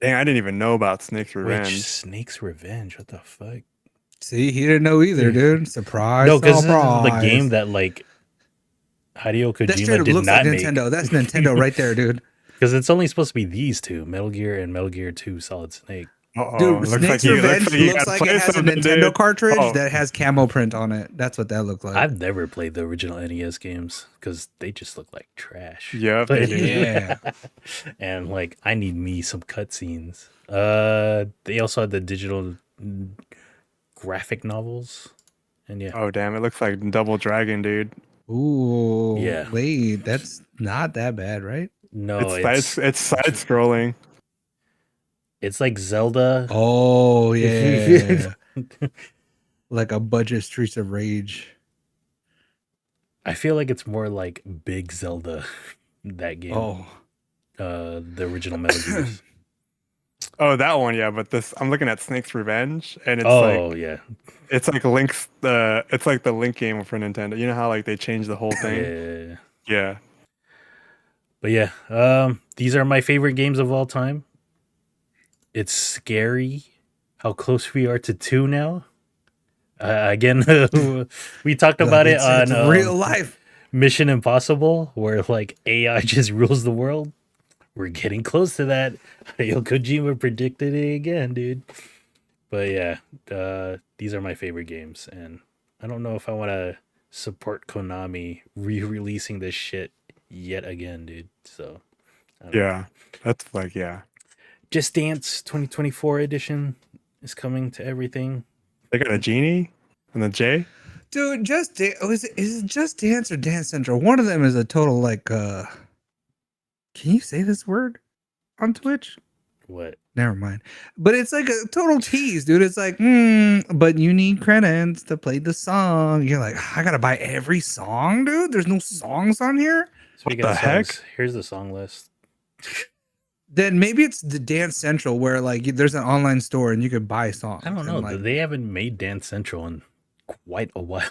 Dang, I didn't even know about Snake's Which Revenge. Snake's Revenge? What the fuck? See, he didn't know either, dude. Surprise. No, because this is the surprise. game that like Hideo that straight Kojima up did looks not like make. Nintendo. That's Nintendo right there, dude. Because it's only supposed to be these two, Metal Gear and Metal Gear 2 Solid Snake. Uh-oh. Dude, Looks Snake's you- Revenge you looks gotta like play it has a something, Nintendo dude. cartridge Oh. that has camo print on it. That's what that looked like. I've never played the original NES games because they just look like trash. Yeah, But- they do. Yeah. And like, I need me some cutscenes. They also had the digital graphic novels, and yeah, Oh damn! It looks like Double Dragon, dude. Ooh. Yeah. Wait, that's not that bad, right? no, It's side scrolling. it's like Zelda. Oh yeah. Like a budget Streets of Rage. I feel like it's more like Big Zelda, that game. Oh. The original Metal Gears. Oh, that one, yeah. But this, I'm looking at Snake's Revenge, and it's Oh like yeah, it's like it's like the Link game for Nintendo. You know how like they changed the whole thing? yeah. Yeah. But yeah, these are my favorite games of all time. It's scary how close we are to 2 now. Again, we talked about it It's on real life. Mission Impossible, where like AI just rules the world. We're getting close to that. Hideo Kojima predicted it again, dude. But yeah, these are my favorite games, and I don't know if I want to support Konami re-releasing this shit yet again, dude. So I don't know. Yeah. That's like yeah. Just Dance 2024 edition is coming to everything. They got a genie and the J. Dude, is it Just Dance or Dance Central? One of them is a total like can you say this word on Twitch? What? Never mind. But it's like a total tease, dude. It's like, but you need credits to play the song. You're like, I gotta buy every song, dude. There's no songs on here. Speaking the of heck? songs, here's the song list. Then maybe it's the Dance Central where like there's an online store and you could buy songs. I don't know. and, like, They haven't made Dance Central in quite a while.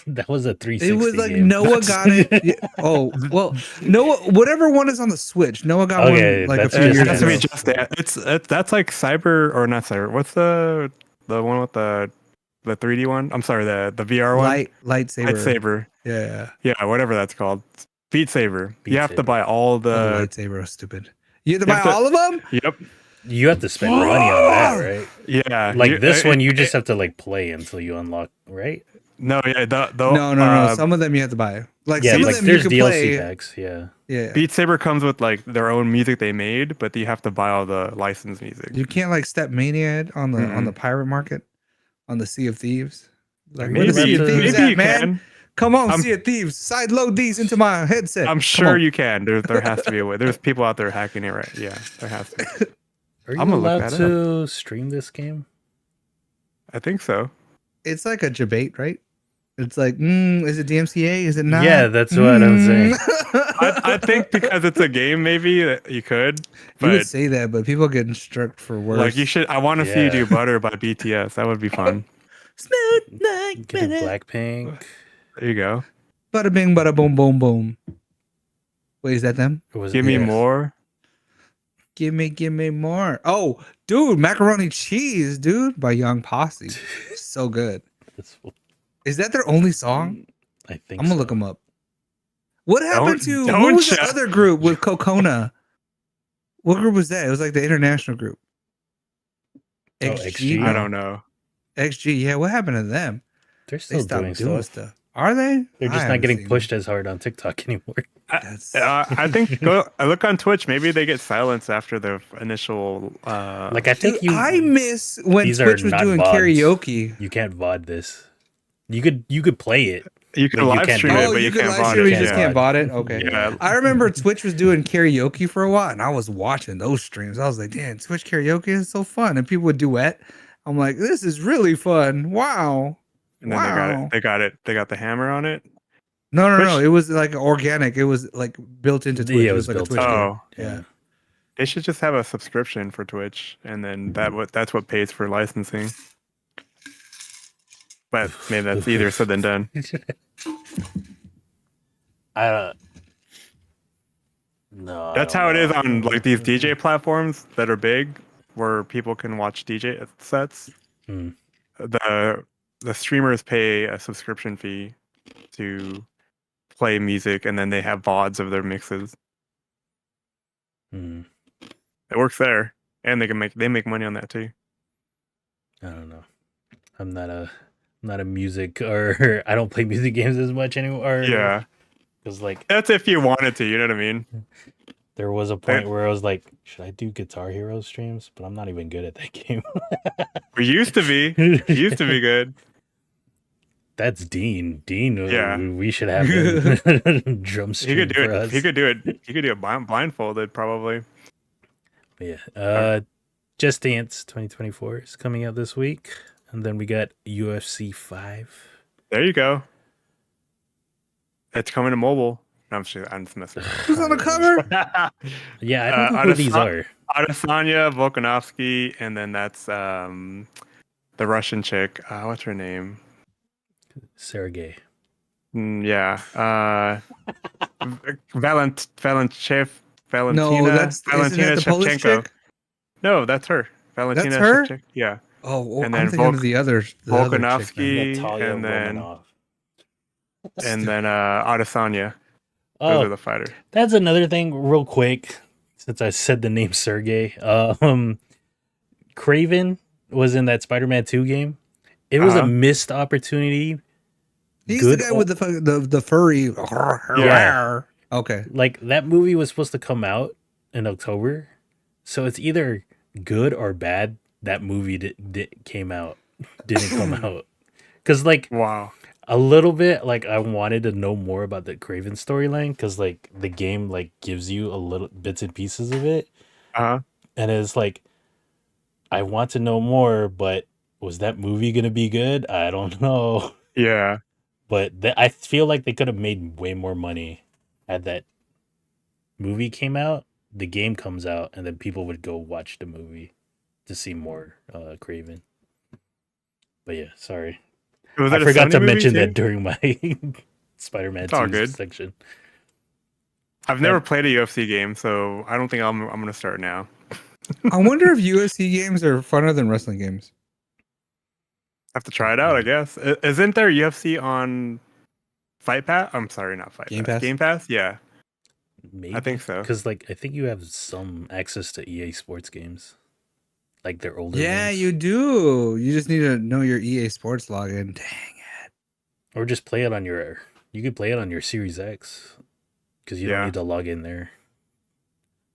That was a 360 it was like game. Noah got it. Yeah. Oh well, Noah. Whatever one is on the Switch, Noah got Okay, one like a that's few It years has to be ago. Just Dance. That's like Cyber or not Cyber. What's the one with the 3D one? I'm sorry, the VR one. Lightsaber. Lightsaber. Yeah. Yeah, whatever that's called. Beat Saber. Beat You have to Saber. buy all The the. lightsaber was stupid. You have to You buy have to- all of them. Yep. You have to spend money on that, right? Yeah. Like this one, you just have to like play until you unlock, right? No, yeah. No. Some of them you have to buy. Like Yeah, some like of them you there's can DLC play. packs. Yeah. Yeah. Beat Saber comes with like their own music they made, but you have to buy all the licensed music. You can't like step Mania on the pirate market, on the Sea of Thieves. Like where the Maybe- Sea of Thieves maybe at, you man? can. Come on, I'm- Sea of Thieves. Side load these into my headset. I'm Come sure on. you can. There has to be a way. There's people out there hacking it, right? Yeah, there has to be. Are you I'm gonna look allowed that to stream this game? I think so. It's like a debate, right? It's like, is it DMCA? Is it not? Yeah, that's what I'm saying. I think because it's a game, maybe that you could. You would But say that, but people getting struck for worse. like you should. I want to see you Yeah. do Butter by BTS. That would be fun. Smooth like Get a butter. Blackpink. There you go. Bada bing, bada boom, boom, boom. Wait, is that them? Or was Give it- me yeah. more. Give me more. Oh, dude, macaroni cheese, dude, by Young Posse. So good. This one. Is that their only song? I think I'm gonna so. look them up. What happened to don't what was the ya? other group with Kokona? What group was that? It was like the international group. Oh, XG. XG? I No. don't know. XG. Yeah, what happened to them? They're They still doing stopped doing stuff. stuff. Are they? They're I just not haven't getting seen pushed them. as hard on TikTok anymore. That's I think I look on Twitch. Maybe they get silenced after the initial. Like I think Dude, I miss when these are Twitch was not doing VODs. karaoke. You can't VOD this. You could play it. you can but you live can't stream do it, it. Oh, but you you could can't live VOD stream, it. you just Yeah. can't bot it. Okay. Yeah. I remember Twitch was doing karaoke for a while, and I was watching those streams. I was like, "Damn, Twitch karaoke is so fun!" And people would duet. I'm like, "This is really fun! Wow, And then wow!" they got the hammer on it. No. Twitch- It was like organic. It was like built into Twitch. Yeah, it was like a built Twitch in. game. Oh. Yeah. They should just have a subscription for Twitch, and then that's what pays for licensing. But maybe that's easier said than done. I no. That's I how it don't is know. on like these DJ platforms that are big, where people can watch DJ sets. Hmm. The streamers pay a subscription fee to play music, and then they have VODs of their mixes. Hmm. It works there, and they make money on that too. I don't know. I'm not a music or I don't play music games as much anymore. Yeah, because like that's if you wanted to. You know what I mean? there was a point where I was like, should I do Guitar Hero streams? But I'm not even good at that game. We used to be. It used to be good. That's Dean. Dean, Yeah. we should have him drum He stream could do for it. us. He could do it. He could do it blindfolded, probably. But yeah. Just Dance 2024 is coming out this week. And then we got UFC 5. There you go. It's coming to mobile. No, I'm just messing. Who's on the cover? Yeah, I don't know who these are. Adesanya, Volkanovski, and then that's the Russian chick. What's her name? Sergey. Yeah. Valentina. No, isn't Valentina that the Polish Shevchenko. chick? No, that's her. Valentina That's her? Shevchenko. Yeah. Oh, And I'm then thinking of the other. The other chick then. Volkanovski, Natalia and then Romanov. Adesanya. Those are Oh, the fighters. that's another thing, real quick, since I said the name Sergey. Craven was in that Spider-Man 2 game. It was a Uh-huh. missed opportunity. He's Good the guy with the furry. Yeah. Okay. Like that movie was supposed to come out in October, so it's either good or bad. That movie didn't come out, because like Wow. a little bit like I wanted to know more about the Craven storyline because like the game like gives you a little bits and pieces of it, Uh-huh. and it's like I want to know more, but was that movie gonna be good? I don't know. Yeah. But I feel like they could have made way more money had that movie came out, the game comes out, and then people would go watch the movie to see more Craven. But yeah, sorry. Was I it a forgot Sony to movie mention too? that during my Spider-Man It's all 2 good. section. I've never played a UFC game, so I don't think I'm gonna start now. I wonder if UFC games are funner than wrestling games. Have to try it out, I guess. Isn't there UFC on Fight Pass? I'm sorry, not Fight Game Pass. Pass? Game Pass? Yeah. Maybe. I think so. Because like I think you have some access to EA Sports games. Like their older Yeah, ones. you do. You just need to know your EA Sports login. Dang it. Or just play it on your you could play it on your Series X. Because you Yeah. don't need to log in there.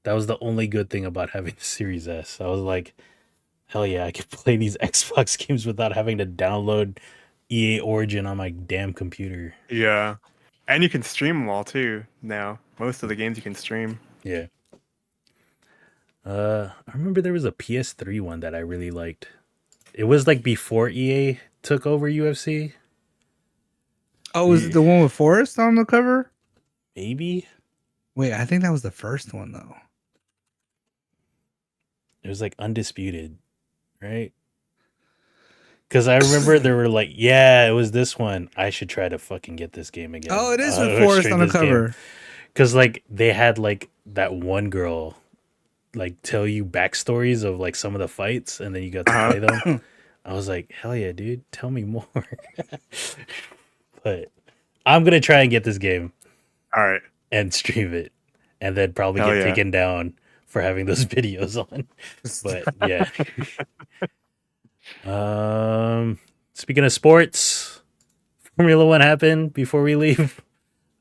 That was the only good thing about having the Series S. I was like, hell yeah, I could play these Xbox games without having to download EA Origin on my damn computer. Yeah. And you can stream them all too now. Most of the games you can stream. Yeah. I remember there was a PS3 one that I really liked. It was like before EA took over UFC. Oh, was it the one with Forrest on the cover? Maybe. Wait, I think that was the first one though. It was like Undisputed, right? Because I remember they were like, yeah, it was this one. I should try to fucking get this game again. Oh, it is with Forrest on the cover. Because like they had like that one girl like tell you backstories of like some of the fights and then you got to play them. I was like, hell yeah, dude, tell me more. But I'm gonna try and get this game All right. and stream it, and then probably Hell get yeah. taken down for having those videos on. But yeah. Speaking of sports, Formula One happened before we leave.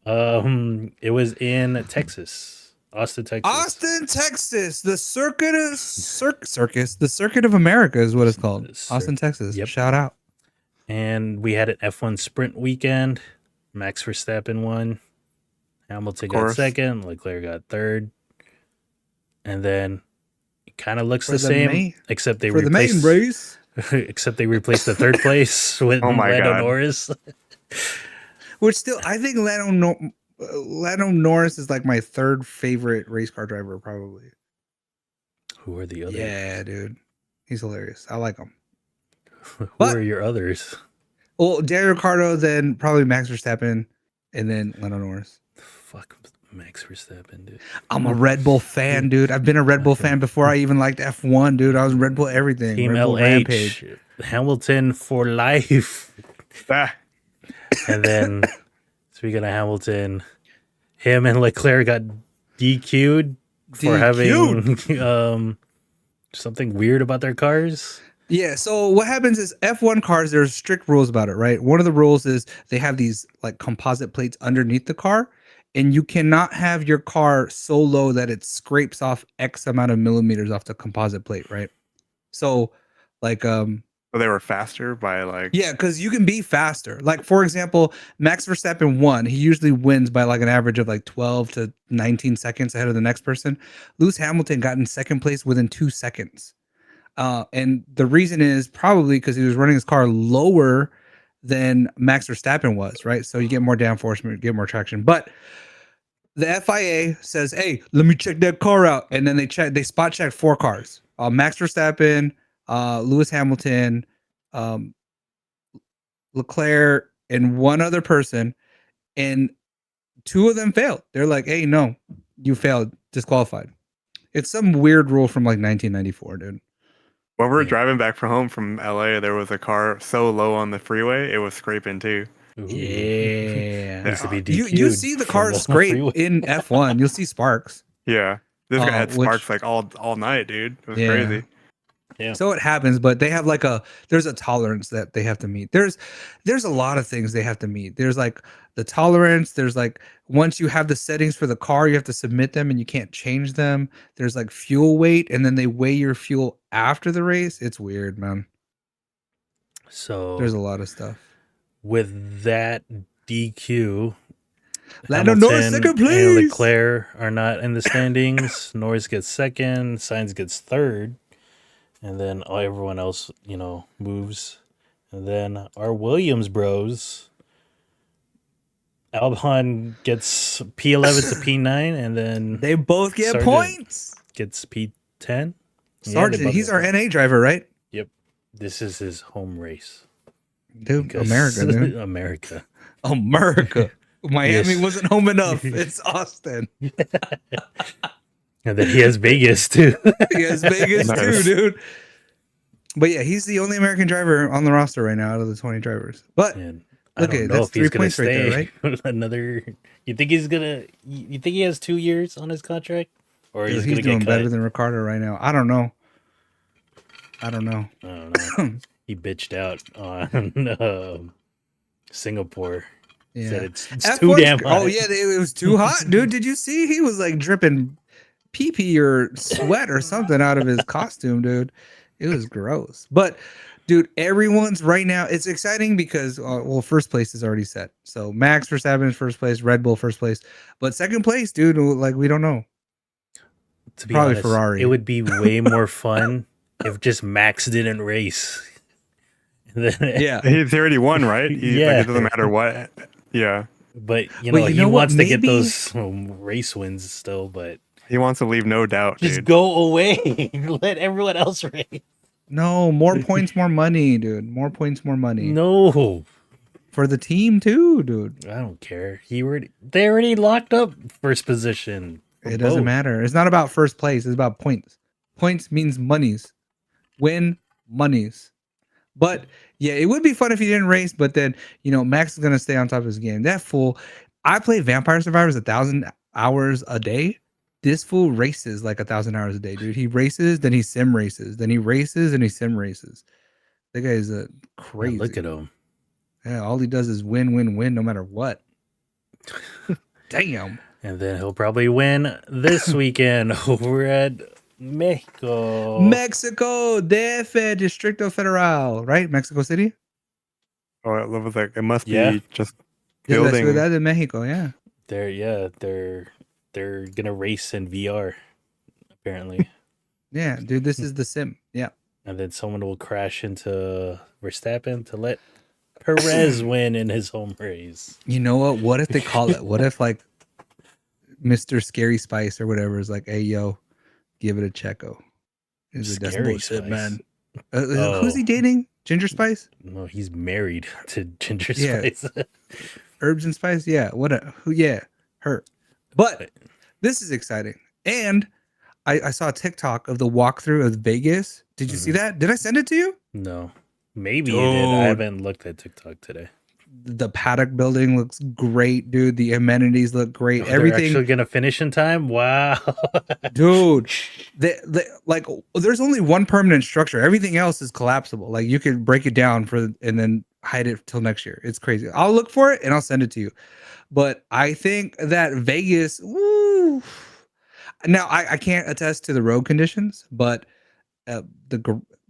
It was in Texas, Austin, Texas. Austin, Texas, the circus, the Circuit of America is what it's called. Austin, Texas. Yep. Shout out. And we had an F1 sprint weekend. Max Verstappen won. Hamilton got course. second. Leclerc got third. And then it kind of looks For the the same, main- except they For the main replaced race. except they replaced the third place with Oh my Lando God. Norris. Which still, I think Lando Norris is like my third favorite race car driver, probably. Who are the others? Yeah, dude. He's hilarious. I like him. Who But- are your others? Well, Daniel Ricciardo, then probably Max Verstappen, and then Lando Norris. Fuck Max Verstappen, dude. I'm a Red Bull fan, dude. I've been a Red Bull fan before I even liked F1, dude. I was Red Bull everything. Team Red Bull Rampage. LH, Hamilton for life. Ah, And then, speaking of Hamilton, him and Leclerc got DQ'd for having something weird about their cars. Yeah, so what happens is F1 cars, there's strict rules about it, right? One of the rules is they have these like composite plates underneath the car, and you cannot have your car so low that it scrapes off X amount of millimeters off the composite plate, right? So like so they were faster by like. yeah, because you can be faster. Like, for example, Max Verstappen won. He usually wins by like an average of like 12 to 19 seconds ahead of the next person. Lewis Hamilton got in second place within 2 seconds. And the reason is probably because he was running his car lower than Max Verstappen was, right? So you get more downforce, you get more traction. But the FIA says, hey, let me check that car out. And then they spot check 4 cars. Max Verstappen, Lewis Hamilton, Leclerc, and one other person, and 2 of them failed. They're like, hey, no, you failed, disqualified. It's some weird rule from like 1994, dude. When we were Yeah. driving back from home from LA, there was a car so low on the freeway, it was scraping too. Ooh. Yeah. Needs to be You DQ'd see the from cars the scrape freeway. in F1. You'll see sparks. Yeah. This guy had which- sparks like all night, dude. It was Yeah. crazy. Yeah. So it happens, but they have like there's a tolerance that they have to meet. There's a lot of things they have to meet. There's like the tolerance. There's like once you have the settings for the car, you have to submit them and you can't change them. There's like fuel weight, and then they weigh your fuel after the race. It's weird, man. So There's a lot of stuff. with that DQ, Lando Norris, Hamilton second and place. Leclerc are not in the standings. Norris gets second, Sainz gets third, and then everyone else, moves. And then our Williams bros, Albon gets P11 to P9, and then They both get Sargent points. gets P10. Sargent, both he's get our points. NA driver, right? Yep, this is his home race. Dude, Because- America, dude. America. America. Miami Yes. wasn't home enough. It's Austin. And then he has Vegas too. He has Vegas too, Nice. dude. But yeah, he's the only American driver on the roster right now out of the 20 drivers. But And I Okay, don't know that's if he's 3 gonna points right there, stay another. You think he's gonna? You think he has 2 years on his contract, or he's he's gonna doing get better cut? than Ricardo right now. I don't know. I don't know. He bitched out on Singapore. Said Yeah. it's too F1's damn hot. Oh yeah, it was too hot, dude. Did you see? He was like dripping pee pee or sweat or something out of his costume, dude. It was gross. But dude, everyone's right now. It's exciting because first place is already set. So Max Verstappen is first place, Red Bull first place, but second place, dude. Like we don't know. To be probably honest, Ferrari. It would be way more fun if just Max didn't race. And then- Yeah. He's already won, right? Yeah. It doesn't matter what. Yeah. But But you he know what? wants to get Maybe- those race wins still. But He wants to leave no doubt, just dude. go away. Let everyone else race. No, more points, more money, dude. More points, more money. No, For the team too, dude. I don't care. They already locked up first position. for It doesn't both. matter. It's not about first place. It's about points. Points means monies. Win monies. But yeah, it would be fun if he didn't race. But then Max is gonna stay on top of his game. That fool. I play Vampire Survivors 1,000 hours a day. This fool races like 1,000 hours a day, dude. He races, then he sim races, then he races, and he sim races. That guy is crazy. Man, look at him. Yeah, all he does is win, win, win, no matter what. Damn. And then he'll probably win this weekend over at Mexico. Mexico, DF, Distrito Federal, right? Mexico City? Oh, it was like it must Yeah. be just Yeah, la building. Ciudad de Mexico, yeah. They're gonna race in VR, apparently. Yeah, dude, this is the sim. Yeah. And then someone will crash into Verstappen to let Perez win in his home race. You know what? What if they call it? What if like Mr. Scary Spice or whatever is like, hey, yo, give it a Checo? Is it that's Scary bullshit, Spice? man? Oh. Who's he dating? Ginger Spice? No, he's married to Ginger Yeah. Spice. Herbs and Spice? Yeah. Yeah, her. But this is exciting. And I saw a TikTok of the walkthrough of Vegas. Did you see that? Did I send it to you? No. Maybe you did. I Dude. haven't looked at TikTok today. The paddock building looks great, dude. The amenities look great. Oh, they're Everything, actually gonna finish in time? Wow. dude. Like, there's only one permanent structure. Everything else is collapsible. Like, you could break it down and then hide it till next year. It's crazy. I'll look for it and I'll send it to you. But I think that Vegas, woo. Now I can't attest to the road conditions, but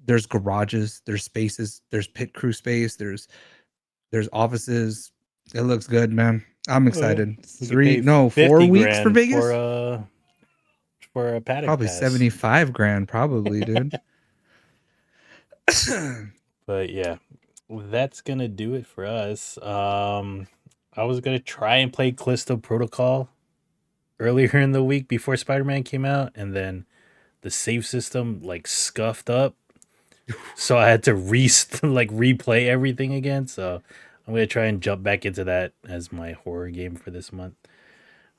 there's garages, there's spaces, there's pit crew space, there's offices. It looks good, man. I'm excited. You could pay 4 50 weeks grand for Vegas. For a paddock Probably pass. 75 grand, probably, dude. But yeah, that's gonna do it for us. I was gonna try and play Callisto Protocol earlier in the week before Spider-Man came out, and then the save system like scuffed up, so I had to replay everything again. So I'm gonna try and jump back into that as my horror game for this month.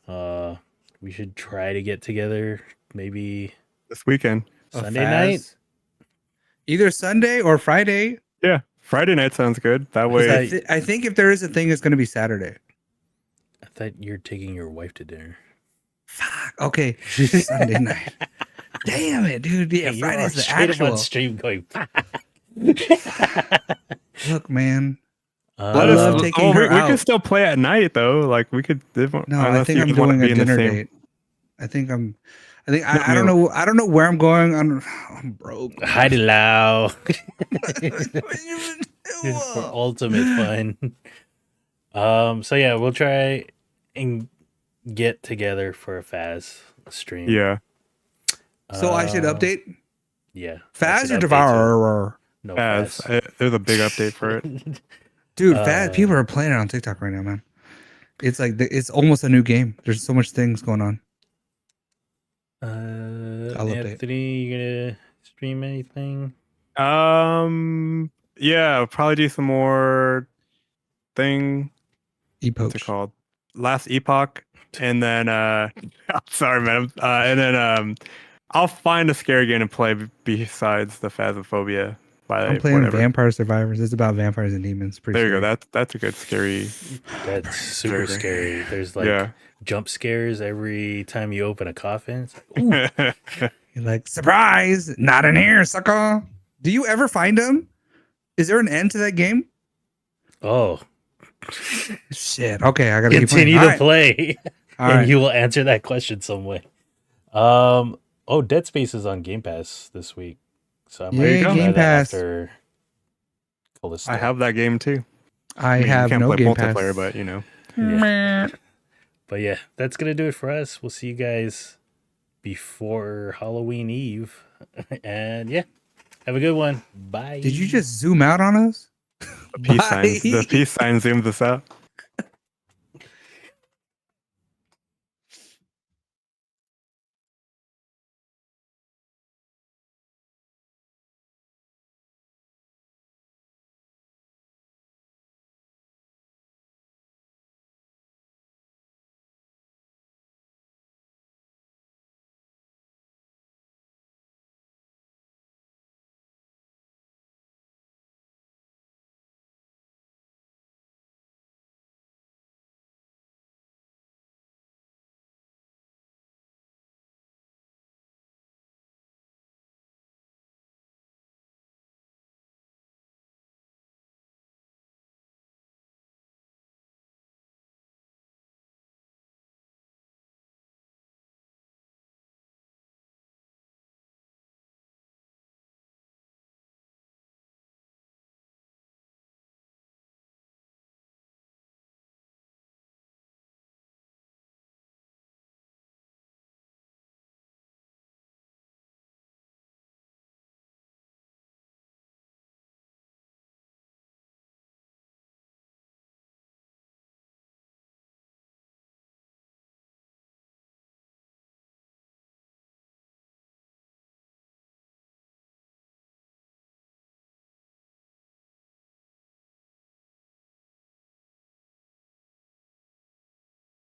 We should try to get together maybe This weekend. Sunday night. Either Sunday or Friday. Yeah, Friday night sounds good. That Was way, that- I think if there is a thing, it's going to be Saturday. I thought you're taking your wife to dinner. Fuck. Okay. Sunday night. Damn it, dude. Yeah, Hey, you are Friday's the straight up actual. on stream going. Look, man. let I us- love taking well, her we out. can still play at night though. Like we could. No, I unless think you I'm guys wanna doing a be in the dinner same- date. I don't know. I don't know where I'm going. I'm broke. Heidi Lau for ultimate fun. So yeah, we'll try and get together for a Faz stream. Yeah. So I should update Yeah. Faz I or should update too. Devour? No As Faz. there's a big update for it. Dude, Faz. People are playing it on TikTok right now, man. It's like it's almost a new game. There's so much things going on. I'll update. Anthony, you gonna stream anything? Yeah, probably do some more thing. Epoch. What's it called? Last Epoch, and then I'm sorry, man. And then I'll find a scary game to play besides the Phasmophobia. I'm playing Vampire Survivors. It's about vampires and demons. Pretty There you scary. go. That's a good scary. That's super scary. There's like Yeah. jump scares every time you open a coffin. It's like, ooh. You're like, surprise, not in here, sucker. Do you ever find them? Is there an end to that game? Oh, Shit. Okay, I gotta continue keep to playing. play, All and right. you will answer that question some way. Dead Space is on Game Pass this week, so I'm ready Yay, to try Game that Pass. after Callisto. I have that game too. I mean, you have can't no play Game multiplayer, Pass. but you know. Yeah. But yeah, that's gonna do it for us. We'll see you guys before Halloween Eve, and yeah, have a good one. Bye. Did you just zoom out on us? The peace sign zooms us out.